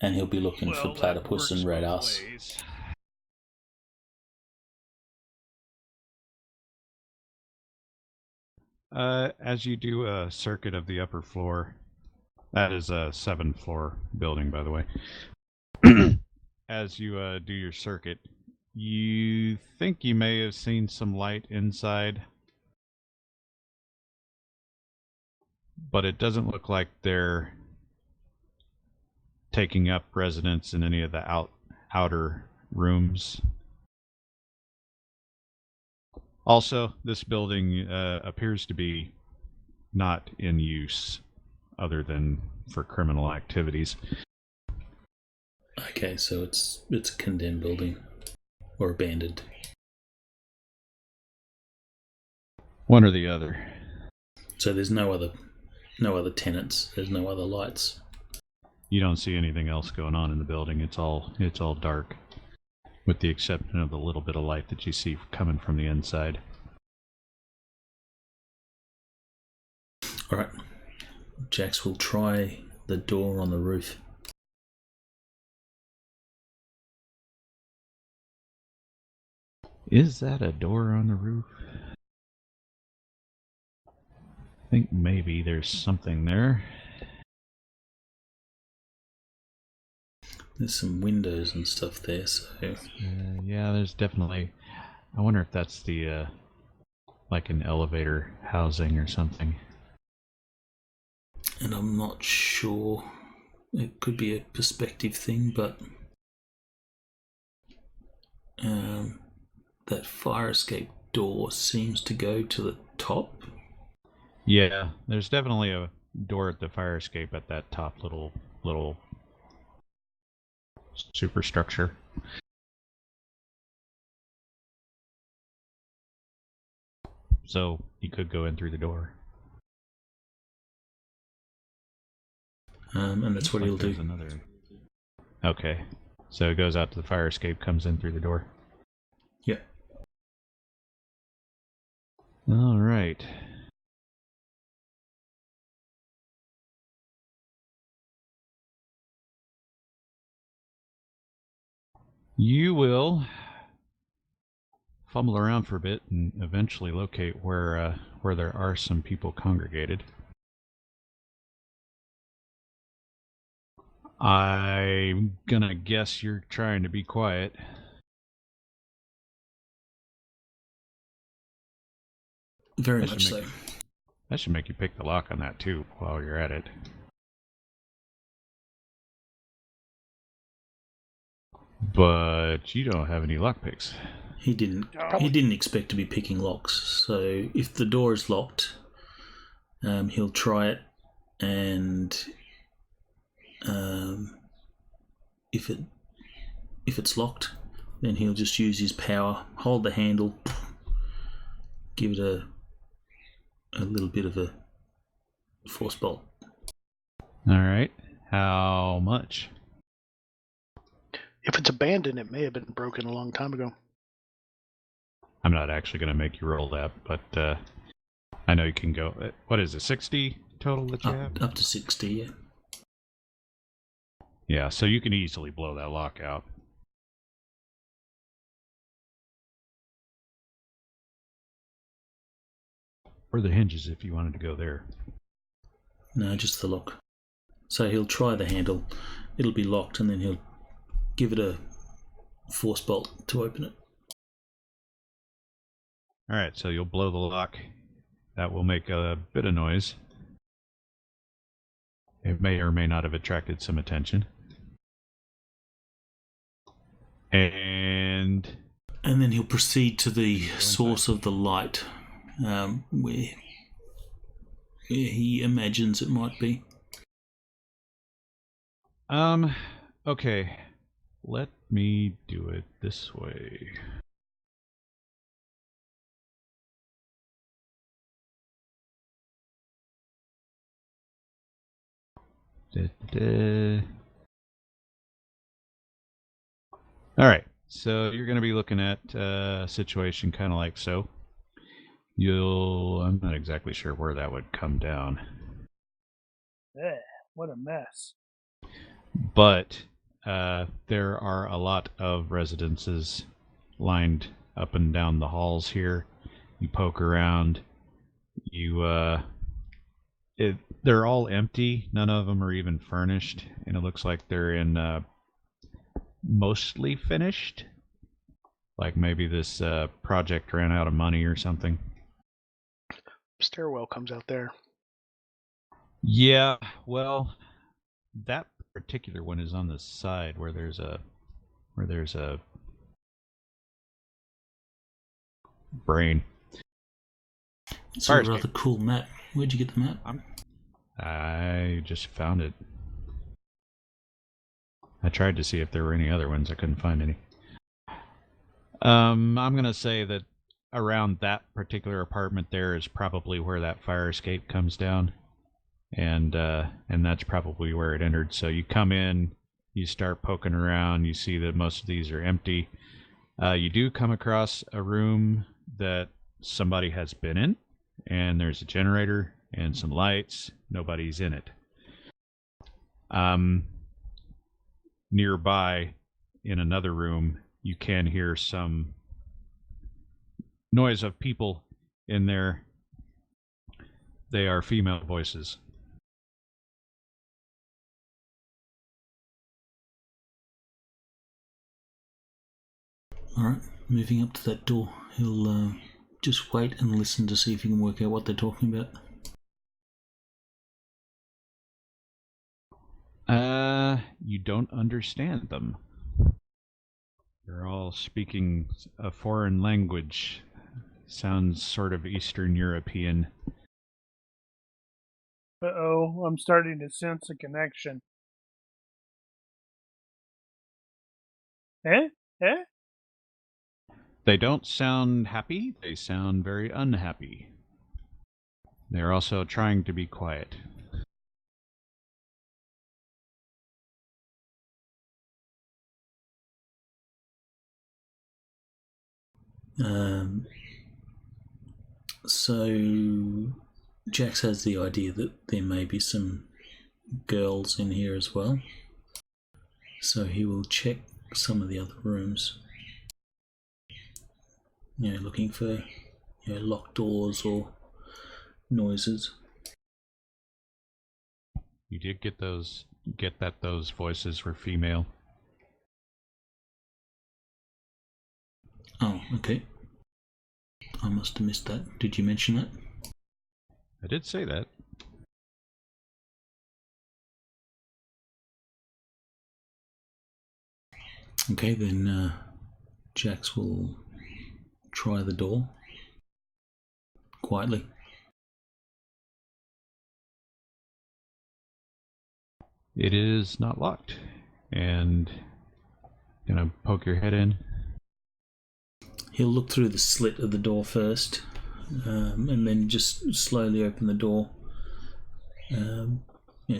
And he'll be looking for Platypus and Red Ass. As you do a circuit of the upper floor, that is a 7th floor building, by the way. As you do your circuit, you think you may have seen some light inside, but it doesn't look like they're taking up residence in any of the outer rooms. Also, this building appears to be not in use other than for criminal activities. Okay, so it's a condemned building or abandoned. One or the other. So there's no other tenants. There's no other lights. You don't see anything else going on in the building. It's all dark, with the exception of the little bit of light that you see coming from the inside. All right, Jax will try the door on the roof. Is that a door on the roof? I think maybe there's something there. There's some windows and stuff there, so... Yeah, there's definitely... I wonder if that's the, like an elevator housing or something. And I'm not sure. It could be a perspective thing, but... that fire escape door seems to go to the top. Yeah, there's definitely a door at the fire escape at that top little superstructure. So you could go in through the door. And that's what he'll do. Another... Okay, so it goes out to the fire escape, comes in through the door. Yeah. All right. You will fumble around for a bit and eventually locate where there are some people congregated. I'm gonna guess you're trying to be quiet. Very much so. That should make you pick the lock on that too while you're at it. But you don't have any lockpicks. He didn't expect to be picking locks. So if the door is locked, he'll try it, and if it's locked, then he'll just use his power, hold the handle, give it a little bit of a force bolt. All right. How much? If it's abandoned, it may have been broken a long time ago. I'm not actually going to make you roll that, but I know you can go. What is it, 60 total that you have? Up to 60, yeah. Yeah, so you can easily blow that lock out. Or the hinges if you wanted to go there. No, just the lock. So he'll try the handle. It'll be locked, and then he'll give it a force bolt to open it. Alright, so you'll blow the lock. That will make a bit of noise. It may or may not have attracted some attention. And then he'll proceed to the source of the light, where he imagines it might be. Okay. Let me do it this way. Alright, so you're going to be looking at a situation kind of like so. I'm not exactly sure where that would come down. What a mess. But there are a lot of residences lined up and down the halls here. You poke around, they're all empty. None of them are even furnished, and it looks like they're in mostly finished. Like maybe this project ran out of money or something. Stairwell comes out there. Yeah, well, that particular one is on the side where there's a brain. It's Fire a escape. rather cool map. Where'd you get the map? I just found it. I tried to see if there were any other ones. I couldn't find any. I'm going to say that around that particular apartment there is probably where that fire escape comes down. And that's probably where it entered. So you come in, you start poking around, you see that most of these are empty. You do come across a room that somebody has been in, and there's a generator and some lights. Nobody's in it. Nearby, in another room, you can hear some noise of people in there. They are female voices. Alright, moving up to that door. He'll just wait and listen to see if he can work out what they're talking about. You don't understand them. They're all speaking a foreign language. Sounds sort of Eastern European. Uh-oh, I'm starting to sense a connection. Eh? They don't sound happy. They sound very unhappy. They're also trying to be quiet. So Jax has the idea that there may be some girls in here as well. So he will check some of the other rooms. Looking for locked doors or noises. You did get that those voices were female. Oh, okay. I must have missed that. Did you mention that? I did say that. Okay, then Jax will try the door quietly. It is not locked. And gonna poke your head in. He'll look through the slit of the door first, and then just slowly open the door.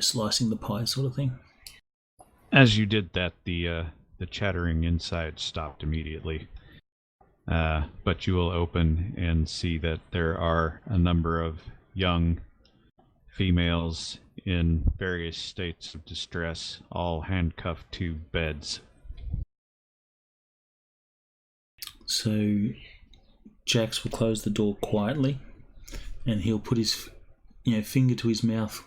Slicing the pie sort of thing. As you did that, the chattering inside stopped immediately. But you will open and see that there are a number of young females in various states of distress, all handcuffed to beds. So Jax will close the door quietly, and he'll put his finger to his mouth,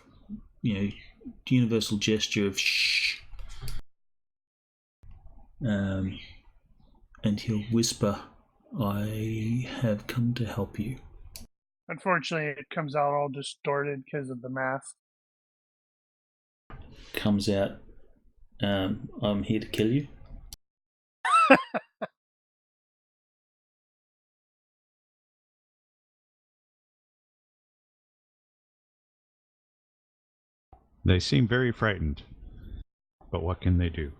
universal gesture of shh. And he'll whisper, "I have come to help you." Unfortunately, it comes out all distorted because of the mask. Comes out, "I'm here to kill you." They seem very frightened, but what can they do?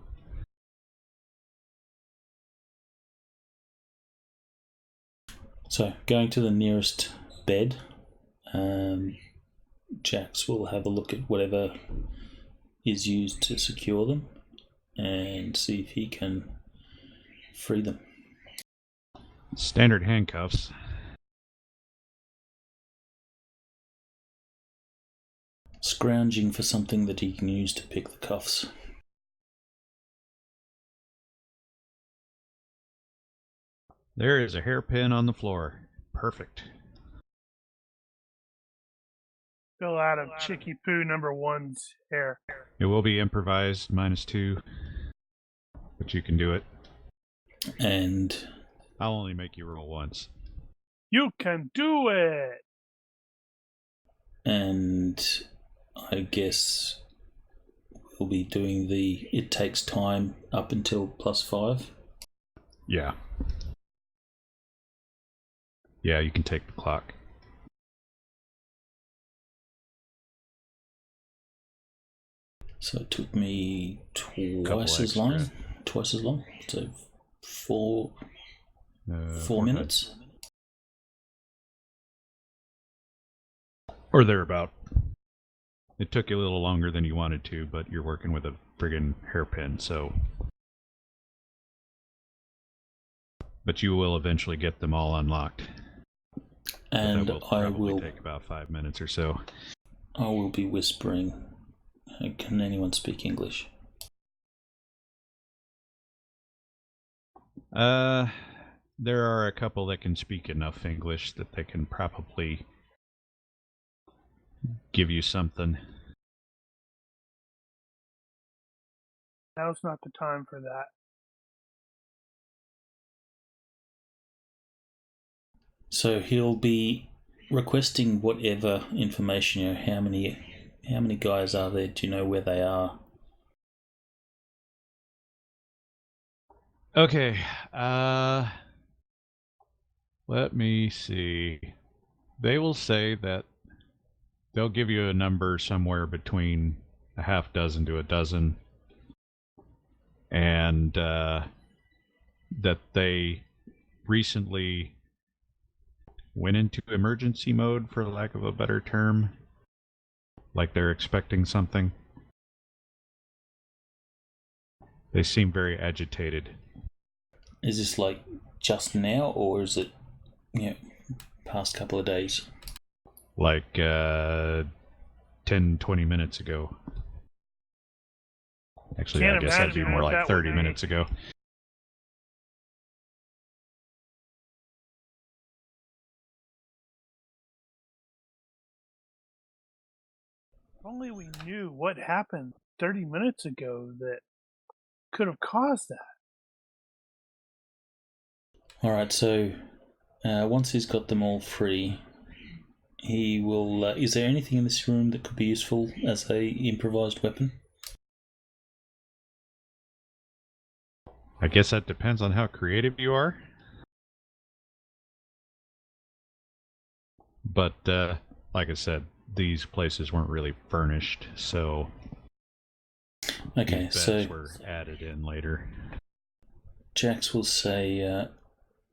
So, going to the nearest bed, Jax will have a look at whatever is used to secure them and see if he can free them. Standard handcuffs. Scrounging for something that he can use to pick the cuffs. There is a hairpin on the floor. Perfect. Fill out of Chicky Poo number 1's hair. It will be improvised, -2, but you can do it. And I'll only make you roll once. You can do it! And I guess we'll be doing it takes time up until +5. Yeah. Yeah, you can take the clock. So it took me Couple twice as long. extra. Twice as long. So four 4 minutes. Or thereabout. It took you a little longer than you wanted to, but you're working with a friggin' hairpin, so... But you will eventually get them all unlocked. And that will probably take about 5 minutes or so. I will be whispering. Can anyone speak English? There are a couple that can speak enough English that they can probably give you something. Now's not the time for that. So he'll be requesting whatever information. You know, how many guys are there? Do you know where they are? Okay, let me see. They will say that they'll give you a number somewhere between a half dozen to a dozen, and that they recently went into emergency mode, for lack of a better term, like they're expecting something. They seem very agitated. Is this like just now, or is it, past couple of days? Like 10, 20 minutes ago. Actually, I guess that'd be more like 30 minutes ago. If only we knew what happened 30 minutes ago that could have caused that. Alright, so once he's got them all free, he will... is there anything in this room that could be useful as a improvised weapon? I guess that depends on how creative you are. But, like I said, these places weren't really furnished, so... Okay, these so... beds were added in later. Jax will say,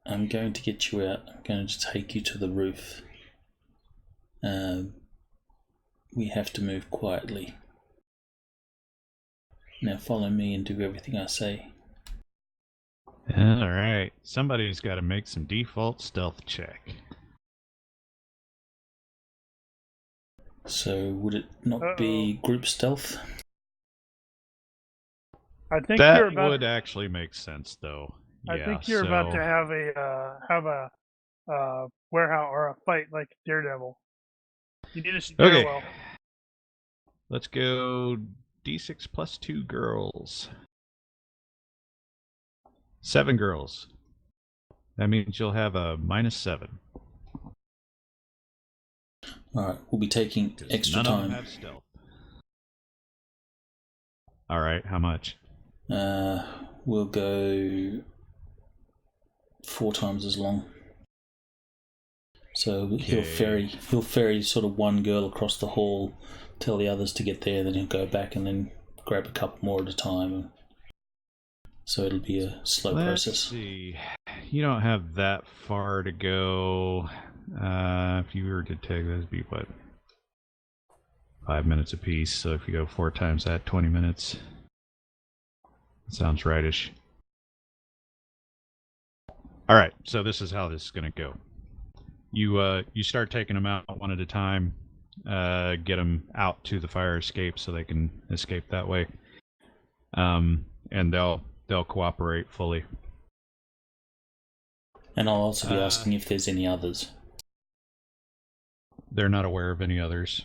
I'm going to get you out. I'm going to take you to the roof. We have to move quietly. Now follow me and do everything I say. Alright, somebody's got to make some default stealth check. So would it not be group stealth? I think that you're about would actually make sense, though. I Yeah, think you're about to have a warehouse or a fight like Daredevil. You need a stairwell. Okay. Let's go D6 plus 2 girls. 7 girls. That means you'll have a -7. Alright, we'll be taking extra none time. of them have stealth. Alright, how much? We'll go 4 times as long. So he'll ferry sort of one girl across the hall, tell the others to get there, then he'll go back and then grab a couple more at a time. So it'll be a slow process. Let's see. You don't have that far to go. If you were to take this, be what? 5 minutes apiece. So if you go 4 times that, 20 minutes. Sounds rightish. All right, so this is how this is going to go. You start taking them out one at a time, get them out to the fire escape so they can escape that way, and they'll cooperate fully. And I'll also be asking if there's any others. They're not aware of any others.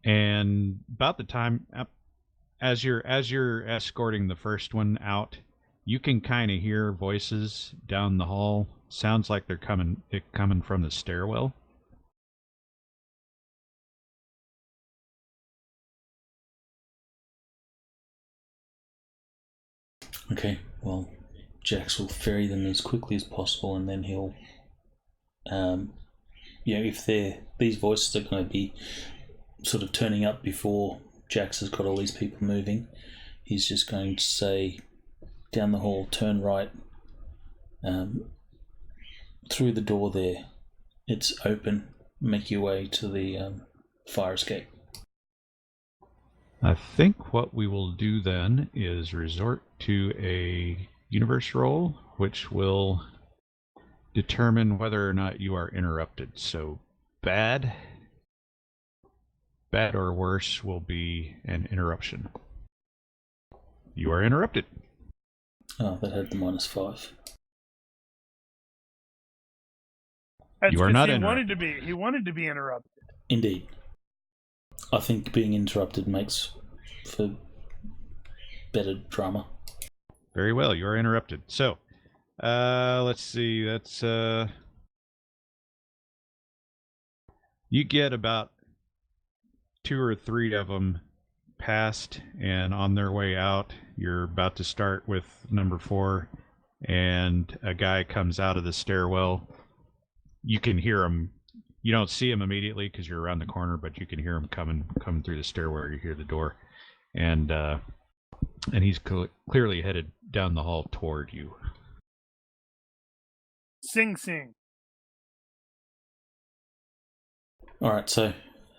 And about the time, as you're escorting the first one out, you can kind of hear voices down the hall. Sounds like they're coming from the stairwell. Okay, well, Jax will ferry them as quickly as possible, and then he'll, if these voices are going to be sort of turning up before Jax has got all these people moving, he's just going to say, down the hall, turn right, through the door there. It's open. Make your way to the fire escape. I think what we will do then is resort to a universe roll, which will determine whether or not you are interrupted. So bad or worse will be an interruption. You are interrupted. Oh, that had the -5. That's You are 'cause not he interrupted. he wanted to be interrupted. Indeed. I think being interrupted makes for better drama. Very well, you are interrupted. So, let's see, that's, you get about 2 or 3 of them past and on their way out. You're about to start with number 4, and a guy comes out of the stairwell. You can hear him. You don't see him immediately because you're around the corner, but you can hear him coming through the stairwell. You hear the door, and he's clearly headed down the hall toward you. Sing Sing. All right, so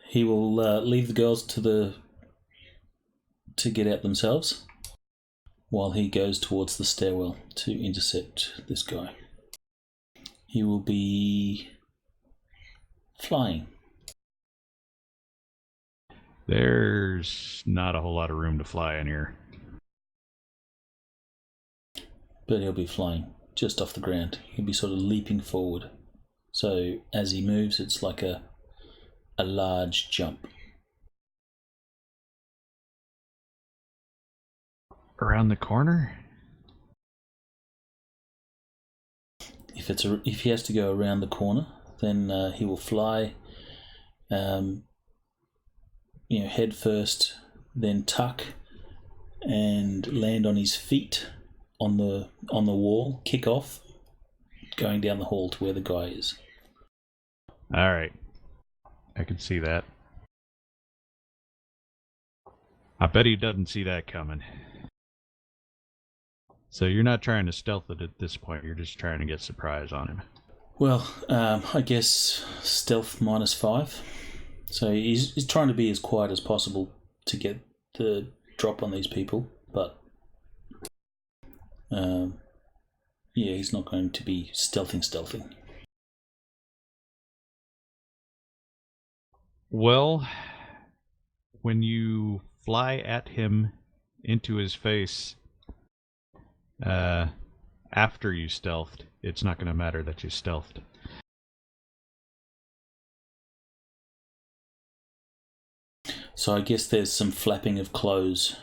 he will leave the girls to get out themselves, while he goes towards the stairwell to intercept this guy. He will be flying. There's not a whole lot of room to fly in here. But he'll be flying just off the ground. He'll be sort of leaping forward. So as he moves, it's like a large jump. Around the corner? If he has to go around the corner, then he will fly, head first, then tuck, and land on his feet on the wall, kick off, going down the hall to where the guy is. All right, I can see that. I bet he doesn't see that coming. So you're not trying to stealth it at this point. You're just trying to get surprise on him. Well, I guess stealth -5. So he's trying to be as quiet as possible to get the drop on these people, but he's not going to be stealthing. Well, when you fly at him into his face, after you stealthed, it's not going to matter that you stealthed. So I guess there's some flapping of clothes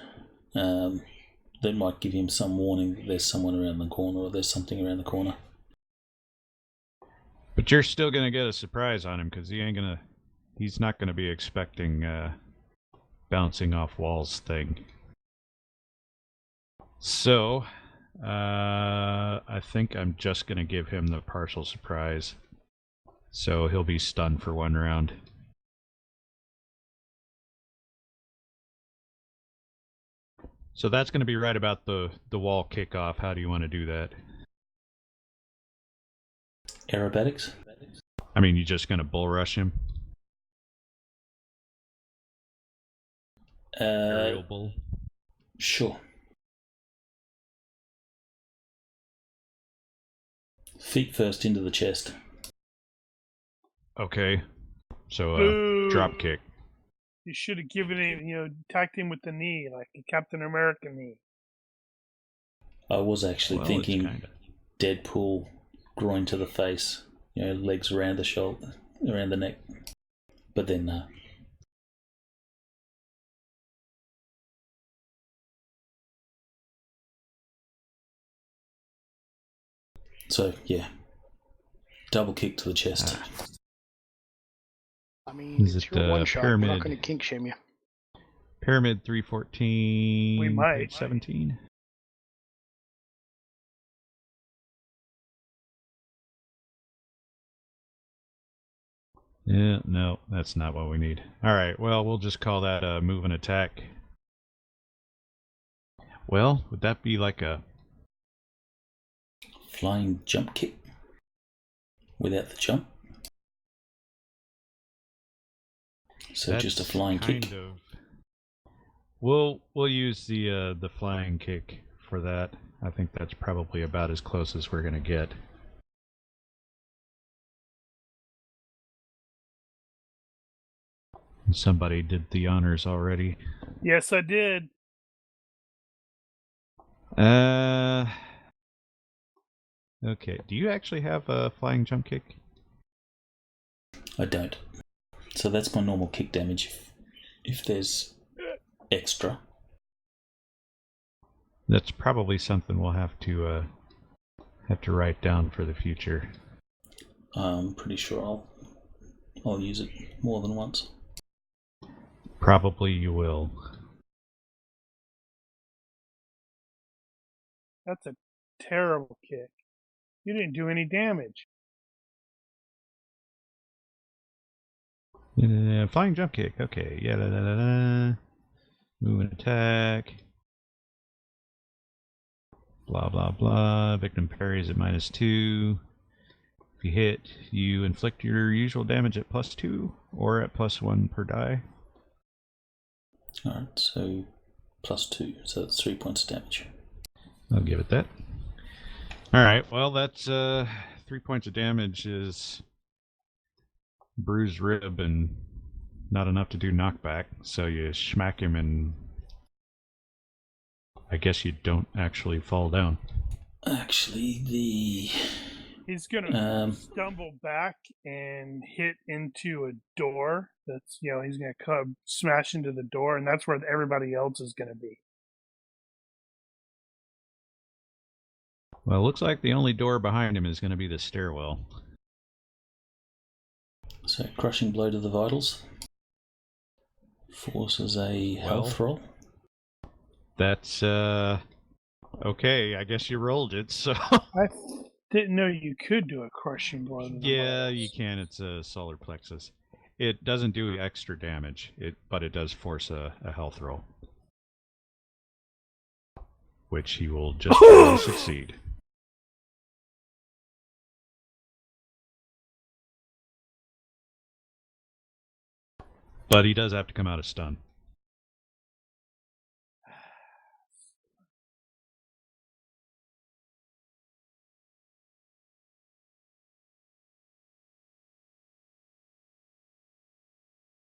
that might give him some warning that there's someone around the corner or there's something around the corner. But you're still going to get a surprise on him because he's not going to be expecting bouncing off walls thing. So, I think I'm just going to give him the partial surprise. So he'll be stunned for 1 round. So that's going to be right about the wall kickoff. How do you want to do that? Aerobatics? I mean, you're just going to bull rush him? Aerial bull? Sure. Feet first into the chest. Okay. So, Boo. drop kick. You should have given him, attacked him with the knee, like a Captain America knee. I was actually Well, thinking it's kinda... Deadpool, groin to the face, legs around the shoulder, around the neck. But then, So, yeah. Double kick to the chest. I mean, Is it's it, your one shot. We're pyramid? not going to kink shame you. Pyramid 314. We might. Page 17. Yeah, no, that's not what we need. Alright, well, we'll just call that a move and attack. Well, would that be like a... Flying jump kick without the jump. So that's just a flying kick. Of... We'll use the flying kick for that. I think that's probably about as close as we're going to get. Somebody did the honors already. Yes, I did. Okay. Do you actually have a flying jump kick? I don't. So that's my normal kick damage. If there's extra, that's probably something we'll have to write down for the future. I'm pretty sure I'll use it more than once. Probably you will. That's a terrible kick. You didn't do any damage. Flying jump kick. Okay. Yeah. Move and attack. Blah blah blah. Victim parries at -2. If you hit, you inflict your usual damage at +2 or at +1 per die. Alright, so +2, so that's 3 points of damage. I'll give it that. Alright, well that's 3 points of damage is bruised rib and not enough to do knockback, so you smack him and I guess you don't actually fall down. Actually, he's gonna stumble back and hit into a door. That's he's gonna come smash into the door, and that's where everybody else is gonna be. Well, it looks like the only door behind him is gonna be the stairwell. So crushing blow to the vitals. Forces a health roll. That's okay. I guess you rolled it. So I didn't know you could do a crushing blow. Yeah, you can. It's a solar plexus. It doesn't do extra damage, but it does force a health roll, which he will just barely succeed. But he does have to come out of stun.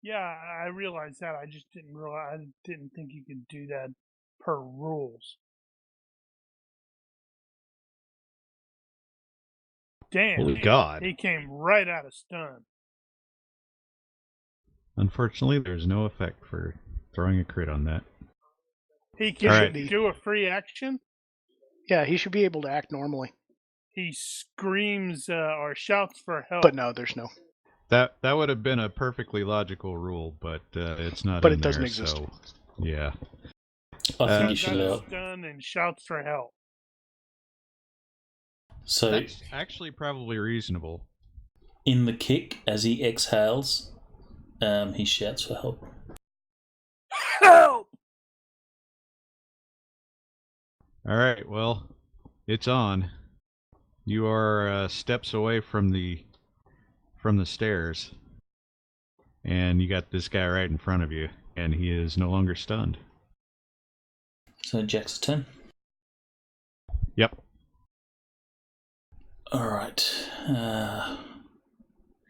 Yeah, I realized that. I just didn't realize. I didn't think you could do that per rules. Damn! Holy God! He came right out of stun. Unfortunately, there's no effect for throwing a crit on that. He can do a free action? Yeah, he should be able to act normally. He screams or shouts for help. But no, there's no. That would have been a perfectly logical rule, but it's not. But in it doesn't there, exist. So, yeah. I think you should allow. Stun and shouts for help. So that's actually probably reasonable. In the kick, as he exhales, he shouts for help. Help! All right. Well, it's on. You are steps away from the stairs, and you got this guy right in front of you, and he is no longer stunned. So Jack's turn. Yep. All right.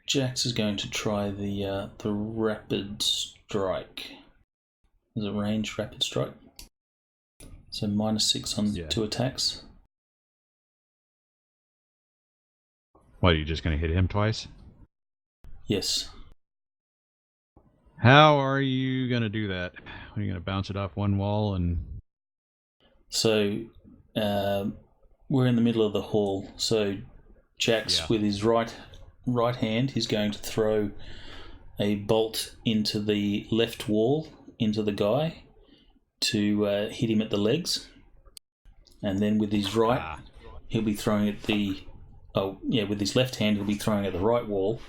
Jax is going to try the rapid strike. Is it ranged rapid strike? So -6 on 2 attacks. What, are you just going to hit him twice? Yes. How are you going to do that? Are you going to bounce it off one wall and... So, we're in the middle of the hall. So, Jax, with his right hand, he's going to throw a bolt into the left wall, into the guy, to hit him at the legs. And then with his right, he'll be throwing at with his left hand, he'll be throwing at the right wall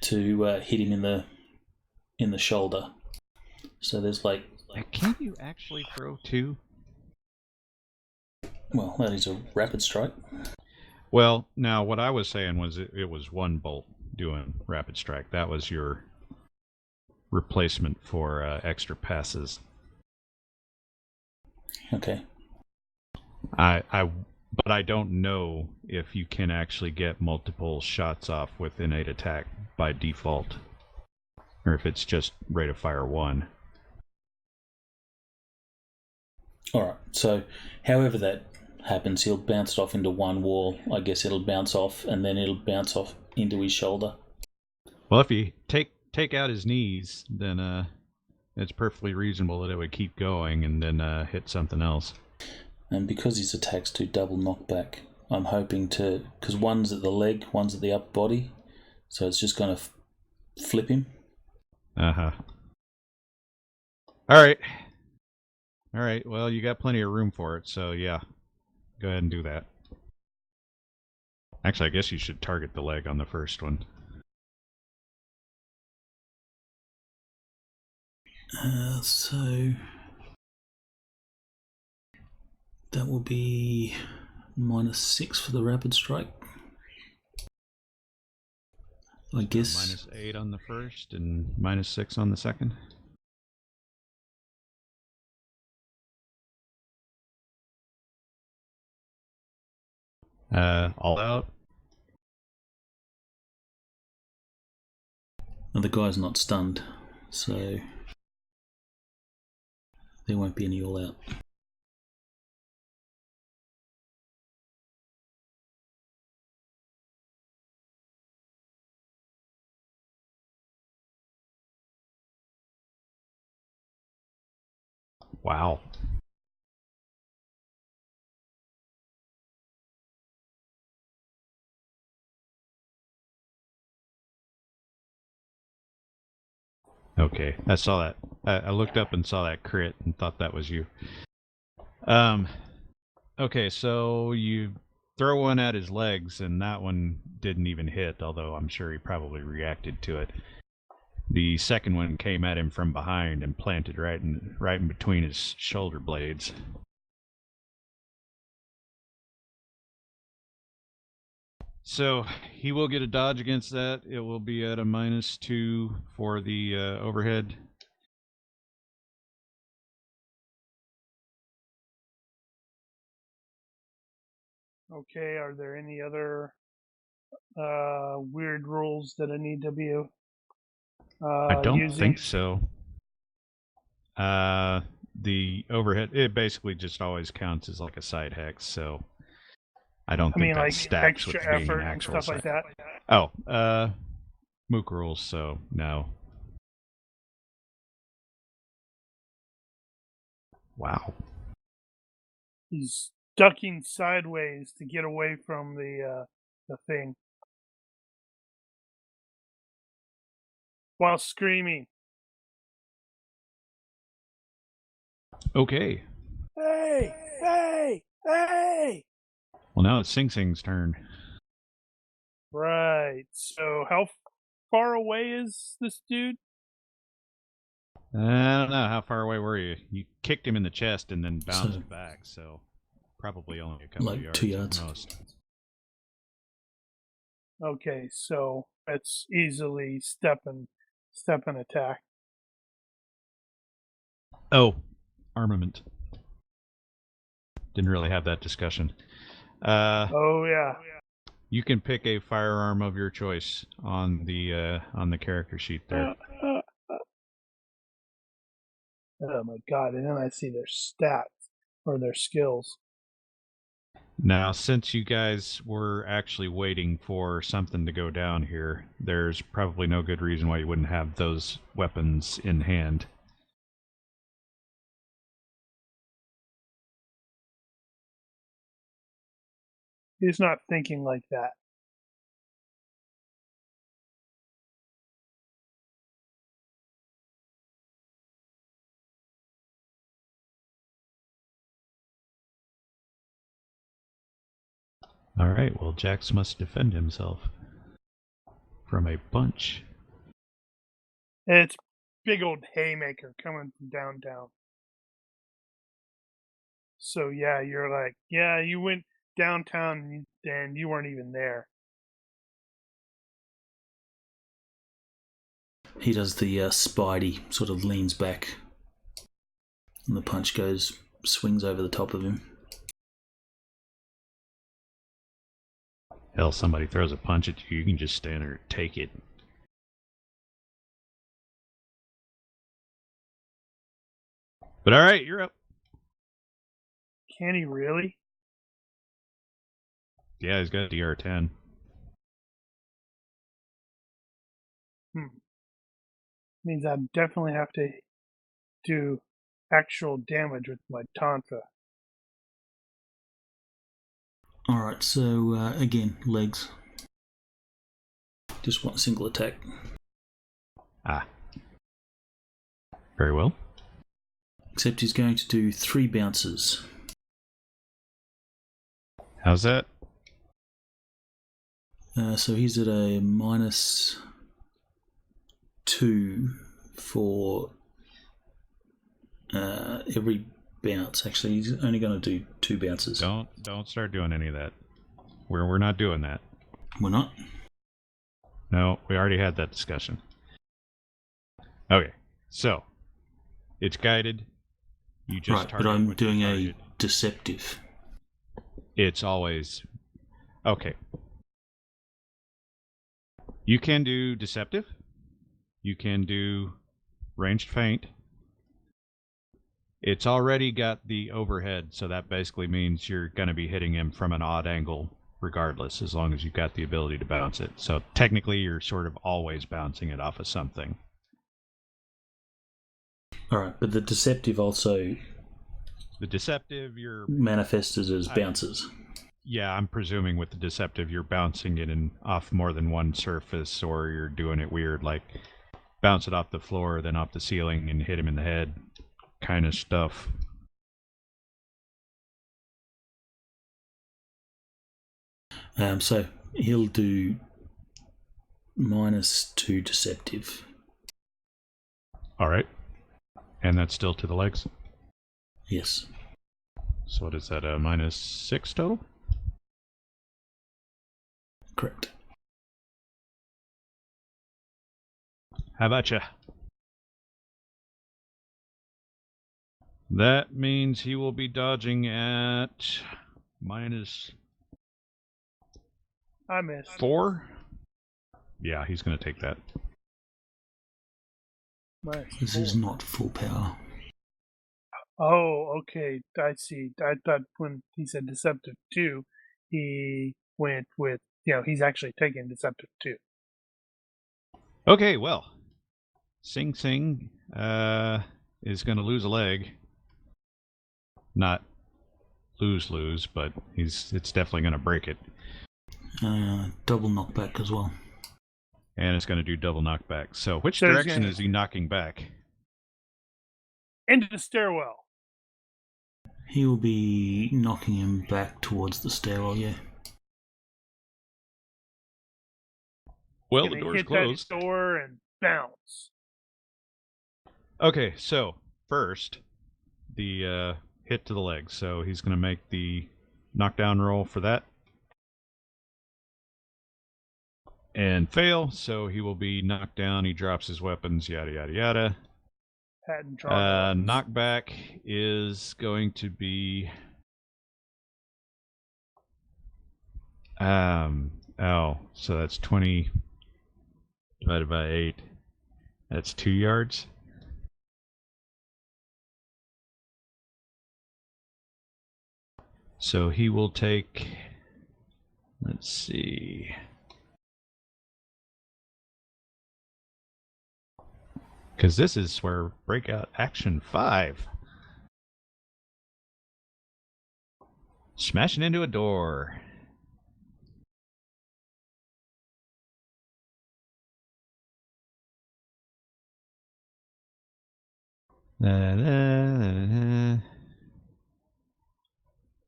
to hit him in the shoulder. So there's like. Can't you actually throw 2? Well, that is a rapid strike. Well, now what I was saying was it was 1 bolt doing rapid strike. That was your replacement for extra passes. Okay. But I don't know if you can actually get multiple shots off with innate attack by default, or if it's just rate of fire 1. All right. So, however that happens, he'll bounce it off into one wall. I guess it'll bounce off, and then it'll bounce off into his shoulder. Well, if you take out his knees, then it's perfectly reasonable that it would keep going and then hit something else. And because his attacks do double knockback, I'm hoping to... Because one's at the leg, one's at the upper body, so it's just going to flip him. Uh-huh. All right, well, you got plenty of room for it, so yeah. Go ahead and do that. Actually, I guess you should target the leg on the first one. So... That will be -6 for the rapid strike. I guess. -8 on the first and -6 on the second. All out. Well, the guy's not stunned, so there won't be any all out. Wow. Okay, I saw that. I looked up and saw that crit and thought that was you. Okay, so you throw one at his legs, and that one didn't even hit, although I'm sure he probably reacted to it. The second one came at him from behind and planted right in between his shoulder blades. So he will get a dodge against that. It will be at a -2 for the overhead. Okay, are there any other weird rules that I need to be I don't using? think so. The overhead, it basically just always counts as like a side hex, so I don't think that like stacks with extra being effort an and actual stuff like that. Oh, Mook rules, so no. Wow. He's ducking sideways to get away from the thing while screaming. Okay. Hey! Hey! Hey! Well, now it's Sing Sing's turn. Right. So how far away is this dude? I don't know. How far away were you? You kicked him in the chest and then bounced back, so probably only a couple like of yards 2 yards at most. Okay, so it's easily step and attack. Oh, armament. Didn't really have that discussion. Oh yeah. You can pick a firearm of your choice on the character sheet there. Oh my god! And then I see their stats or their skills. Now, since you guys were actually waiting for something to go down here, there's probably no good reason why you wouldn't have those weapons in hand. He's not thinking like that. All right, well, Jax must defend himself from a bunch It's big old haymaker coming from downtown. So yeah, you're like, yeah, you went downtown and you weren't even there. He does the Spidey, sort of leans back, and the punch swings over the top of him. Hell, somebody throws a punch at you, you can just stand there and take it. But alright, you're up. Can he really? Yeah, he's got a DR10. Means I definitely have to do actual damage with my Tonfa. Alright, so again, legs. Just one single attack. Ah. Very well. Except he's going to do 3 bounces. How's that? So he's at a -2 for every bounce. Actually, he's only going to do 2 bounces. Don't start doing any of that. We're not doing that. We're not? No, we already had that discussion. Okay, so it's guided. You just right, target but I'm what you doing a target. deceptive. It's always okay. You can do deceptive. You can do ranged feint. It's already got the overhead, so that basically means you're going to be hitting him from an odd angle regardless, as long as you've got the ability to bounce it. So technically you're sort of always bouncing it off of something. Alright, but the deceptive also... The deceptive, you're... manifested as bounces. Yeah, I'm presuming with the deceptive you're bouncing it off more than one surface, or you're doing it weird, like bounce it off the floor, then off the ceiling, and hit him in the head kind of stuff. So he'll do -2 deceptive. Alright. And that's still to the legs? Yes. So what is that, a -6 total? Correct. How about ya? That means he will be dodging at I missed. -4? Yeah, he's going to take that. This is not full power. Oh, okay. I see. I thought when he said deceptive 2, he went with, he's actually taking deceptive 2. Okay, well, Sing Sing is going to lose a leg. Not lose, but it's definitely going to break it. Double knockback as well. And it's going to do double knockback. So which So he's direction gonna- is he knocking back? Into the stairwell. He will be knocking him back towards the stairwell, yeah. Well, the Gonna door's hit closed. that door and bounce. Okay, so first, the hit to the leg. So he's going to make the knockdown roll for that. And fail, so he will be knocked down. He drops his weapons, yada, yada, yada. Hadn't drawn. Knockback is going to be... so that's 20 divided by 8. That's 2 yards. So he will take... Let's see... Because this is where Breakout Action 5. Smashing into a door.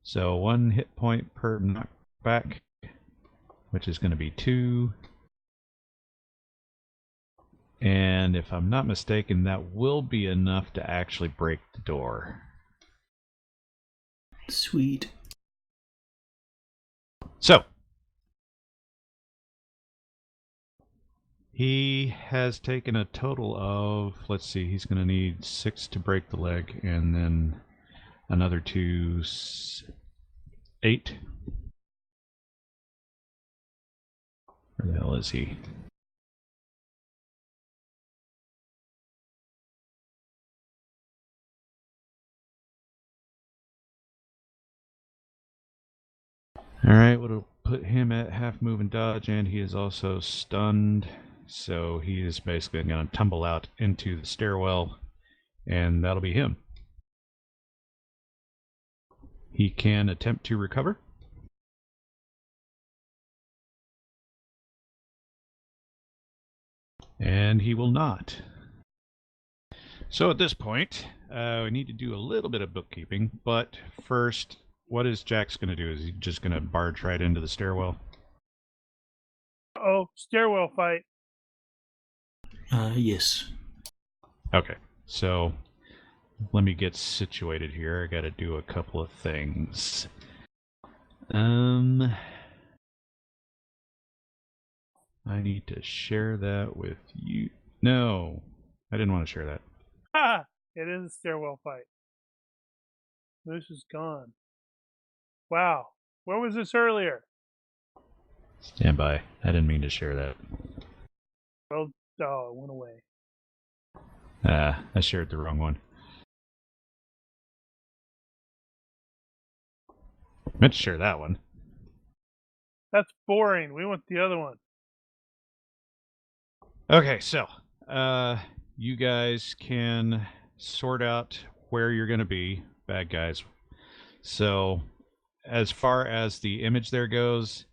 So 1 hit point per knockback, which is going to be 2. And if I'm not mistaken, that will be enough to actually break the door. Sweet. So, he has taken a total of, let's see, he's going to need 6 to break the leg, and then another 2, 8. Where the hell is he? Alright, what'll put him at half move and dodge, and he is also stunned. So he is basically going to tumble out into the stairwell, and that'll be him. He can attempt to recover. And he will not. So at this point, we need to do a little bit of bookkeeping, but first, what is Jax going to do? Is he just going to barge right into the stairwell? Oh, stairwell fight. Yes. Okay, so let me get situated here. I got to do a couple of things. I need to share that with you. No, I didn't want to share that. Ha! It is a stairwell fight. Moose is gone. Wow. Where was this earlier? Stand by. I didn't mean to share that. Well, oh, it went away. I shared the wrong one. Meant to share that one. That's boring. We want the other one. Okay, so you guys can sort out where you're going to be, bad guys. So as far as the image there goes,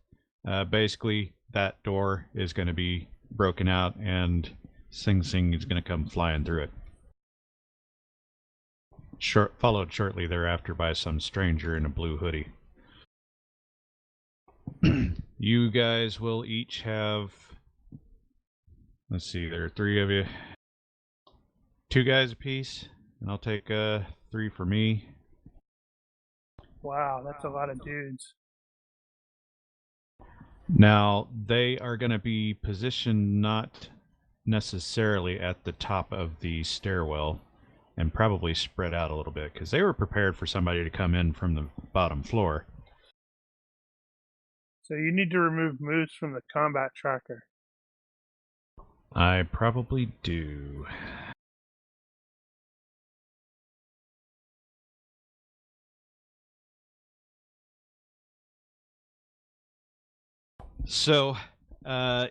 basically that door is going to be broken out and Sing Sing is going to come flying through it. Followed shortly thereafter by some stranger in a blue hoodie. You guys will each have, let's see, there are 3 of you. 2 guys apiece, and I'll take 3 for me. Wow, that's a lot of dudes. Now, they are going to be positioned not necessarily at the top of the stairwell, and probably spread out a little bit, because they were prepared for somebody to come in from the bottom floor. So you need to remove Moose from the combat tracker. I probably do. So,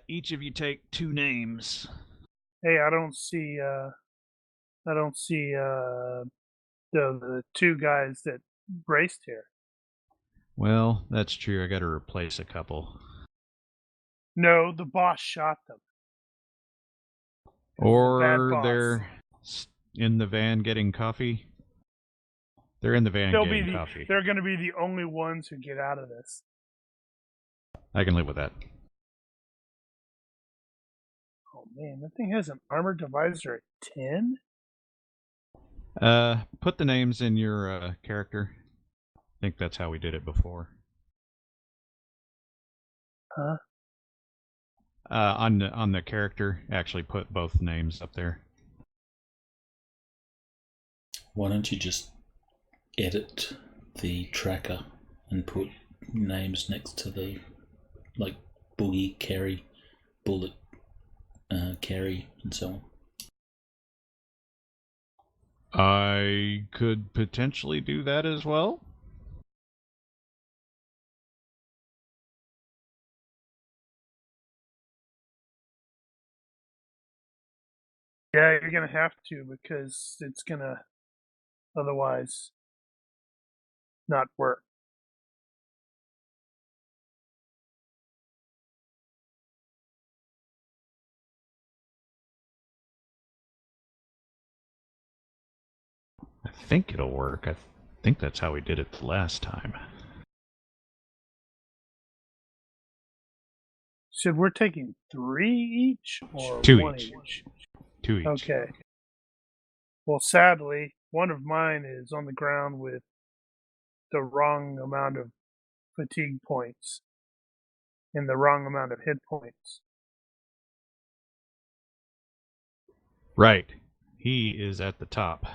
each of you take 2 names. Hey, I don't see the 2 guys that braced here. Well, that's true. I got to replace a couple. No, the boss shot them. Or they're in the van getting coffee. They're in the van getting coffee. They're going to be the only ones who get out of this. I can live with that. Oh man, that thing has an armor divisor at 10? Put the names in your character. I think that's how we did it before. Huh? On the character, actually put both names up there. Why don't you just edit the tracker and put names next to the, like, Boogie, Carry, Bullet, Carry, and so on? I could potentially do that as well. Yeah, you're going to have to, because it's going to otherwise not work. I think it'll work. I think that's how we did it the last time. So we're taking 3 each or 2 1 each. each? 2 each. Okay. Well, sadly, one of mine is on the ground with the wrong amount of fatigue points and the wrong amount of hit points. Right. He is at the top.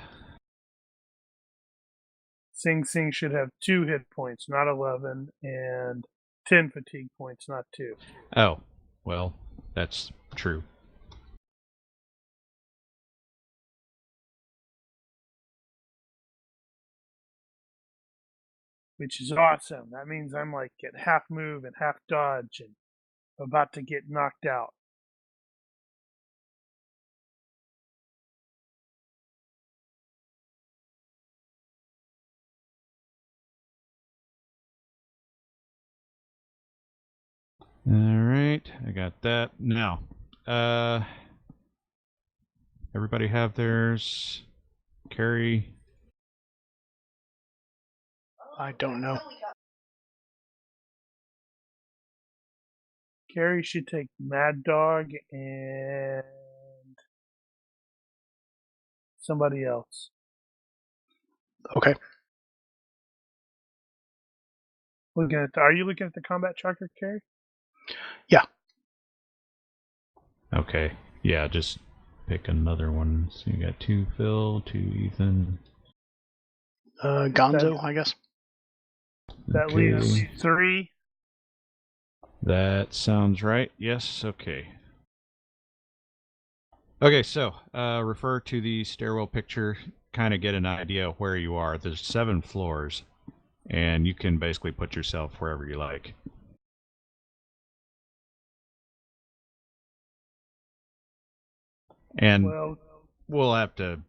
Sing Sing should have 2 hit points, not 11, and 10 fatigue points, not 2. Oh, well, that's true. Which is awesome. That means I'm like at half move and half dodge and about to get knocked out. All right, I got that. Now, everybody have theirs. Carrie. I don't know. Gary should take Mad Dog and somebody else. Okay. Are you looking at the combat tracker, Carrie? Yeah. Okay. Yeah, just pick another one. So you got 2 Phil, 2 Ethan. Gonzo, I guess. That Okay. leaves 3. That sounds right. Yes, okay. Okay, so refer to the stairwell picture, kind of get an idea of where you are. There's 7 floors, and you can basically put yourself wherever you like. And Well, we'll have to...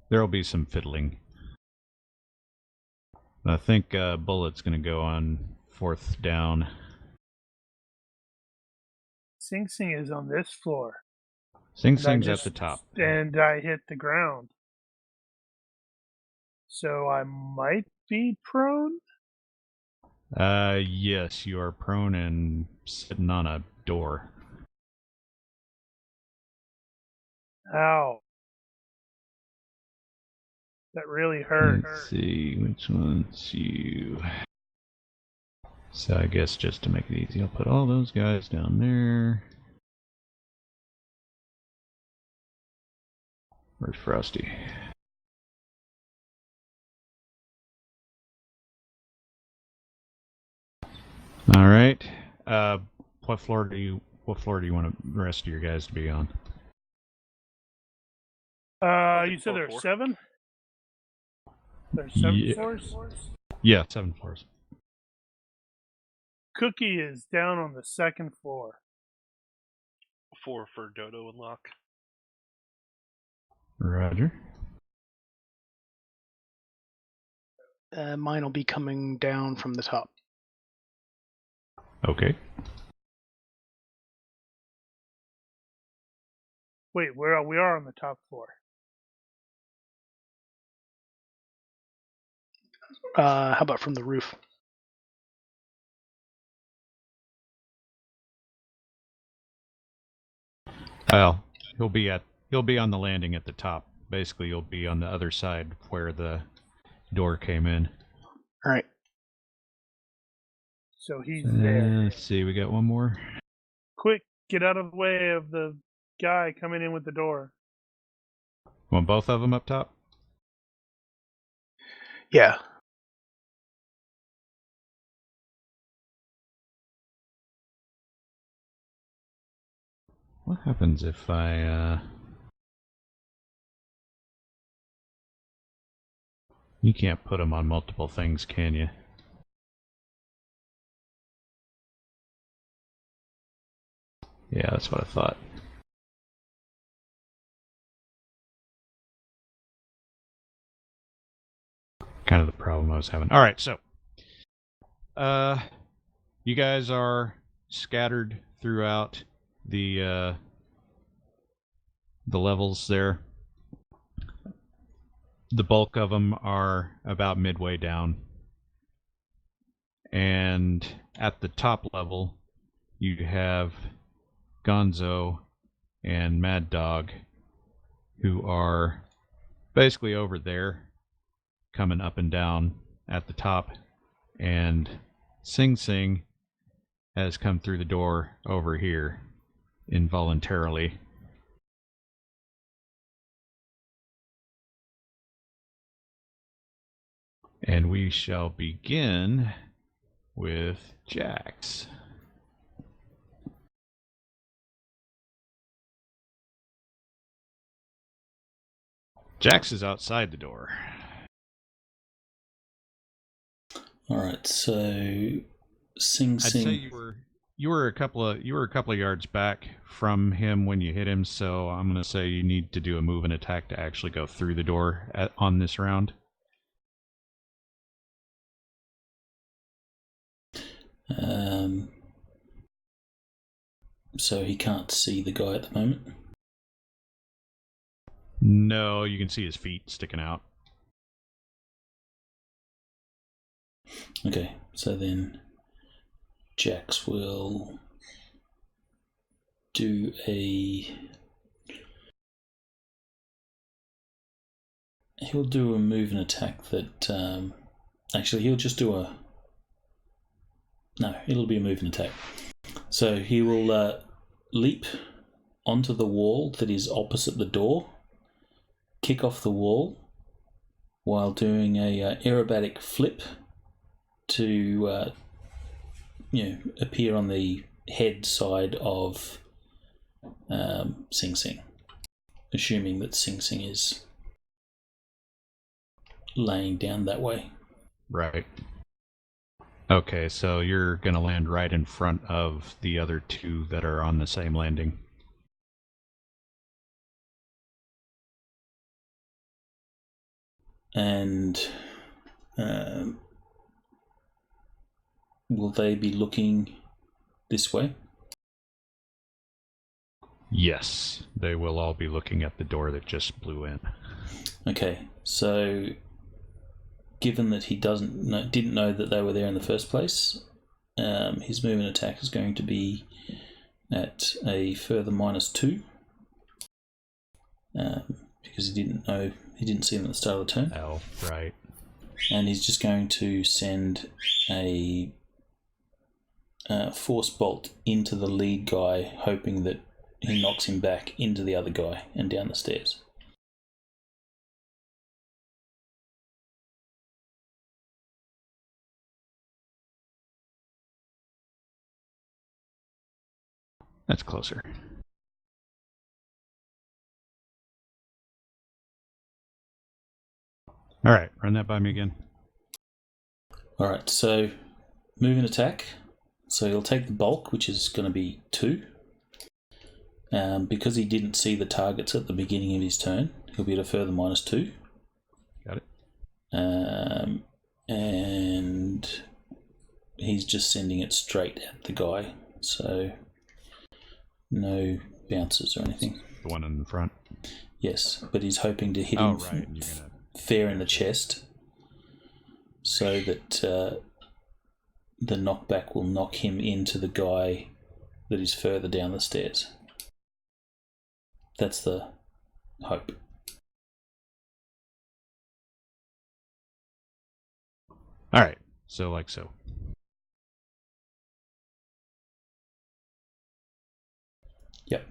There'll be some fiddling. I think Bullet's going to go on 4th down. Sing Sing is on this floor. Sing Sing's at the top. And I hit the ground. So I might be prone? Yes, you are prone and sitting on a door. Ow. That really hurt. Let's see, which one's you? So I guess just to make it easy, I'll put all those guys down there. Where's Frosty? All right. What floor do you want the rest of your guys to be on? You said there's 7? There's 7 floors? Yeah, 7 floors. Cookie is down on the 2nd floor. 4 for Dodo and Locke. Roger. Mine will be coming down from the top. Okay. Wait, we are on the top floor. How about from the roof? Well, he'll be on the landing at the top. Basically, you'll be on the other side where the door came in. All right. So he's there. Let's see, we got one more. Quick, get out of the way of the guy coming in with the door. Want both of them up top? Yeah. What happens if I, You can't put them on multiple things, can you? Yeah, that's what I thought. Kind of the problem I was having. All right, so you guys are scattered throughout the levels there. The bulk of them are about midway down. And at the top level, you have Gonzo, and Mad Dog, who are basically over there, coming up and down at the top, and Sing Sing has come through the door over here involuntarily. And we shall begin with Jax. Jax is outside the door. All right, so Sing I'd Sing. say you were a couple of yards back from him when you hit him, so I'm gonna say you need to do a move and attack to actually go through the door on this round. So he can't see the guy at the moment. No, you can see his feet sticking out. Okay, so then Jax will do he'll do a move and attack that actually he'll just do it'll be a move and attack. So he will leap onto the wall that is opposite the door, kick off the wall while doing a aerobatic flip to appear on the head side of Sing Sing, assuming that Sing Sing is laying down that way. Right. Okay, so you're gonna land right in front of the other two that are on the same landing. And will they be looking this way? Yes, they will all be looking at the door that just blew in. Okay, so given that he didn't know that they were there in the first place, his movement attack is going to be at a further -2 because he didn't see them at the start of the turn. Oh, right. And he's just going to send a force bolt into the lead guy, hoping that he knocks him back into the other guy and down the stairs. That's closer. All right, run that by me again. All right, so move and attack. So he'll take the bulk, which is going to be 2. Because he didn't see the targets at the beginning of his turn, he'll be at a further -2. Got it. And he's just sending it straight at the guy. So no bounces or anything. The one in the front. Yes, but he's hoping to hit him fair in the chest so that the knockback will knock him into the guy that is further down the stairs. That's the hope. All right, so like so. Yep.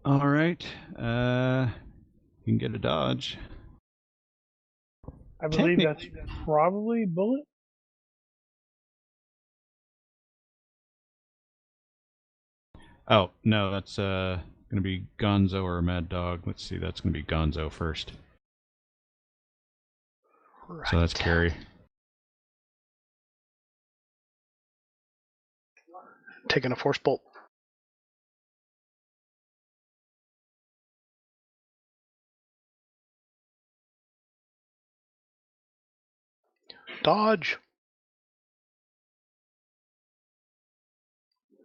All right, you can get a dodge. I believe that's probably Bullet. Oh, no, that's going to be Gonzo or Mad Dog. Let's see, that's going to be Gonzo first. Right. So that's Carrie. Taking a force bolt. Dodge.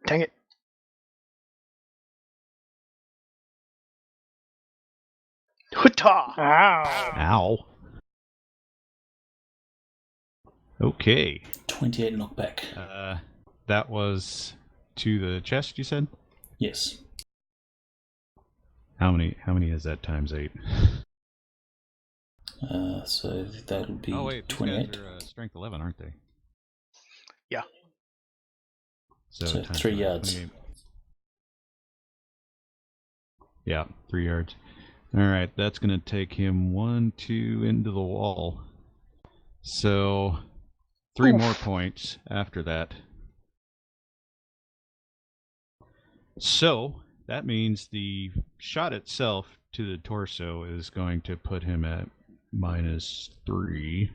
Dang it. Hutta! Ow! Ow. Okay. 28 knockback. That was to the chest, you said? Yes. How many is that times 8? So that'll be Oh wait, these 28. guys are strength 11, aren't they? Yeah. So times 3 9, yards. 28. Yeah, 3 yards. Alright, that's going to take him 1, 2 into the wall. So 3 more points after that. So that means the shot itself to the torso is going to put him at -3.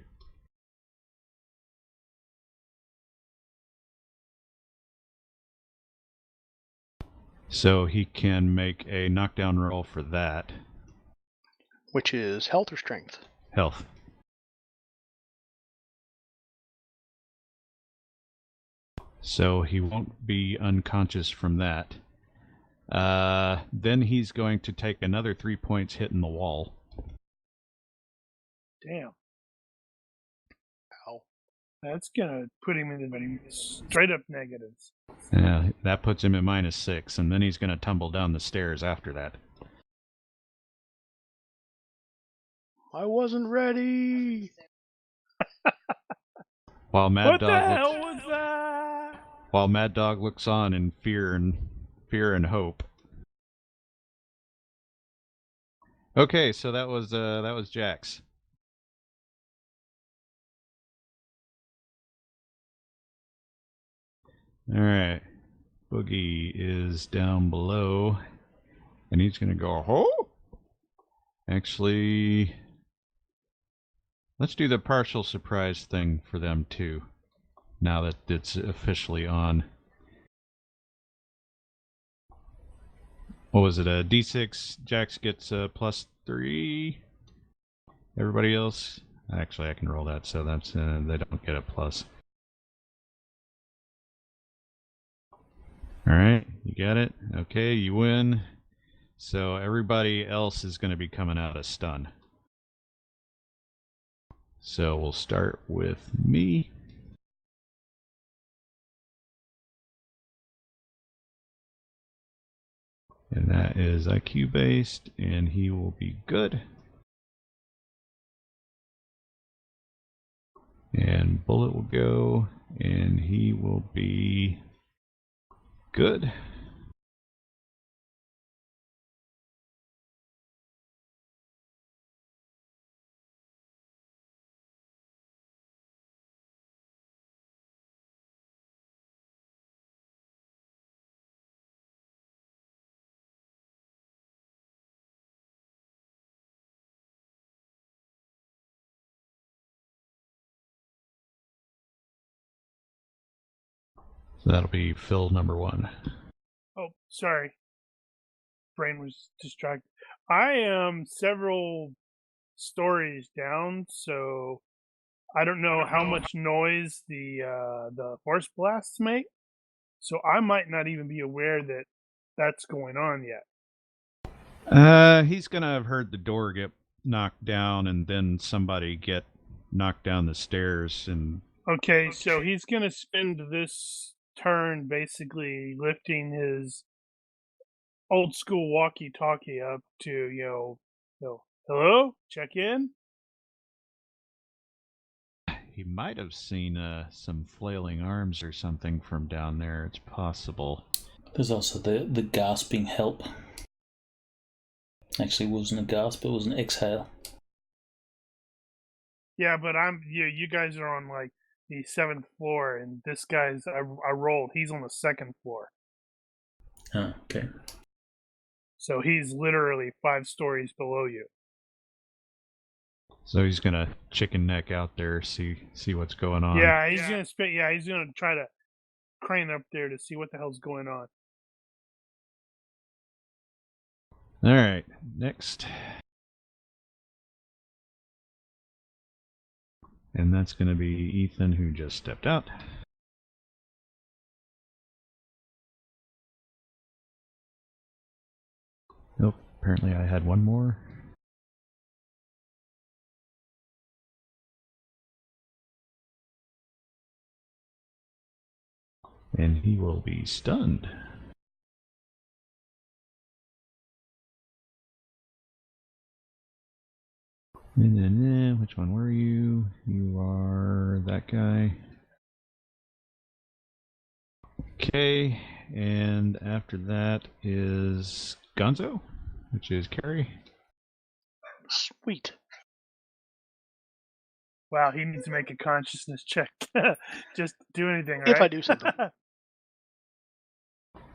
So he can make a knockdown roll for that. Which is health or strength? Health. So he won't be unconscious from that. Then he's going to take another 3 points hitting the wall. Damn. Ow. That's gonna put him into straight up negatives. Yeah, that puts him at -6, and then he's going to tumble down the stairs after that. I wasn't ready. While What the hell was that? While Mad Dog looks on in fear and hope. Okay, so that was Jax. All right, Boogie is down below, and he's gonna go. Oh, actually, let's do the partial surprise thing for them too. Now that it's officially on. What was it? A D6. Jax gets a +3. Everybody else, actually, I can roll that, so that's they don't get a plus. All right, you got it. Okay, you win. So everybody else is going to be coming out of stun. So we'll start with me. And that is IQ based, and he will be good. And Bullet will go, and he will be good. So that'll be Phil number 1. Oh, sorry. Brain was distracted. I am several stories down, so I don't know how much noise the force blasts make. So I might not even be aware that that's going on yet. He's gonna have heard the door get knocked down, and then somebody get knocked down the stairs, and Okay, so he's gonna spend this turn basically lifting his old school walkie-talkie up to hello, check in. he might have seen some flailing arms or something from down there. It's possible. There's also the gasping help. Actually, it wasn't a gasp, it was an exhale. Yeah, but you guys are on like the 7th floor, and this guy's I rolled. He's on the 2nd floor, Oh, okay. so he's literally 5 stories below you. So he's gonna chicken neck out there, see what's going on. Yeah, he's gonna spit. Yeah, he's gonna try to crane up there to see what the hell's going on. All right, next. And that's going to be Ethan, who just stepped out. Nope, apparently I had one more. And he will be stunned. Which one were you? You are that guy. Okay, and after that is Gonzo, which is Carrie. Sweet. Wow, he needs to make a consciousness check. Just do anything, right? If I do something.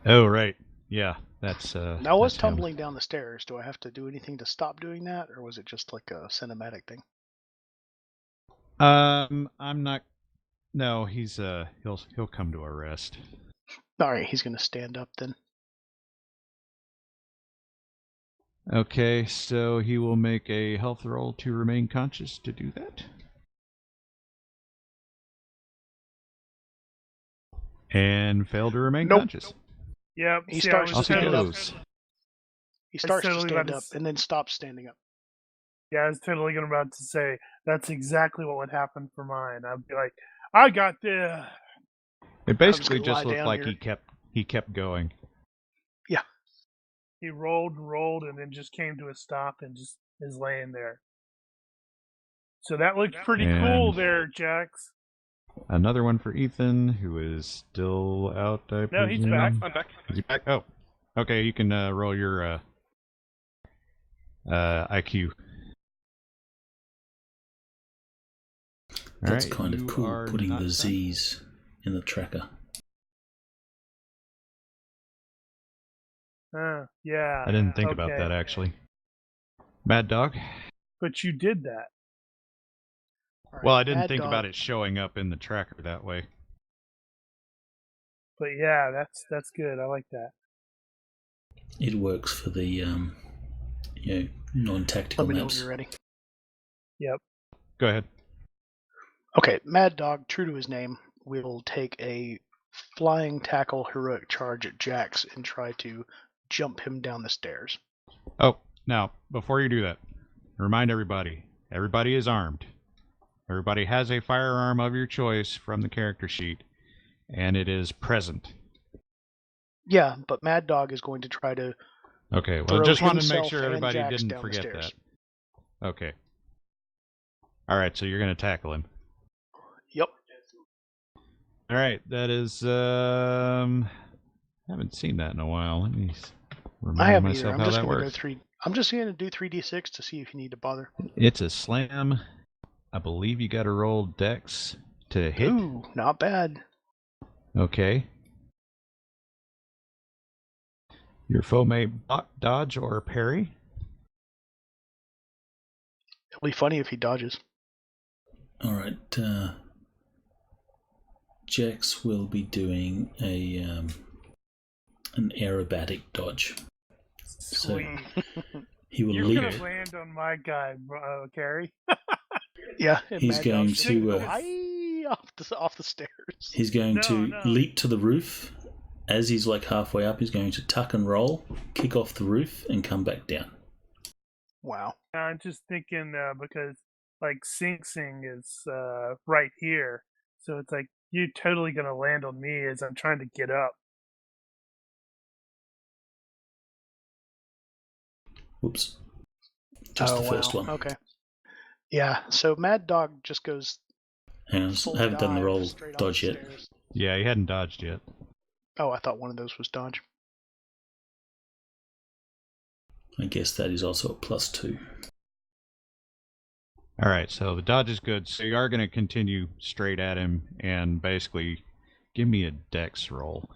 Oh, right. Yeah, that's Now I was that's him. tumbling down the stairs. Do I have to do anything to stop doing that, or was it just like a cinematic thing? I'm not. No, he's he'll come to a rest. All right, he's gonna stand up then. Okay, so he will make a health roll to remain conscious to do that. And fail to remain Nope. conscious. Yep. He see, starts I was to stand up. goes. He starts to totally stand about up to and then stops standing up. Yeah, I was totally about to say that's exactly what would happen for mine. I'd be like, I got this. It basically gonna lie just looked down like here. he kept going. Yeah. He rolled and rolled and then just came to a stop and just is laying there. So that looked pretty cool And- there, Jax. Another one for Ethan, who is still out. I No, he's presume. back. I'm back. Is he back? Oh, okay. You can roll your IQ. That's Alright, kind of you cool, are putting not the stunned. Z's in the tracker. Yeah. I didn't think about okay. that actually. Mad Dog. But you did that. All right, Well, I didn't Mad think Dog- about it showing up in the tracker that way. But yeah, that's good. I like that. It works for the non-tactical Let me know when maps. you're ready. Yep. Go ahead. Okay, Mad Dog, true to his name, will take a flying tackle heroic charge at Jax and try to jump him down the stairs. Oh, now, before you do that, remind everybody is armed. Everybody has a firearm of your choice from the character sheet, and it is present. Yeah, but Mad Dog is going to try to Okay, well, throw just wanted to make himself sure and everybody Jax didn't down the forget that. stairs. Okay. Alright, so you're going to tackle him. Yep. Alright, that is, haven't seen that in a while. Let me I remind haven't either. myself I'm how just that going to go works. I'm just going to do 3d6 to see if you need to bother. It's a slam. I believe you got to roll dex to hit. Ooh, not bad. Okay. Your foe may block, dodge, or parry. It'll be funny if he dodges. All right. Jax will be doing an aerobatic dodge. Sweet. So he will You're leap. gonna land on my guy, Carrie. Yeah, and He's Mad going Dog's to, go off the stairs. He's going No, to no. leap to the roof. As he's like halfway up, he's going to tuck and roll, kick off the roof, and come back down. Wow. I'm just thinking because like Sing Sing is right here, so it's like you're totally gonna land on me as I'm trying to get up. Whoops. Just the first one. Okay. Yeah, so Mad Dog just goes Hang on, full I haven't done the dive roll straight off dodge the yet. stairs. Yeah, he hadn't dodged yet. Oh, I thought one of those was dodge. I guess that is also a +2. Alright, so the dodge is good. So you are going to continue straight at him and basically give me a dex roll.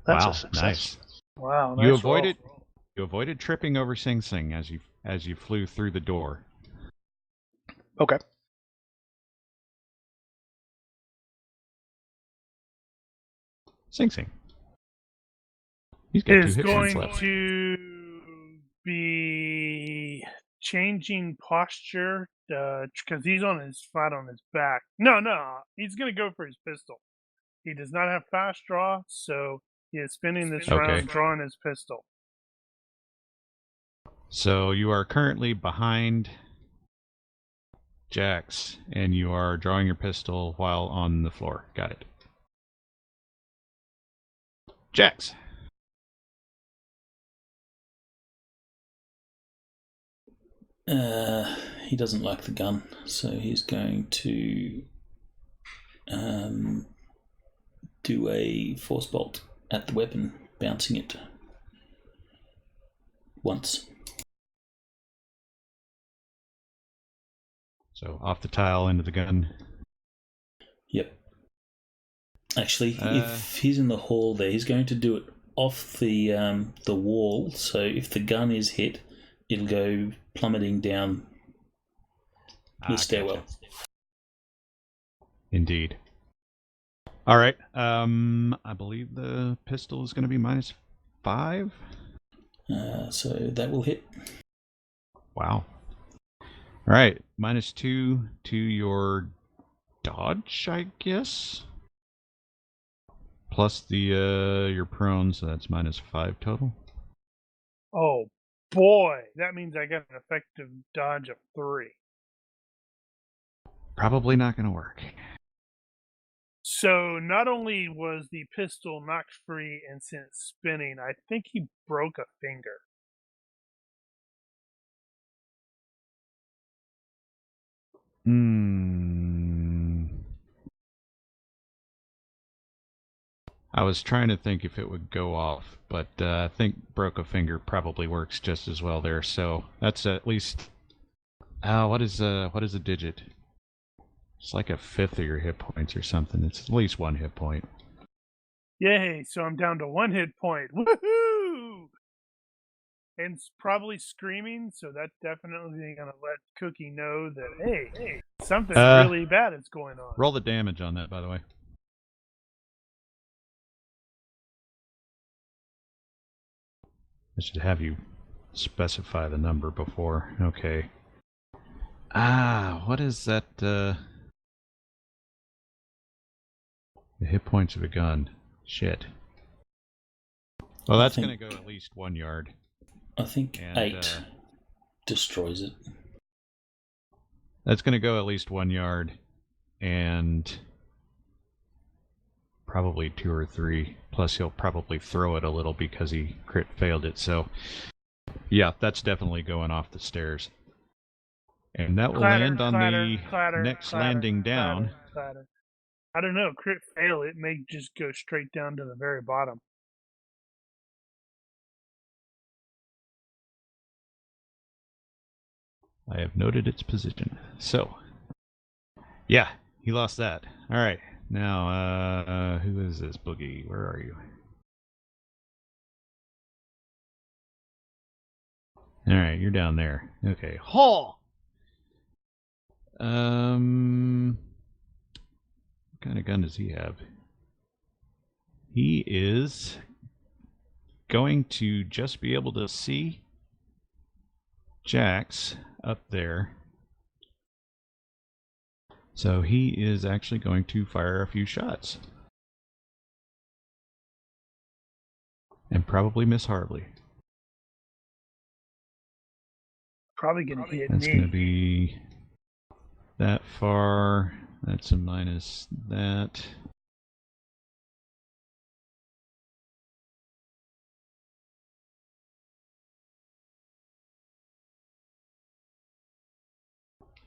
That's wow, a success. nice. Wow, You nice avoided roll. you avoided tripping over Sing Sing as you flew through the door. Okay. Sing Sing. He's got 2 Is hit points going left. to be changing posture because he's on his flat on his back. No, he's going to go for his pistol. He does not have fast draw, so he is spending this Okay. round drawing his pistol. So you are currently behind Jax, and you are drawing your pistol while on the floor. Got it. Jax. He doesn't like the gun, so he's going to do a force bolt at the weapon, bouncing it once. So off the tile into the gun. Yep. Actually, if he's in the hall there, he's going to do it off the wall. So if the gun is hit, it'll go plummeting down the stairwell. Gotcha. Indeed. All right. I believe the pistol is going to be -5. So that will hit. Wow. All right. -2 to your dodge, I guess. Plus the your prone, so that's -5 total. Oh boy, that means I got an effective dodge of 3. Probably not going to work. So not only was the pistol knocked free and sent spinning, I think he broke a finger. I was trying to think if it would go off, but I think broke a finger probably works just as well there. So that's at least. What is a digit? It's like a fifth of your hit points or something. It's at least 1 hit point. Yay! So I'm down to 1 hit point. Woohoo! And it's probably screaming, so that's definitely gonna let Cookie know that hey, something really bad is going on. Roll the damage on that, by the way. I should have you specify the number before. Okay. What is that? The hit points of a gun. Shit. Well, that's going to go at least 1 yard. I think 8 destroys it. That's going to go at least 1 yard, and probably 2 or 3. Plus, he'll probably throw it a little because he crit failed it. So, yeah, that's definitely going off the stairs. And that will land on the next landing down. I don't know, crit fail, it may just go straight down to the very bottom. I have noted its position. So, yeah, he lost that. All right, now, who is this boogie? Where are you? All right, you're down there. Okay, haul. What kind of gun does he have? He is going to just be able to see Jax up there. So he is actually going to fire a few shots. And probably miss horribly. Probably gonna hit That's me. going to be that far. That's a minus that.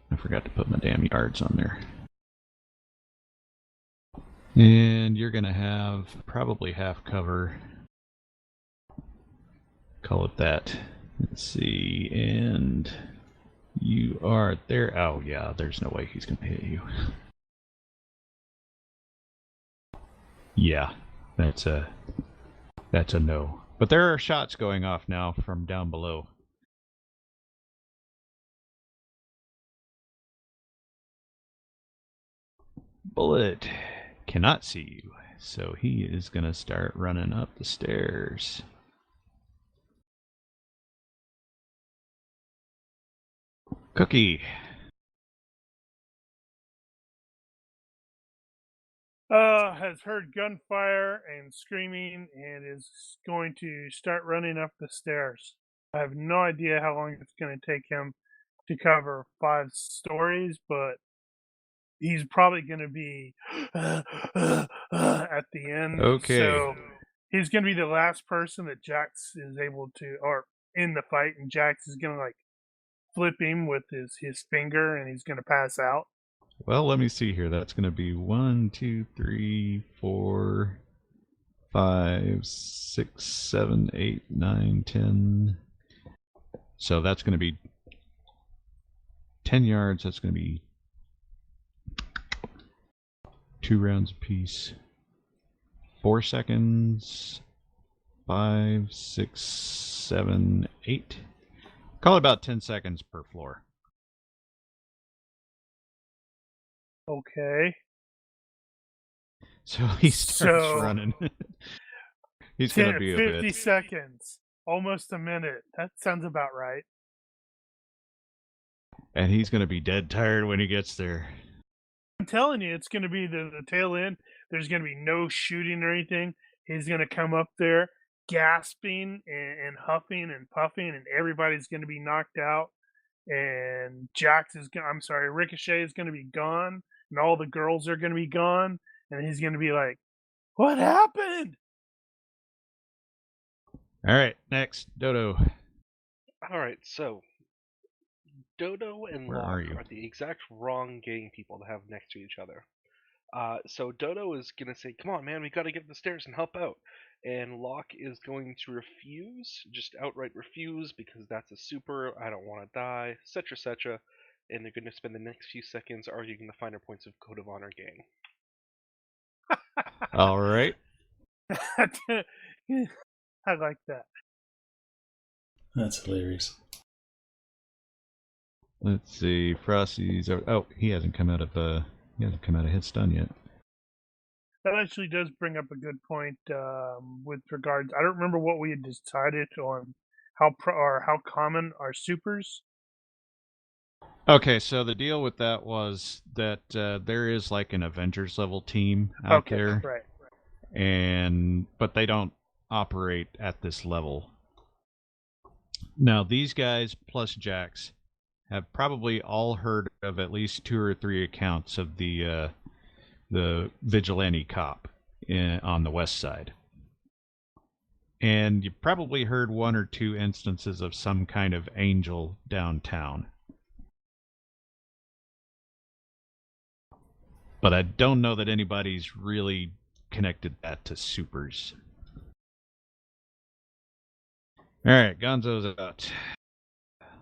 I forgot to put my damn yards on there. And you're going to have probably half cover. Call it that. Let's see. And you are there. Oh, yeah, there's no way he's going to hit you. Yeah, that's a no. But there are shots going off now from down below. Bullet cannot see you, so he is going to start running up the stairs. Cookie. Has heard gunfire and screaming and is going to start running up the stairs. I have no idea how long it's going to take him. to cover 5 stories, but he's probably going to be at the end. Okay. So he's going to be the last person that Jax is able to, or in the fight, and Jax is going to like flip him with his finger, and he's going to pass out. Well, let me see here. That's going to be 1, 2, 3, 4, 5, 6, 7, 8, 9, 10. So that's going to be 10 yards. That's going to be 2 rounds apiece. 4 seconds. 5, 6, 7, 8. Call it about 10 seconds per floor. Okay. So he starts running. He's going to be a 50 bit. seconds. Almost a minute. That sounds about right. And he's going to be dead tired when he gets there. I'm telling you, it's going to be the tail end. There's going to be no shooting or anything. He's going to come up there gasping and huffing and puffing, and everybody's going to be knocked out. And Ricochet is going to be gone, and all the girls are going to be gone. And he's going to be like, "What happened?" All right, next, Dodo. All right, so Dodo and Where Locke are you? are the exact wrong gang people to have next to each other. So Dodo is going to say, "Come on, man, we got to get up the stairs and help out." And Locke is going to refuse, just outright refuse, because that's a super, I don't want to die, etc., etc. And they're going to spend the next few seconds arguing the finer points of Code of Honor gang. All right. I like that. That's hilarious. Let's see. Frosty's. Oh, he hasn't come out of his stun yet. That actually does bring up a good point with regards. I don't remember what we had decided on how common are supers. Okay, so the deal with that was that there is like an Avengers level team out there, right. but they don't operate at this level. Now these guys plus Jax have probably all heard of at least 2 or 3 accounts of the vigilante cop on the west side. And you probably heard 1 or 2 instances of some kind of angel downtown. But I don't know that anybody's really connected that to supers. Alright, Gonzo's out.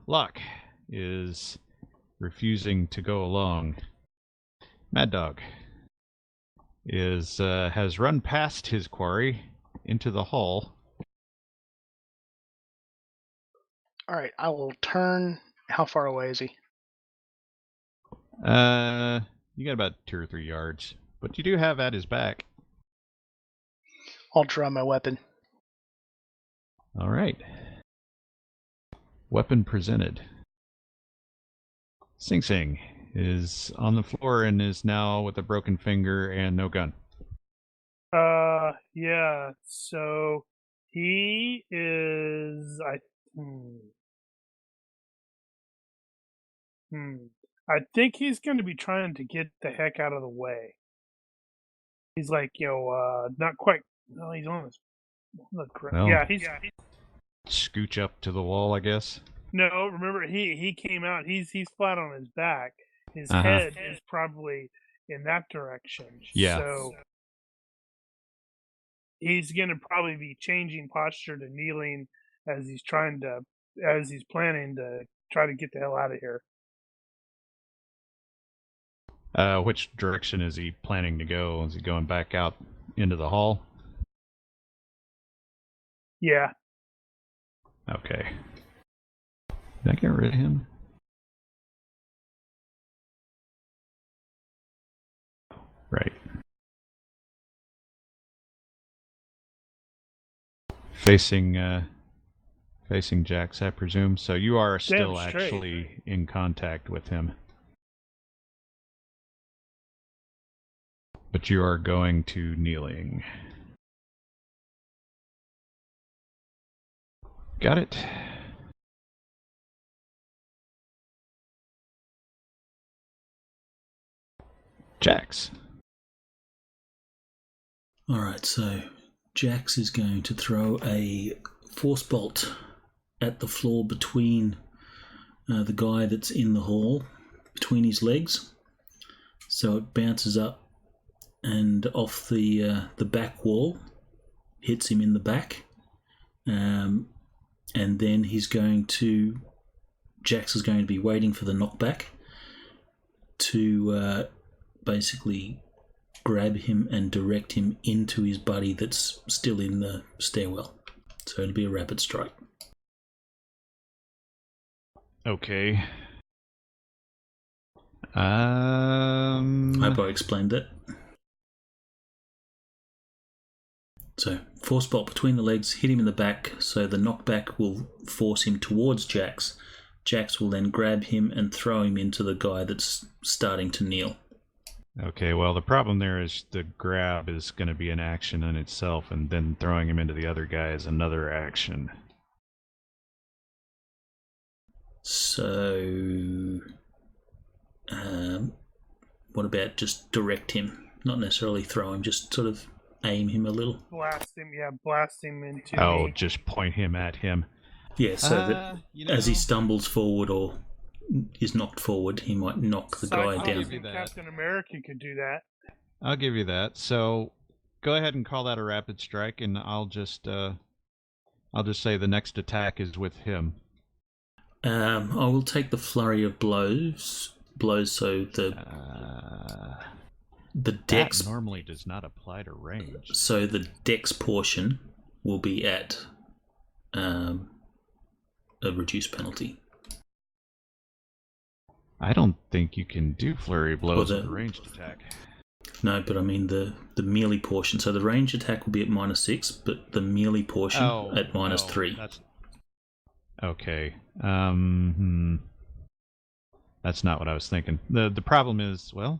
Locke is refusing to go along. Mad Dog has run past his quarry into the hall. All right, I will turn. How far away is he? You got about 2 or 3 yards, but you do have at his back. I'll draw my weapon. All right. Weapon presented. Sing Sing is on the floor and is now with a broken finger and no gun. Yeah. So he is. I think he's going to be trying to get the heck out of the way. He's like, not quite. No, he's on his. Well, yeah, he's scooch up to the wall, I guess. No, remember he came out. He's flat on his back. His head is probably in that direction. Yeah. So he's going to probably be changing posture to kneeling as he's planning to try to get the hell out of here. Which direction is he planning to go? Is he going back out into the hall? Yeah. Okay. Did I get rid of him? Right. Facing Jax, I presume. So you are still actually in contact with him. But you are going to kneeling. Got it. Jax. Alright, so Jax is going to throw a force bolt at the floor between the guy that's in the hall, between his legs. So it bounces up and off the back wall, hits him in the back, and then Jax is going to be waiting for the knockback to basically grab him and direct him into his buddy that's still in the stairwell. So it'll be a rapid strike. Okay. I hope I explained that. So, force bolt between the legs, hit him in the back, so the knockback will force him towards Jax. Jax will then grab him and throw him into the guy that's starting to kneel. Okay, well, the problem there is the grab is going to be an action in itself, and then throwing him into the other guy is another action. So, what about just direct him? Not necessarily throw him, just sort of aim him a little. Blast him into Oh, me. just point him at him. Yeah, so that as he stumbles forward or is knocked forward, he might knock the guy down. give you that. Captain America could do that. I'll give you that. So, go ahead and call that a rapid strike, and I'll just say the next attack is with him. I will take the flurry of blows. So the dex that normally does not apply to range. So the dex portion will be at a reduced penalty. I don't think you can do flurry blows with a ranged attack. No, but I mean the melee portion. So the ranged attack will be at -6, but the melee portion at -3. That's... Okay. That's not what I was thinking. The problem is, well...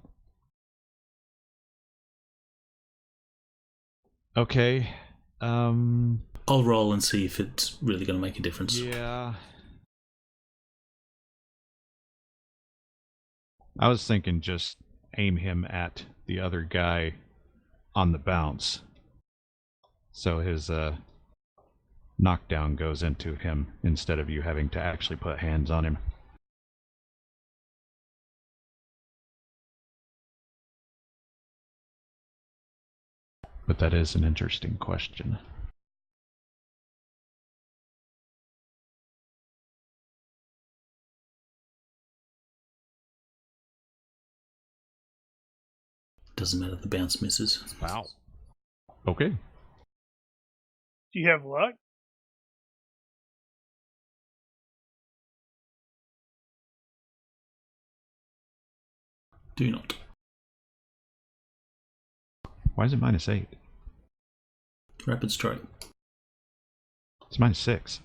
Okay. I'll roll and see if it's really going to make a difference. Yeah. I was thinking just aim him at the other guy on the bounce. So his knockdown goes into him instead of you having to actually put hands on him. But that is an interesting question. Doesn't matter, the bounce misses. Wow. Okay. Do you have luck? Do not. Why is it -8? Rapid strike. It's -6.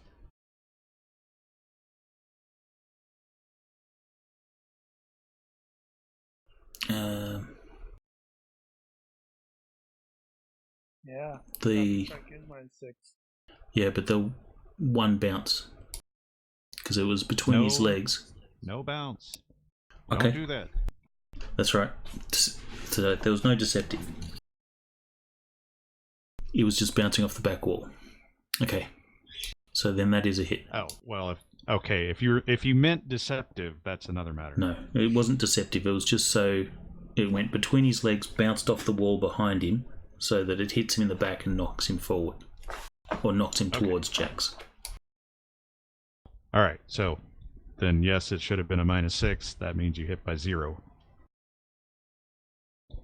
Yeah. The -6. Yeah, but the one bounce because it was between his legs. No bounce. Okay. Don't do that. That's right. So there was no deceptive. It was just bouncing off the back wall. Okay. So then that is a hit. Oh, well, if you meant deceptive, that's another matter. No, it wasn't deceptive. It was just so it went between his legs, bounced off the wall behind him, so that it hits him in the back and knocks him forward. Or knocks him towards Jax. Alright, so then yes, it should have been a -6. That means you hit by 0.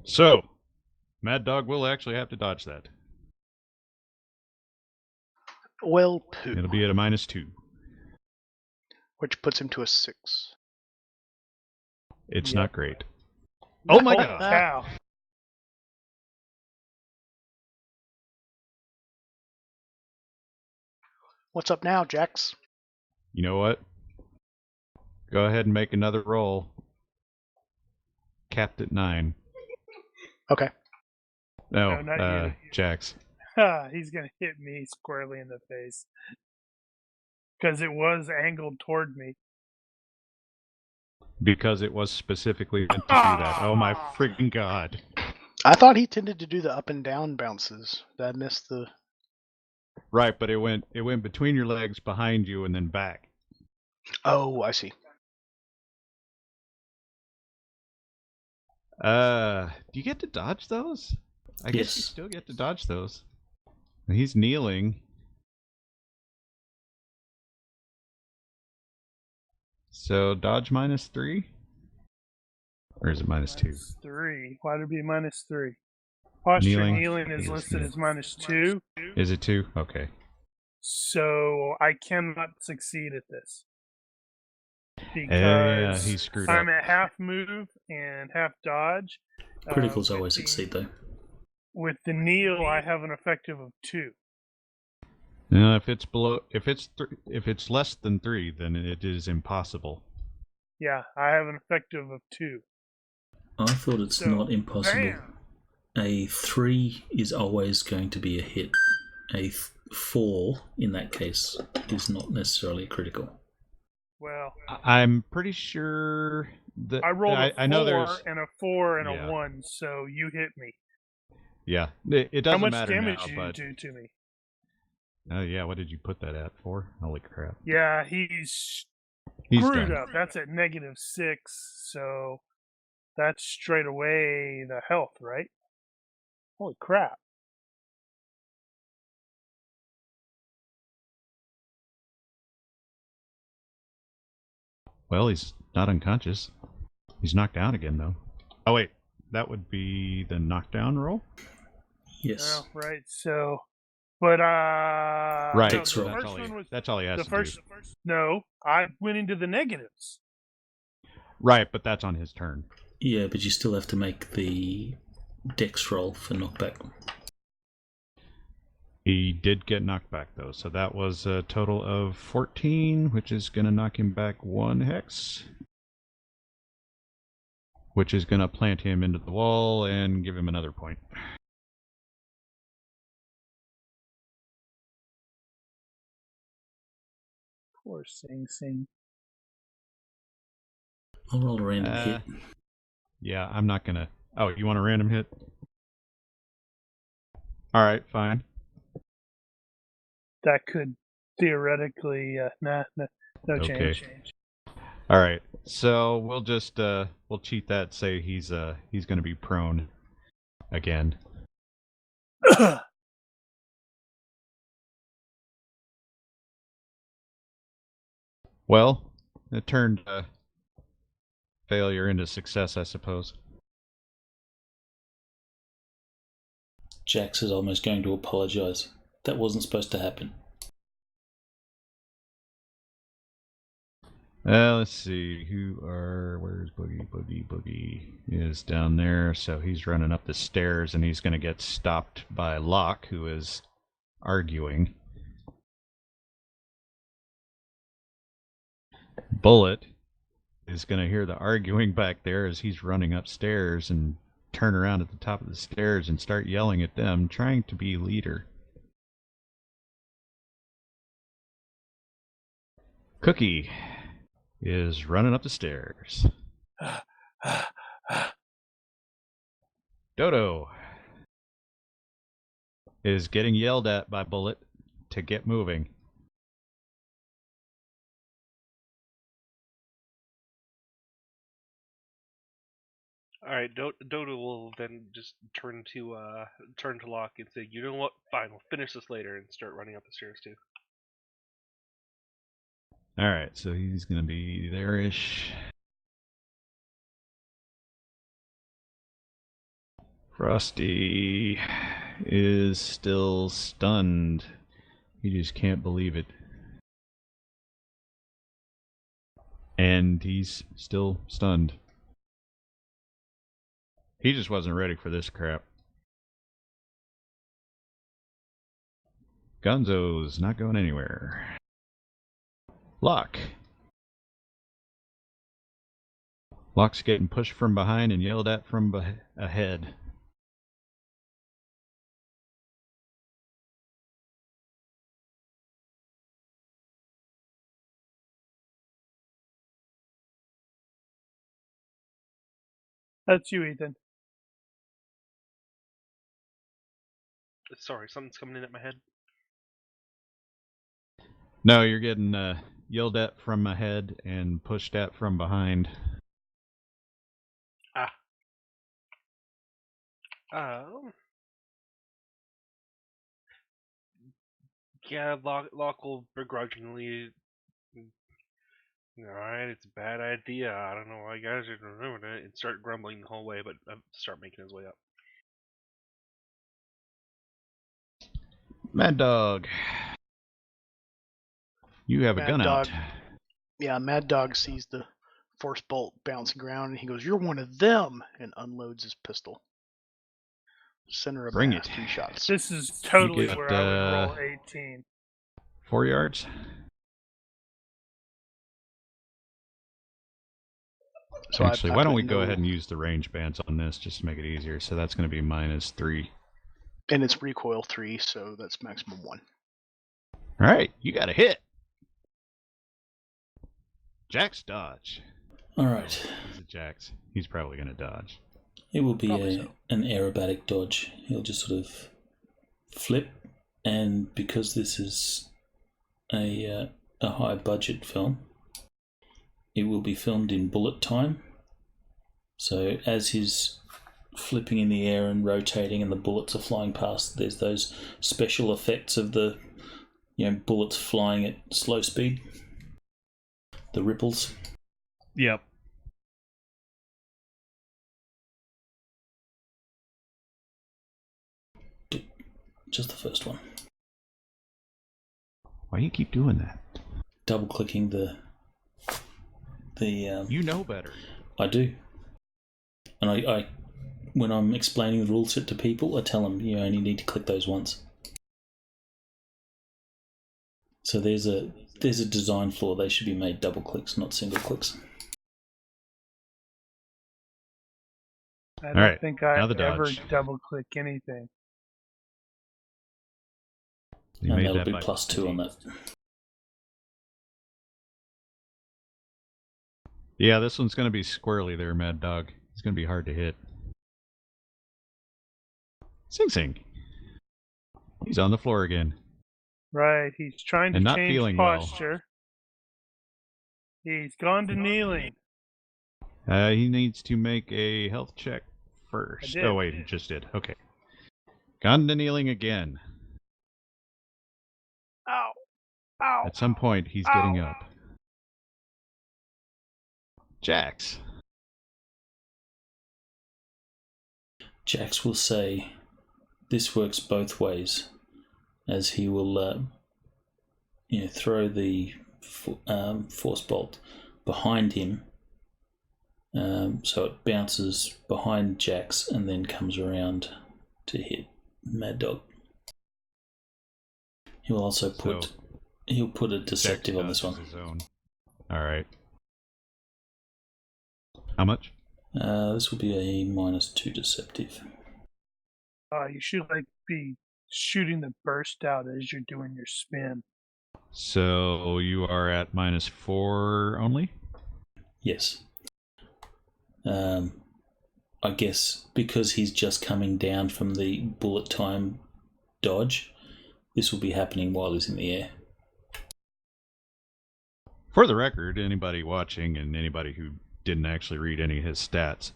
So, Mad Dog will actually have to dodge that. Well, poo. It'll be at a -2. Which puts him to a 6. It's not great. Oh my god! Cow. What's up now, Jax? You know what? Go ahead and make another roll. Capped at 9. Okay. No, not you. Jax. He's going to hit me squarely in the face. Because it was angled toward me. Because it was specifically meant to do that. Oh my freaking god. I thought he tended to do the up and down bounces. Did I miss the... Right, but it went between your legs, behind you, and then back. Oh, I see. Do you get to dodge those? I guess you Yes. still get to dodge those. He's kneeling. So dodge -3? Or is it -2? -3. Why would it be -3? Posture kneeling is listed as -2. Is it 2? Okay. So I cannot succeed at this. Because yeah, he screwed I'm up. at half move and half dodge. Criticals always succeed, though. With the kneel, I have an effective of 2. No, if it's less than 3, then it is impossible. Yeah, I have an effective of 2. I thought it's So, not impossible. Bam! A 3 is always going to be a hit. A 4, in that case, is not necessarily a critical. Well, I'm pretty sure that I rolled a 4 I know there's and a 4 and Yeah. a 1, so you hit me. yeah. It doesn't How much matter damage now, did but you do to me? oh yeah, what did you put that at for? Holy crap! Yeah, he's He's screwed done. up. That's at -6, so that's straight away the health, right? Holy crap. Well, he's not unconscious. He's knocked down again, though. Oh wait, that would be the knockdown roll. Yes. Oh, right, so... But, Right. no, Dex the roll. first one was... That's all he has The to first... do. No, I went into the negatives. Right, but that's on his turn. Yeah, but you still have to make the dex roll for knockback. He did get knocked back, though, so that was a total of 14, which is going to knock him back 1 hex. Which is going to plant him into the wall and give him another point. Poor Sing Sing. I'll roll a random hit. Yeah, I'm not going to... Oh, you want a random hit? Alright, fine. That could theoretically... no Okay. change. All right, so we'll just we'll cheat that. Say he's going to be prone again. Well, it turned failure into success, I suppose. Jax is almost going to apologise. That wasn't supposed to happen. Let's see. Where's Boogie? Boogie is down there, so he's running up the stairs, and he's going to get stopped by Locke, who is arguing. Bullet is going to hear the arguing back there as he's running upstairs and turn around at the top of the stairs and start yelling at them, trying to be leader. Cookie is running up the stairs. Dodo is getting yelled at by Bullet to get moving. All right, Dodo will then just turn to Locke and say, "You know what? Fine, we'll finish this later," and start running up the stairs too. All right, so he's gonna be there-ish. Frosty is still stunned. He just can't believe it. And he's still stunned. He just wasn't ready for this crap. Gonzo's not going anywhere. Locke. Locke's getting pushed from behind and yelled at from ahead. That's you, Ethan. Sorry, something's coming in at my head. No, you're getting yelled at from ahead and pushed at from behind. Yeah, Locke will begrudgingly. Alright, it's a bad idea. I don't know why you guys are doing it. And start grumbling the whole way, but start making his way up. Mad Dog. You have a Mad gun Dog. out. Yeah, Mad Dog sees the force bolt bouncing around, and he goes, "You're one of them," and unloads his pistol. Center of Bring mass, it. 3 shots. This is totally get, where I would roll 18. 4 yards. So Actually, I why don't put we go no- ahead and use the range bands on this just to make it easier? So that's going to be -3. And it's recoil 3, so that's maximum 1. All right, you got a hit. Jack's dodge. All right. He's a Jack's. He's probably going to dodge. It will be Probably so. an aerobatic dodge. He'll just sort of flip, and because this is a high budget film, it will be filmed in bullet time. So as he's flipping in the air and rotating and the bullets are flying past, there's those special effects of the bullets flying at slow speed. The ripples. Yep. Just the first one. Why do you keep doing that? Double clicking the You know better. I do. And I when I'm explaining the rule set to people, I tell them you only need to click those once. So there's a design flaw. They should be made double clicks, not single clicks. I don't Alright, think now I the ever dodge. double click anything. You And made that'll that be by +2 on that. Yeah, this one's going to be squirrely there, Mad Dog. It's going to be hard to hit. Sing Sing. He's on the floor again. Right, he's trying to And not change feeling well. posture. He's gone to kneeling. He needs to make a health check first. I did. Oh, wait, he just did. Okay. Gone to kneeling again. Ow! Ow! At some point, he's getting up. Jax. Jax will say this works both ways, as he will throw the force bolt behind him, so it bounces behind Jax and then comes around to hit Mad Dog. He will also put a deceptive Jax on this one. dodges his own. All right. How much? This will be a -2 deceptive. You should be shooting the burst out as you're doing your spin. So you are at -4 only? Yes. I guess because he's just coming down from the bullet time dodge, this will be happening while he's in the air. For the record, anybody watching and anybody who didn't actually read any of his stats,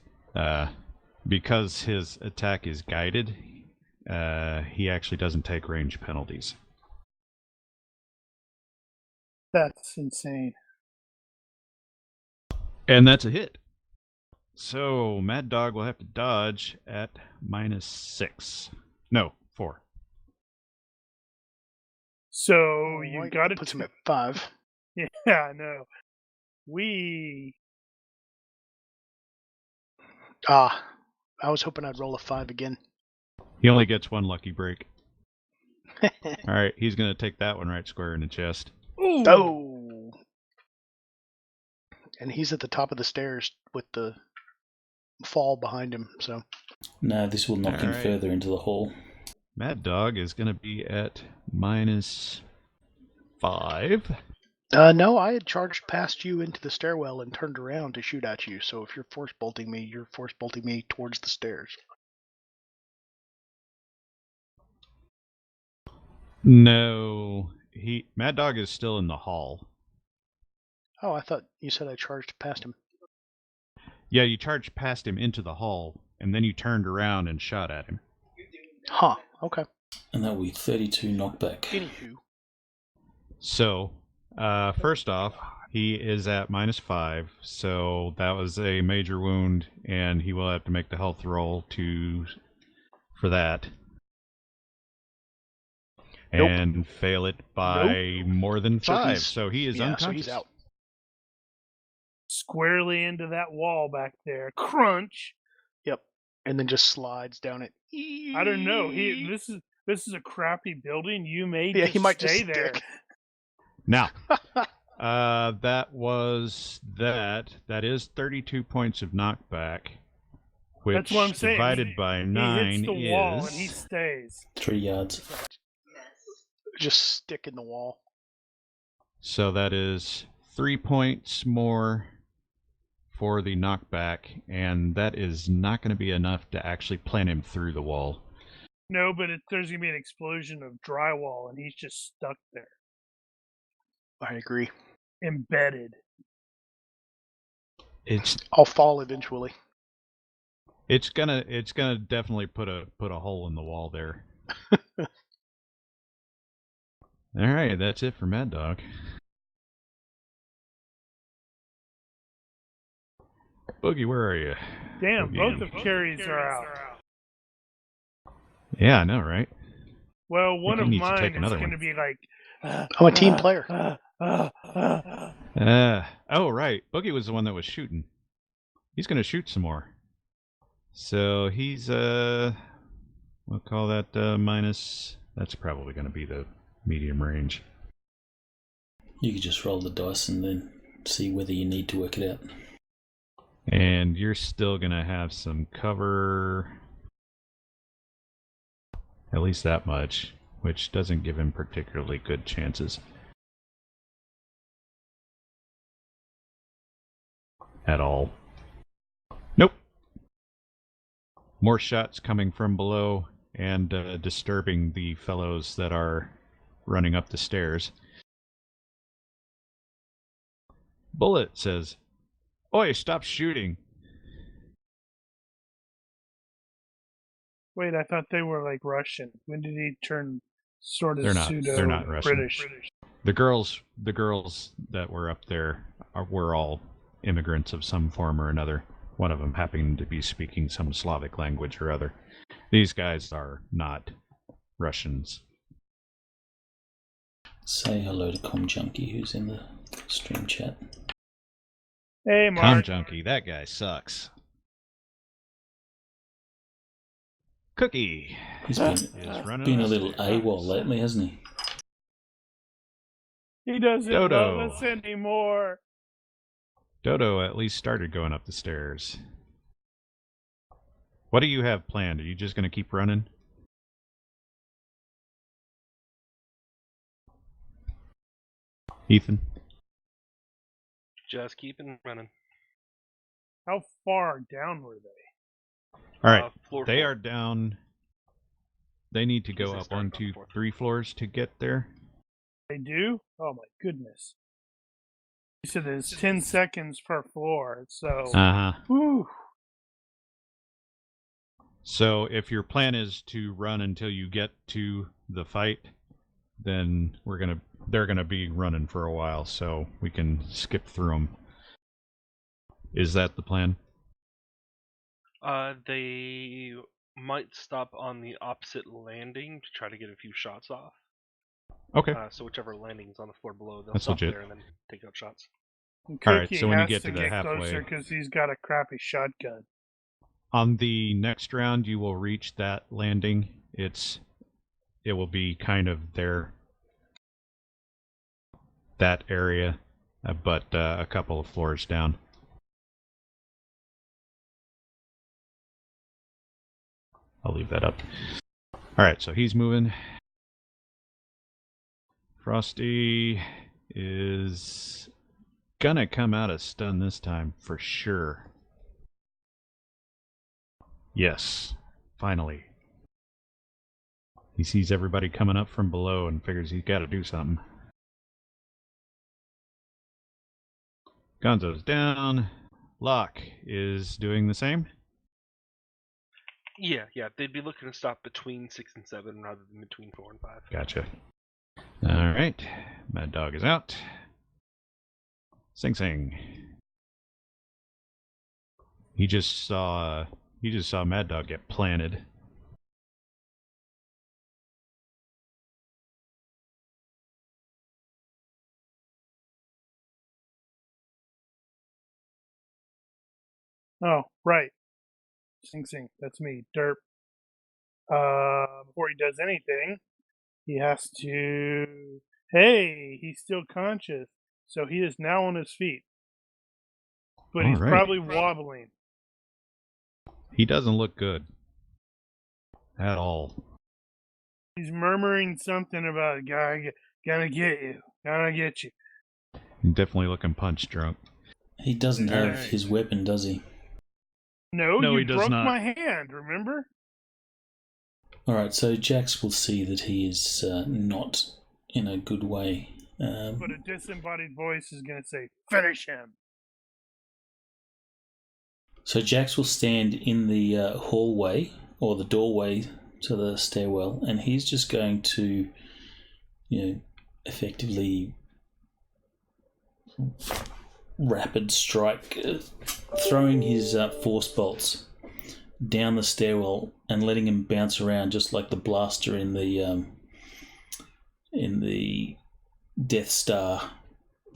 because his attack is guided, he actually doesn't take range penalties. That's insane. And that's a hit. So Mad Dog will have to dodge at -6. No, 4. So you White got it. puts him at 5. Yeah, I know. I was hoping I'd roll a 5 again. He only gets one lucky break. All right, he's going to take that one right square in the chest. Ooh. Oh! And he's at the top of the stairs with the fall behind him, so. No, this will knock him Alright. further into the hall. Mad Dog is going to be at -5. No, I had charged past you into the stairwell and turned around to shoot at you. So if you're force bolting me, you're force bolting me towards the stairs. No, Mad Dog is still in the hall. Oh, I thought you said I charged past him. Yeah, you charged past him into the hall, and then you turned around and shot at him. Huh, okay. And that will be 32 knockback. Anywho. So, first off, he is at -5, so that was a major wound, and he will have to make the health roll for that. Nope. And fail it by more than 5, so he is unconscious. So he's out. Squarely into that wall back there. Crunch. Yep. And then just slides down it. I don't know. This is a crappy building. You may he might stay just there. stick. Now, that was that. That is 32 points of knockback, which That's what I'm saying. divided by 9 he hits the wall and he stays. 3 yards. Just stick in the wall. So that is 3 points more for the knockback, and that is not going to be enough to actually plant him through the wall. No, but there's going to be an explosion of drywall and he's just stuck there. I agree. Embedded. I'll fall eventually. It's gonna definitely put a hole in the wall there. All right, that's it for Mad Dog. Boogie, where are you? Damn, Boogie both of Carrie's are out. Yeah, I know, right? Well, one of needs to mine take is another going one. to be like... I'm a team player. Oh, right. Boogie was the one that was shooting. He's going to shoot some more. So he's, we'll call that minus... That's probably going to be the medium range. You could just roll the dice and then see whether you need to work it out. And you're still going to have some cover... At least that much, which doesn't give him particularly good chances. At all. Nope. More shots coming from below and disturbing the fellows that are running up the stairs. Bullet says, "Oi, stop shooting." Wait, I thought they were like Russian. When did he turn sort of They're not Russian. British? The girls that were up there were all immigrants of some form or another. One of them happened to be speaking some Slavic language or other. These guys are not Russians. Say hello to Com Junkie, who's in the stream chat. Hey, Mark. Tom Junkie, that guy sucks. Cookie. He's running been a us little to AWOL lately, hasn't he? He doesn't Dodo. love us anymore. Dodo at least started going up the stairs. What do you have planned? Are you just going to keep running? Ethan? Just keeping running. How far down were they? All right, Floor they 4. are down. They need to go They up started 1, on 2, the 4th. 3 floors to get there. They do? Oh my goodness. You said there's 10 seconds per floor, so... Uh-huh. Whew. So if your plan is to run until you get to the fight, then they're gonna be running for a while, so we can skip through them. Is that the plan? They might stop on the opposite landing to try to get a few shots off. Okay. So whichever landing's on the floor below, they'll That's stop legit. there and then take out shots. And All right, Cookie so when you has get to to the get halfway- closer because he's got a crappy shotgun. On the next round, you will reach that landing. It will be kind of that area, but a couple of floors down. I'll leave that up. All right, so he's moving. Frosty, is gonna come out of stun this time for sure. Yes, finally. He sees everybody coming up from below and figures he's got to do something. Gonzo's down. Locke is doing the same. Yeah. They'd be looking to stop between 6 and 7 rather than between 4 and 5. Gotcha. All right. Mad Dog is out. Sing Sing. He just saw Mad Dog get planted. Oh, right. Sing Sing, that's me, Derp. Before he does anything, he has to. Hey, he's still conscious, so he is now on his feet. But he's probably wobbling. He doesn't look good. At all. He's murmuring something about gonna get you, gonna get you. He's definitely looking punch drunk. He doesn't have his weapon, does he? No, he you does broke not. my hand, remember? Alright, so Jax will see that he is not in a good way. But a disembodied voice is going to say, finish him. So Jax will stand in the hallway, or the doorway to the stairwell, and he's just going to, effectively rapid strike, throwing his force bolts down the stairwell and letting him bounce around just like the blaster in the Death Star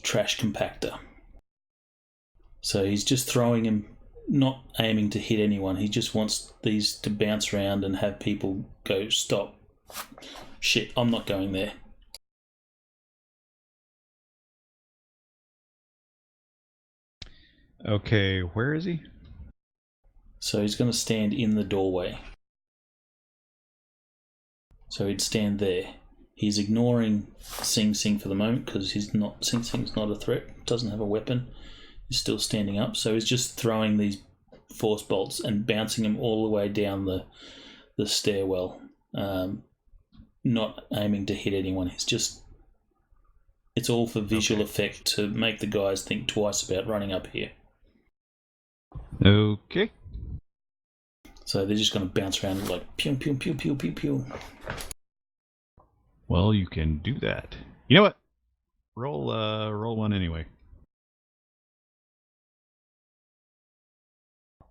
trash compactor. So he's just throwing him, not aiming to hit anyone. He just wants these to bounce around and have people go, stop. Shit, I'm not going there. Okay, where is he? So he's going to stand in the doorway. So he'd stand there. He's ignoring Sing Sing for the moment because Sing Sing's not a threat, doesn't have a weapon. He's still standing up, so he's just throwing these force bolts and bouncing them all the way down the stairwell, not aiming to hit anyone. It's all for visual effect to make the guys think twice about running up here. Okay. So they're just going to bounce around like pew pew pew pew pew pew. Well, you can do that. You know what? Roll one anyway.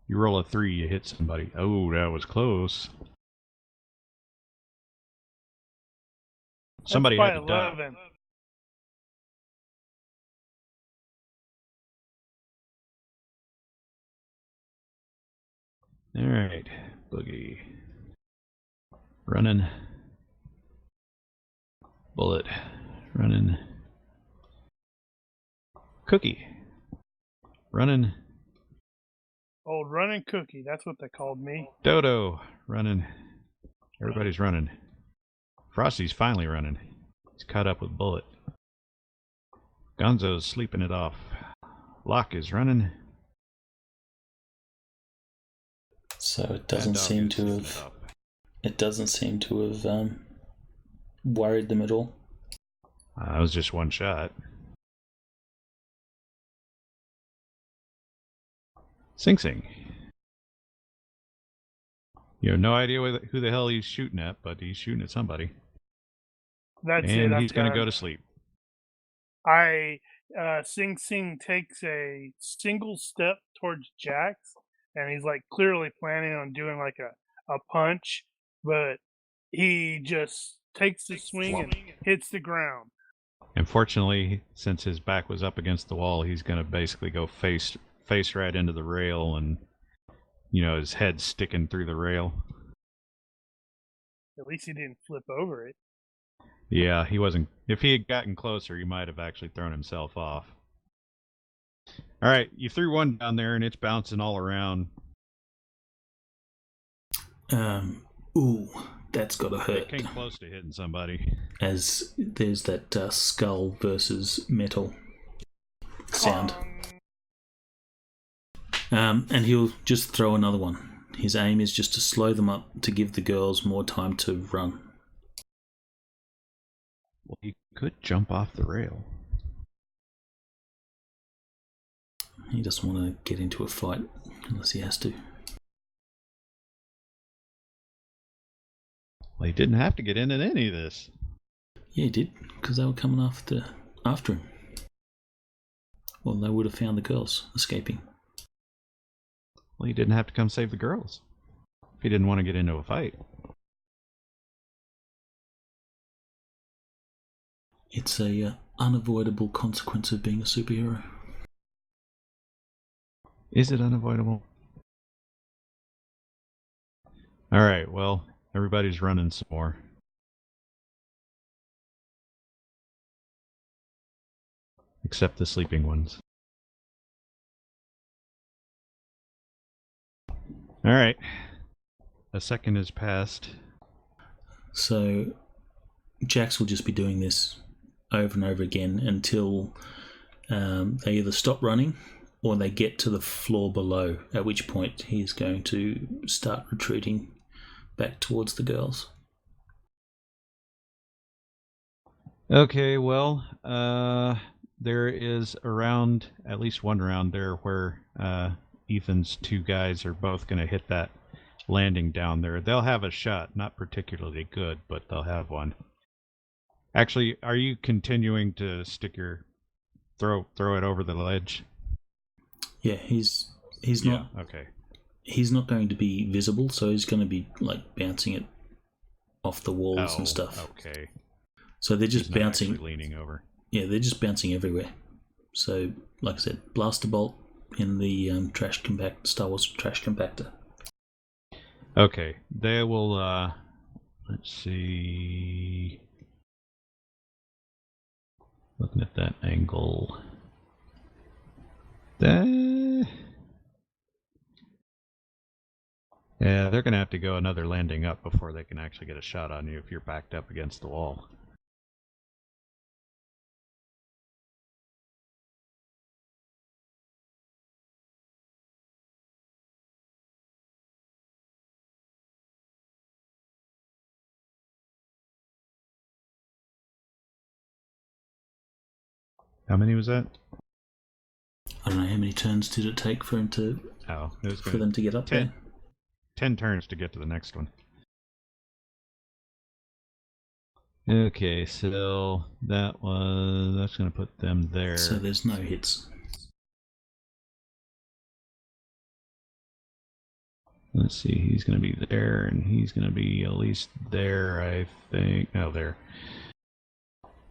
You roll a 3, you hit somebody. Oh, that was close. Somebody had to die. Alright, Boogie. Running. Bullet. Running. Cookie. Running. Old running Cookie, that's what they called me. Dodo. Running. Everybody's running. Frosty's finally running. He's caught up with Bullet. Gonzo's sleeping it off. Locke is running. So it doesn't seem to have. It doesn't seem to have worried them at all. That was just one shot. Sing Sing. You have no idea who the hell he's shooting at, but he's shooting at somebody. That's and it. He's going to go to sleep. Sing Sing takes a single step towards Jax, and he's like clearly planning on doing like a punch, but he just takes the swing and hits the ground. Unfortunately, since his back was up against the wall, he's going to basically go face right into the rail, and his head sticking through the rail. At least he didn't flip over it. Yeah, he wasn't. If he had gotten closer, he might have actually thrown himself off. All right, you threw one down there, and it's bouncing all around. that's got to hurt. It came close to hitting somebody. As there's that skull versus metal sound. And he'll just throw another one. His aim is just to slow them up to give the girls more time to run. Well, he could jump off the rail. He doesn't want to get into a fight unless he has to. Well, he didn't have to get into any of this. Yeah, he did, because they were coming after him. Well, they would have found the girls escaping. Well, he didn't have to come save the girls if he didn't want to get into a fight. It's a unavoidable consequence of being a superhero. Is it unavoidable? Alright, well, everybody's running some more. Except the sleeping ones. Alright. A second has passed. So, Jax will just be doing this over and over again until they either stop running or they get to the floor below, at which point he's going to start retreating back towards the girls. Okay, well, there is a round, at least one round there, where Ethan's two guys are both going to hit that landing down there. They'll have a shot, not particularly good, but they'll have one. Actually, are you continuing to stick your throw it over the ledge? Yeah, he's not. Okay. He's not going to be visible, so he's going to be like bouncing it off the walls and stuff. Okay. So they're just He's not bouncing. actually leaning over. Yeah, they're just bouncing everywhere. So, like I said, blaster bolt in the Star Wars trash compactor. Okay, they will. Let's see. Looking at that angle. Yeah, they're going to have to go another landing up before they can actually get a shot on you if you're backed up against the wall. How many was that? I don't know how many turns did it take for him to for them to get up 10, there. 10 turns to get to the next one. Okay, so that's going to put them there. So there's no hits. Let's see, he's going to be there, and he's going to be at least there, I think. No, there.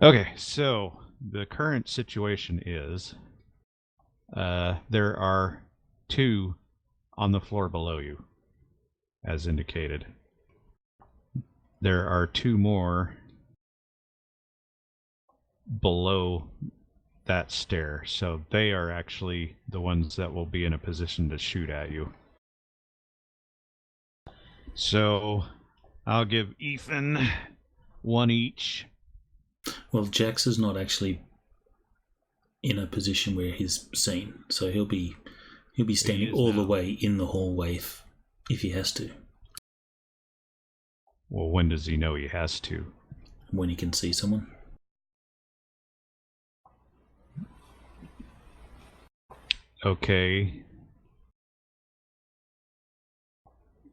Okay, so the current situation is there are 2 on the floor below you, as indicated. There are 2 more below that stair, so they are actually the ones that will be in a position to shoot at you. So I'll give Ethan 1 each. Well, Jax is not actually in a position where he's seen, so he'll be standing all the way in the hallway if he has to. Well, when does he know he has to? When he can see someone. Okay.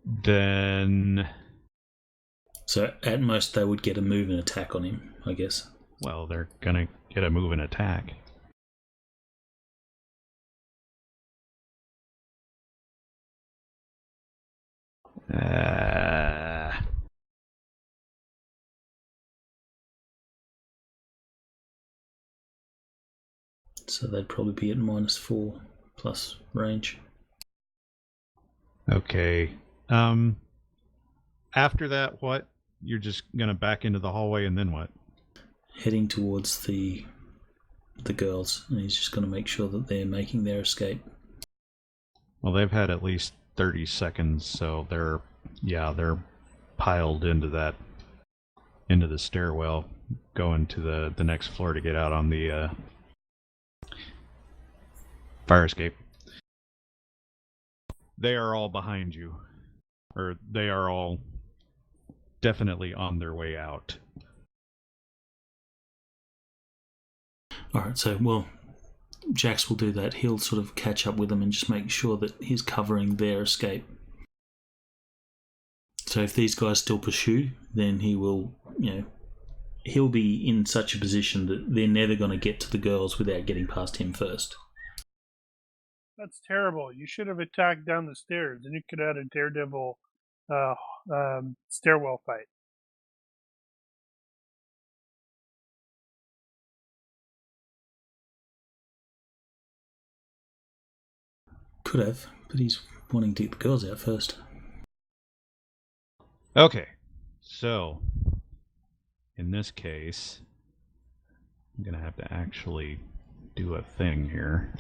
Then... So at most they would get a move and attack on him, I guess. Well, they're gonna get a move and attack. So they'd probably be at -4 plus range. Okay. After that, what? You're just gonna back into the hallway and then what? Heading towards the girls, and he's just going to make sure that they're making their escape. Well, they've had at least 30 seconds, so they're piled into the stairwell, going to the next floor to get out on the fire escape. They are all behind you, or they are all definitely on their way out. Alright, so, well, Jax will do that. He'll sort of catch up with them and just make sure that he's covering their escape. So if these guys still pursue, then he will, he'll be in such a position that they're never going to get to the girls without getting past him first. That's terrible. You should have attacked down the stairs, and you could have had a Daredevil stairwell fight. Could have, but he's wanting to get the girls out first. Okay, so in this case, I'm going to have to actually do a thing here.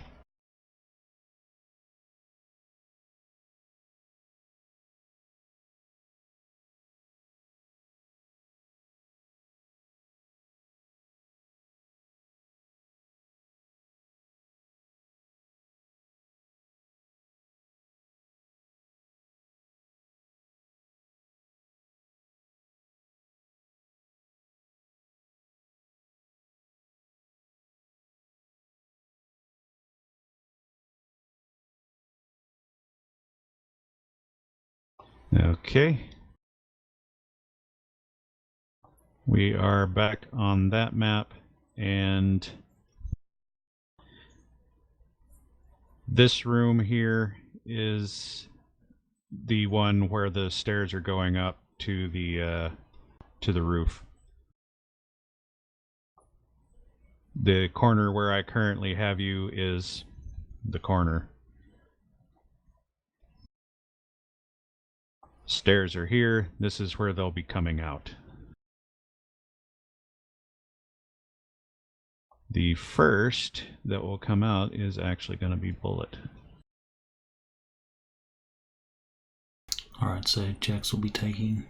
Okay. We are back on that map, and this room here is the one where the stairs are going up to the roof. The corner where I currently have you is the corner. Stairs are here. This is where they'll be coming out. The first that will come out is actually going to be Bullet. Alright, so Jax will be taking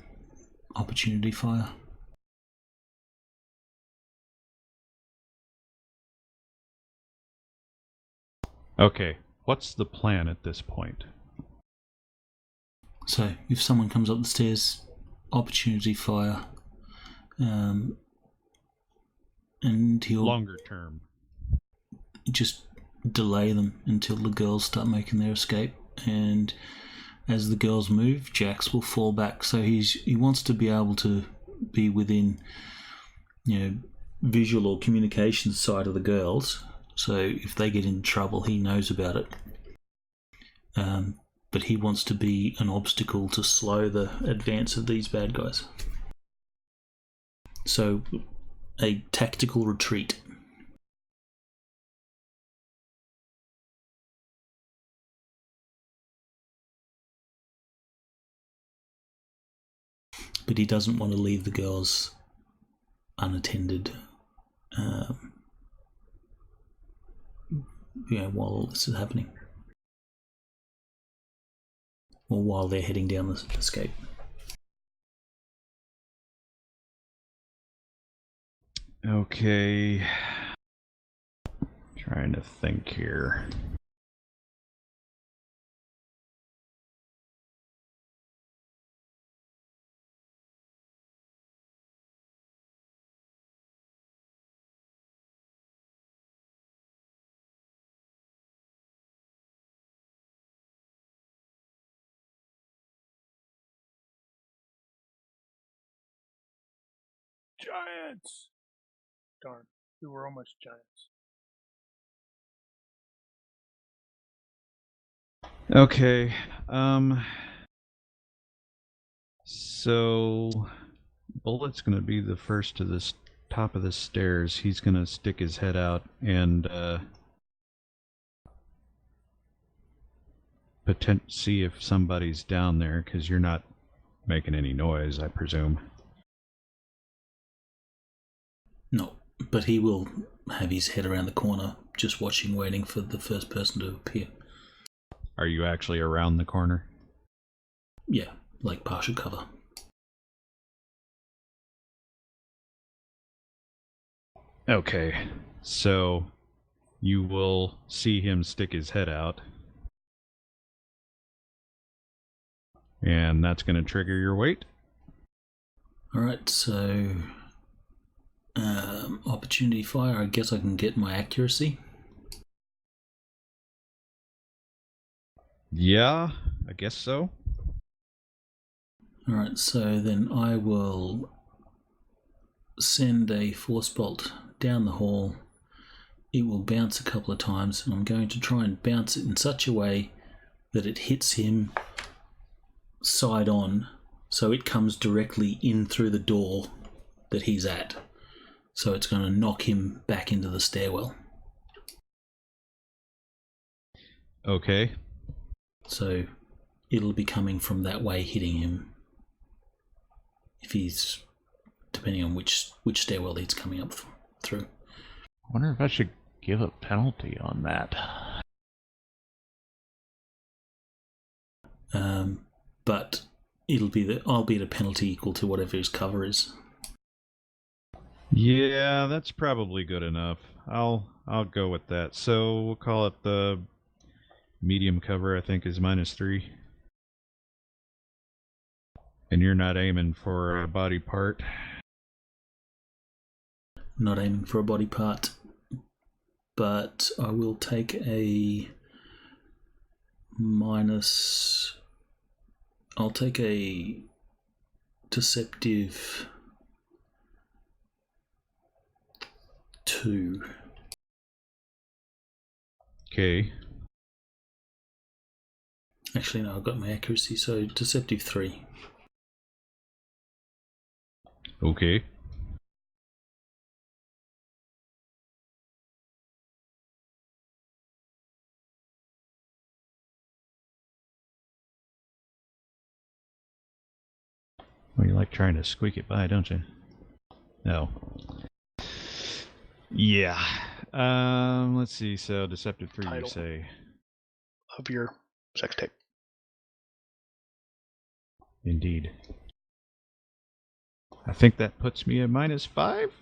opportunity fire. Okay, what's the plan at this point? So, if someone comes up the stairs, opportunity fire, and he'll Longer term. just delay them until the girls start making their escape, and as the girls move, Jax will fall back. So he wants to be able to be within, visual or communication side of the girls. So if they get in trouble, he knows about it. But he wants to be an obstacle to slow the advance of these bad guys. So, a tactical retreat. But he doesn't want to leave the girls unattended while this is happening. Or while they're heading down the escape. Okay. Trying to think here. Giants! Darn, we were almost giants. Okay. So Bullet's gonna be the first to this top of the stairs. He's gonna stick his head out and see if somebody's down there, because you're not making any noise, I presume. No, but he will have his head around the corner, just watching, waiting for the first person to appear. Are you actually around the corner? Yeah, like partial cover. Okay, so you will see him stick his head out. And that's going to trigger your weight. Alright, so opportunity fire, I guess I can get my accuracy. Yeah, I guess so. Alright, so then I will send a force bolt down the hall. It will bounce a couple of times, and I'm going to try and bounce it in such a way that it hits him side on, so it comes directly in through the door that he's at. So it's going to knock him back into the stairwell. Okay. So it'll be coming from that way, hitting him. If he's, depending on which stairwell he's coming up through. I wonder if I should give a penalty on that. But I'll be at a penalty equal to whatever his cover is. Yeah, that's probably good enough. I'll go with that. So we'll call it the medium cover, I think, is -3. And you're not aiming for a body part. Not aiming for a body part, but I will take a minus. I'll take a deceptive 2. Okay. Actually, no, I've got my accuracy, so deceptive 3. Okay. Well, you like trying to squeak it by, don't you? No. Yeah. Let's see. So deceptive 3, Title. you say? Of your sex tape. Indeed. I think that puts me at -5.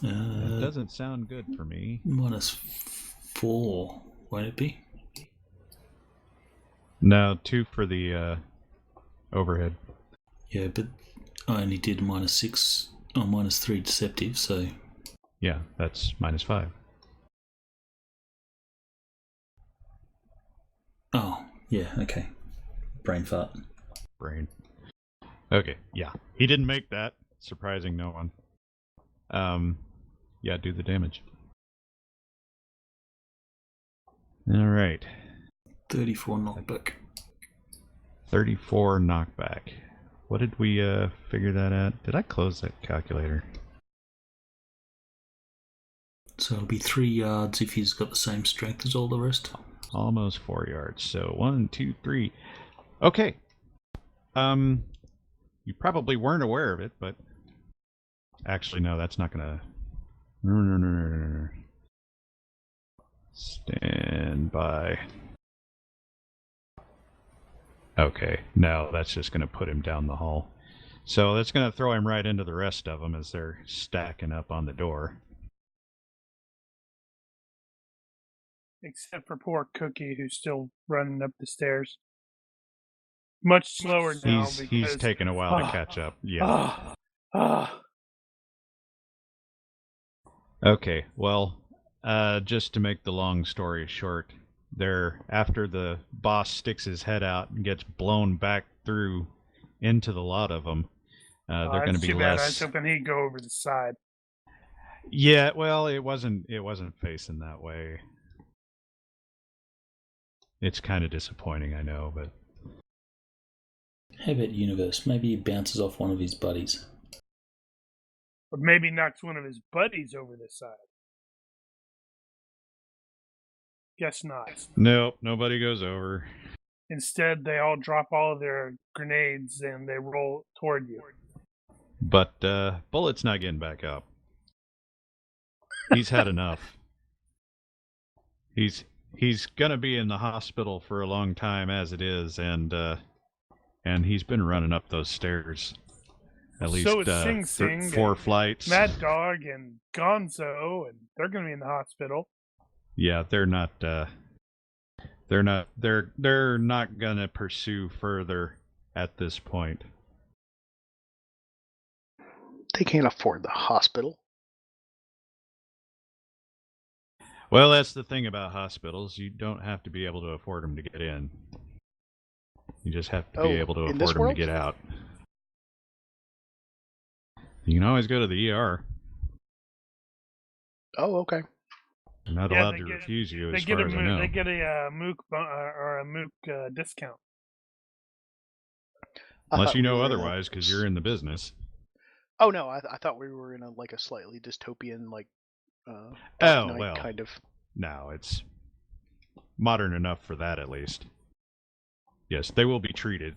That doesn't sound good for me. -4, won't it be? No, 2 for the overhead. Yeah, but I only did -6 or -3 deceptive, so. Yeah, that's -5. Oh, yeah, okay. Brain fart. Brain. Okay, yeah. He didn't make that. Surprising no one. Yeah, do the damage. Alright. 34 knockback. 34 knockback. What did we figure that at? Did I close that calculator? So it'll be 3 yards if he's got the same strength as all the rest. Almost 4 yards. So 1, 2, 3. Okay. You probably weren't aware of it, but actually, no, that's not gonna. No. Stand by. Okay, no, that's just gonna put him down the hall. So that's gonna throw him right into the rest of them as they're stacking up on the door. Except for poor Cookie, who's still running up the stairs. Much slower now. He's taken a while to catch up. Yeah. Okay, well, just to make the long story short, after the boss sticks his head out and gets blown back through into the lot of them, they're going to be less. I was hoping he'd go over the side. Yeah, well, it wasn't facing that way. It's kind of disappointing, I know, but. How about Universe? Maybe he bounces off one of his buddies. Or maybe knocks one of his buddies over the side. Guess not. Nope, nobody goes over. Instead, they all drop all of their grenades and they roll toward you. But Bullet's not getting back up. He's had enough. He's gonna be in the hospital for a long time as it is, and he's been running up those stairs. At least So is Sing Sing 4 and flights. Mad Dog and Gonzo, and they're going to be in the hospital. Yeah, they're not gonna pursue further at this point. They can't afford the hospital. Well, that's the thing about hospitals. You don't have to be able to afford them to get in. You just have to be able to in this afford them to world? get out. You can always go to the ER. Oh, okay. They're not allowed to refuse you, as far as I know. They get a MOOC or a MOOC discount. Unless you know we were otherwise, because you're in the business. Oh no, I thought we were in a slightly dystopian Dark Knight kind of. No, it's modern enough for that, at least. Yes, they will be treated.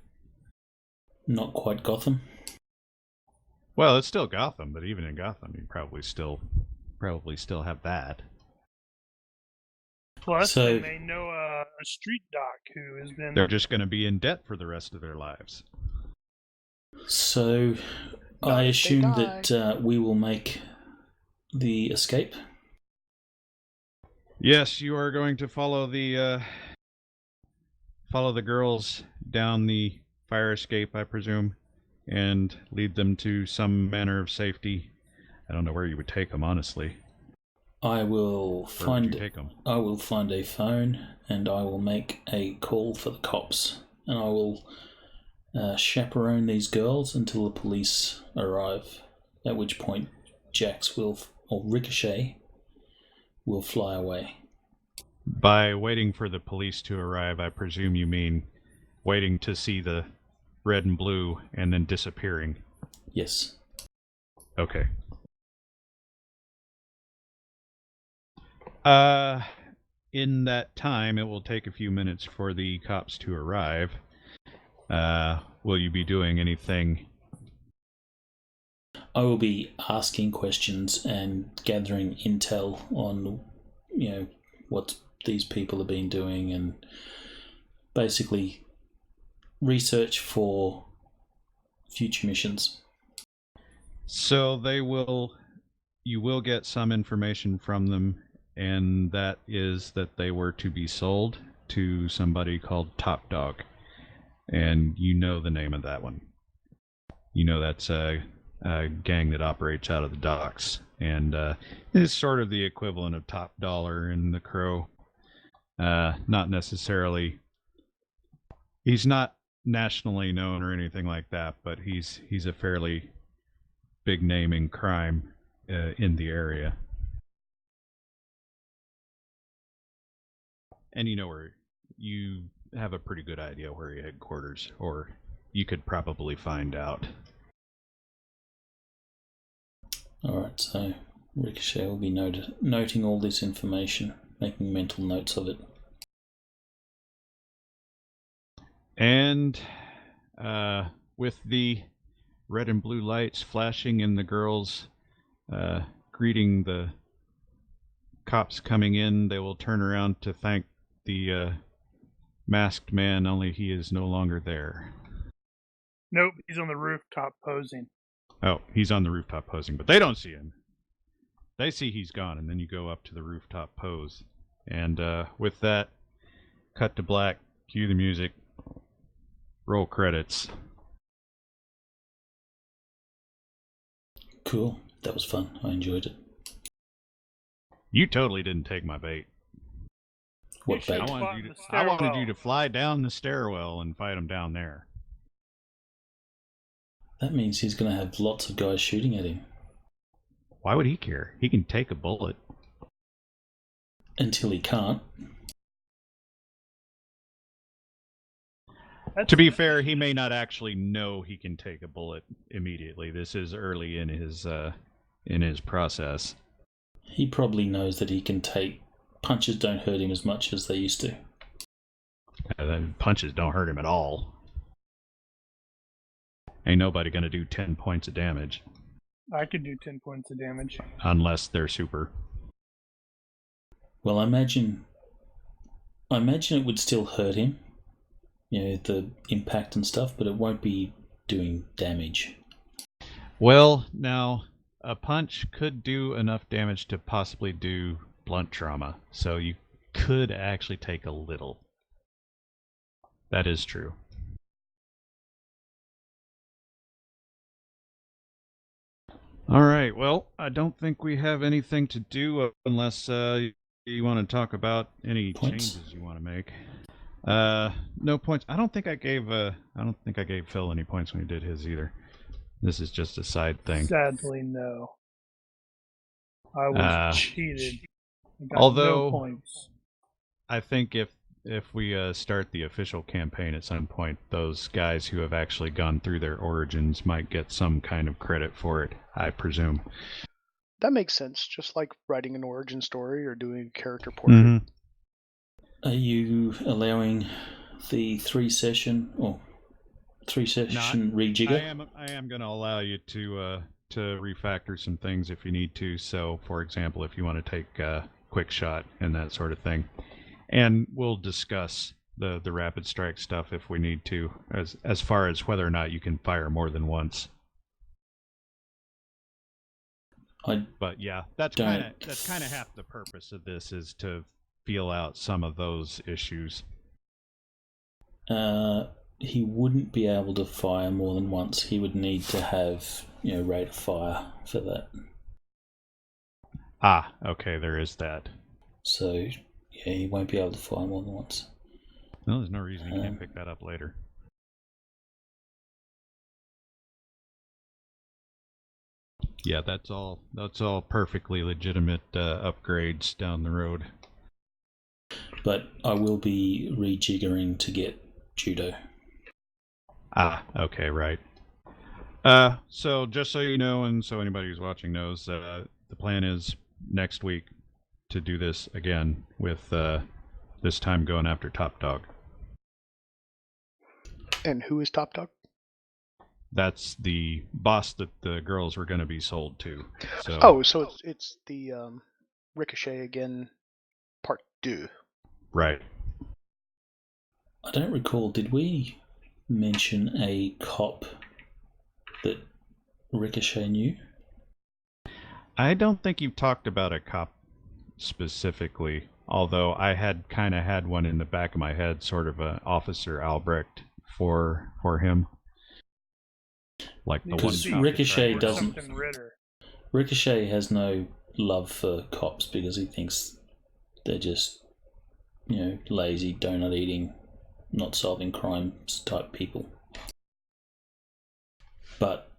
Not quite Gotham. Well, it's still Gotham, but even in Gotham, you probably still have that. Plus, they may know a street doc who has been. They're just going to be in debt for the rest of their lives. So, I assume that we will make the escape. Yes, you are going to follow the girls down the fire escape, I presume, and lead them to some manner of safety. I don't know where you would take them, honestly. I will find a phone and I will make a call for the cops, and I will chaperone these girls until the police arrive. At which point, Ricochet will fly away. By waiting for the police to arrive, I presume you mean waiting to see the red and blue and then disappearing. Yes. Okay. In that time, it will take a few minutes for the cops to arrive. Will you be doing anything? I will be asking questions and gathering intel on, what these people have been doing, and basically research for future missions. So you will get some information from them, and that is that they were to be sold to somebody called Top Dog. And you know the name of that one. You know that's a gang that operates out of the docks, and is sort of the equivalent of Top Dollar and the Crow. Not necessarily. He's not nationally known or anything like that, but he's a fairly big name in crime in the area. And you have a pretty good idea where your headquarters, or you could probably find out. Alright, so Ricochet will be noting all this information, making mental notes of it. And with the red and blue lights flashing and the girls greeting the cops coming in, they will turn around to thank the masked man, only he is no longer there. Nope, he's on the rooftop posing. Oh, he's on the rooftop posing, but they don't see him. They see he's gone, and then you go up to the rooftop pose. And with that, cut to black, cue the music, roll credits. Cool. That was fun. I enjoyed it. You totally didn't take my bait. What bait? I wanted you to fly down the stairwell and fight him down there. That means he's going to have lots of guys shooting at him. Why would he care? He can take a bullet. Until he can't. To be fair, he may not actually know he can take a bullet immediately. This is early in his process. He probably knows that he can take... Punches don't hurt him as much as they used to. Punches don't hurt him at all. Ain't nobody gonna do 10 points of damage. I could do 10 points of damage. Unless they're super. Well, I imagine it would still hurt him. The impact and stuff, but it won't be doing damage. Well, now, a punch could do enough damage to possibly do blunt trauma, so you could actually take a little. That is true. Alright, well, I don't think we have anything to do unless you want to talk about any Points? changes you want to make. No points. I don't think I gave Phil any points when he did his either. This is just a side thing. Sadly, no. I was cheated. I got although- no points. I think if we start the official campaign at some point, those guys who have actually gone through their origins might get some kind of credit for it, I presume. That makes sense. Just like writing an origin story or doing a character portrait. Are you allowing the 3-session rejigger? I am going to allow you to refactor some things if you need to. So, for example, if you want to take a quick shot and that sort of thing. And we'll discuss the rapid strike stuff if we need to, as far as whether or not you can fire more than once. But yeah, that's kind of half the purpose of this, is to feel out some of those issues. He wouldn't be able to fire more than once. He would need to have, rate of fire for that. Ah, okay, there is that. So, yeah, he won't be able to fire more than once. No, there's no reason he can't pick that up later. Yeah, that's all perfectly legitimate upgrades down the road. But I will be rejiggering to get judo. Ah, okay, right. So just so you know, and so anybody who's watching knows, the plan is next week to do this again with this time going after Top Dog. And who is Top Dog? That's the boss that the girls were going to be sold to. So. Oh, so it's the Ricochet again, part 2. Right. I don't recall, did we mention a cop that Ricochet knew? I don't think you've talked about a cop specifically, although I had kind of had one in the back of my head, sort of a Officer Albrecht for him. Like the one Because Ricochet doesn't. Ricochet has no love for cops because he thinks they're just, lazy, donut eating, not solving crimes type people. But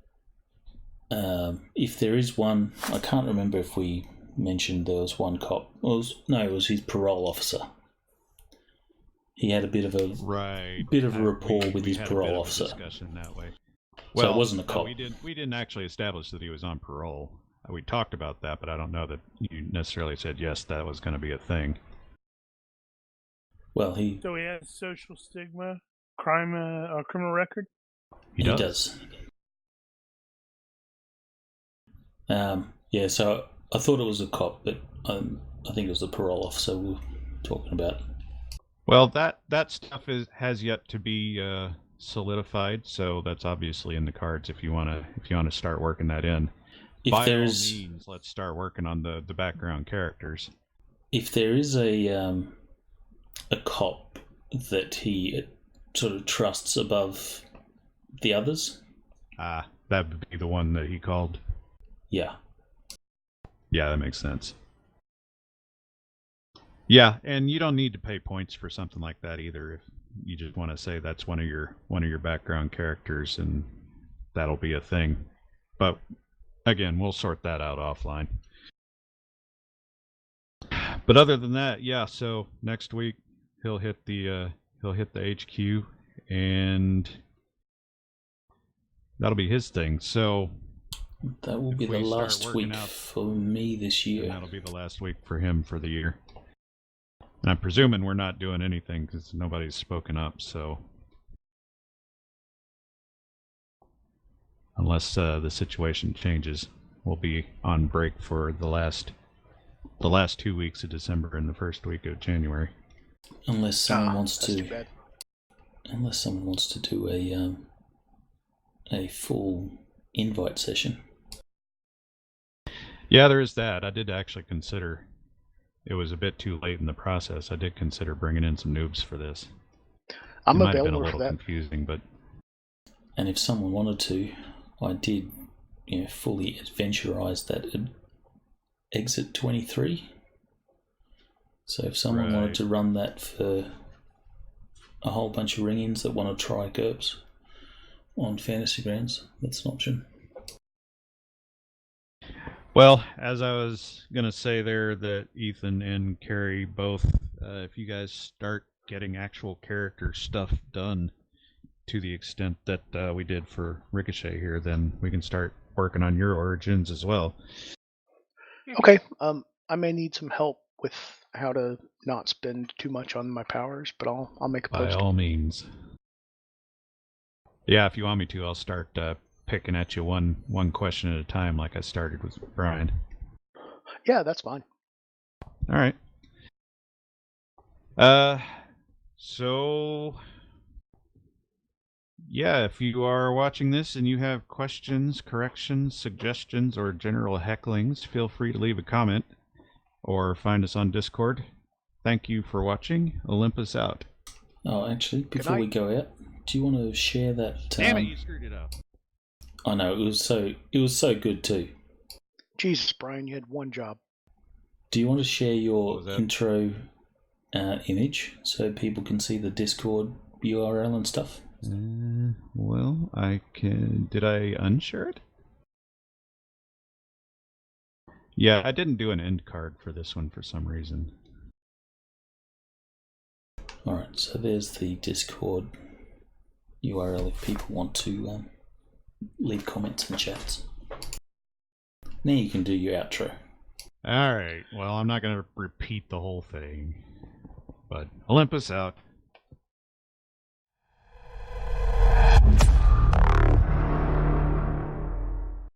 if there is one, I can't remember if we mentioned there was one cop. It was his parole officer. He had a bit of a rapport with his parole officer. Discussion that way. So it wasn't a cop. We didn't actually establish that he was on parole. We talked about that, but I don't know that you necessarily said yes, that was going to be a thing. Well, So he has social stigma, criminal record. He does. Yeah. So I thought it was a cop, but I think it was the parole officer we were talking about. Well, that stuff has yet to be solidified, so that's obviously in the cards if you want to start working that in. By all means, let's start working on the background characters. If there is a cop that he sort of trusts above the others, that would be the one that he called. Yeah, that makes sense. Yeah, and you don't need to pay points for something like that either. If you just want to say that's one of your background characters, and that'll be a thing. But again, we'll sort that out offline. But other than that, yeah. So next week he'll hit the HQ, and that'll be his thing. So that will be the last week for me this year. And that'll be the last week for him for the year. And I'm presuming we're not doing anything because nobody's spoken up, so... Unless the situation changes, we'll be on break for the last 2 weeks of December and the first week of January. Unless someone wants to... Unless someone wants to do a full invite session. Yeah, there is that. I did actually consider it was a bit too late in the process. I did consider bringing in some noobs for this. I'm It might have been a available for little that. confusing, but And if someone wanted to, I did, fully adventurize that exit 23. So if someone wanted Right. to run that for a whole bunch of ring-ins that want to try GURPS on Fantasy Grounds, that's an option. well, as I was gonna say there, that Ethan and Carrie both, if you guys start getting actual character stuff done to the extent that we did for Ricochet here, then we can start working on your origins as well. Okay. I may need some help with how to not spend too much on my powers, but I'll make a By post. all means. Yeah, if you want me to, I'll start picking at you one question at a time, like I started with Brian. Yeah, that's fine. All right. So yeah, if you are watching this and you have questions, corrections, suggestions, or general hecklings, feel free to leave a comment or find us on Discord. Thank you for watching. Olympus out. Oh, actually, before we go out, do you want to share that? Damn it, you screwed it up. I know, it was so good too. Jesus, Brian, you had one job. Do you want to share What your was that? intro image so people can see the Discord URL and stuff? Well, I can. Did I unshare it? Yeah, I didn't do an end card for this one for some reason. Alright, so there's the Discord URL if people want to leave comments and chats. Now you can do your outro. Alright, well, I'm not going to repeat the whole thing. But Olympus out.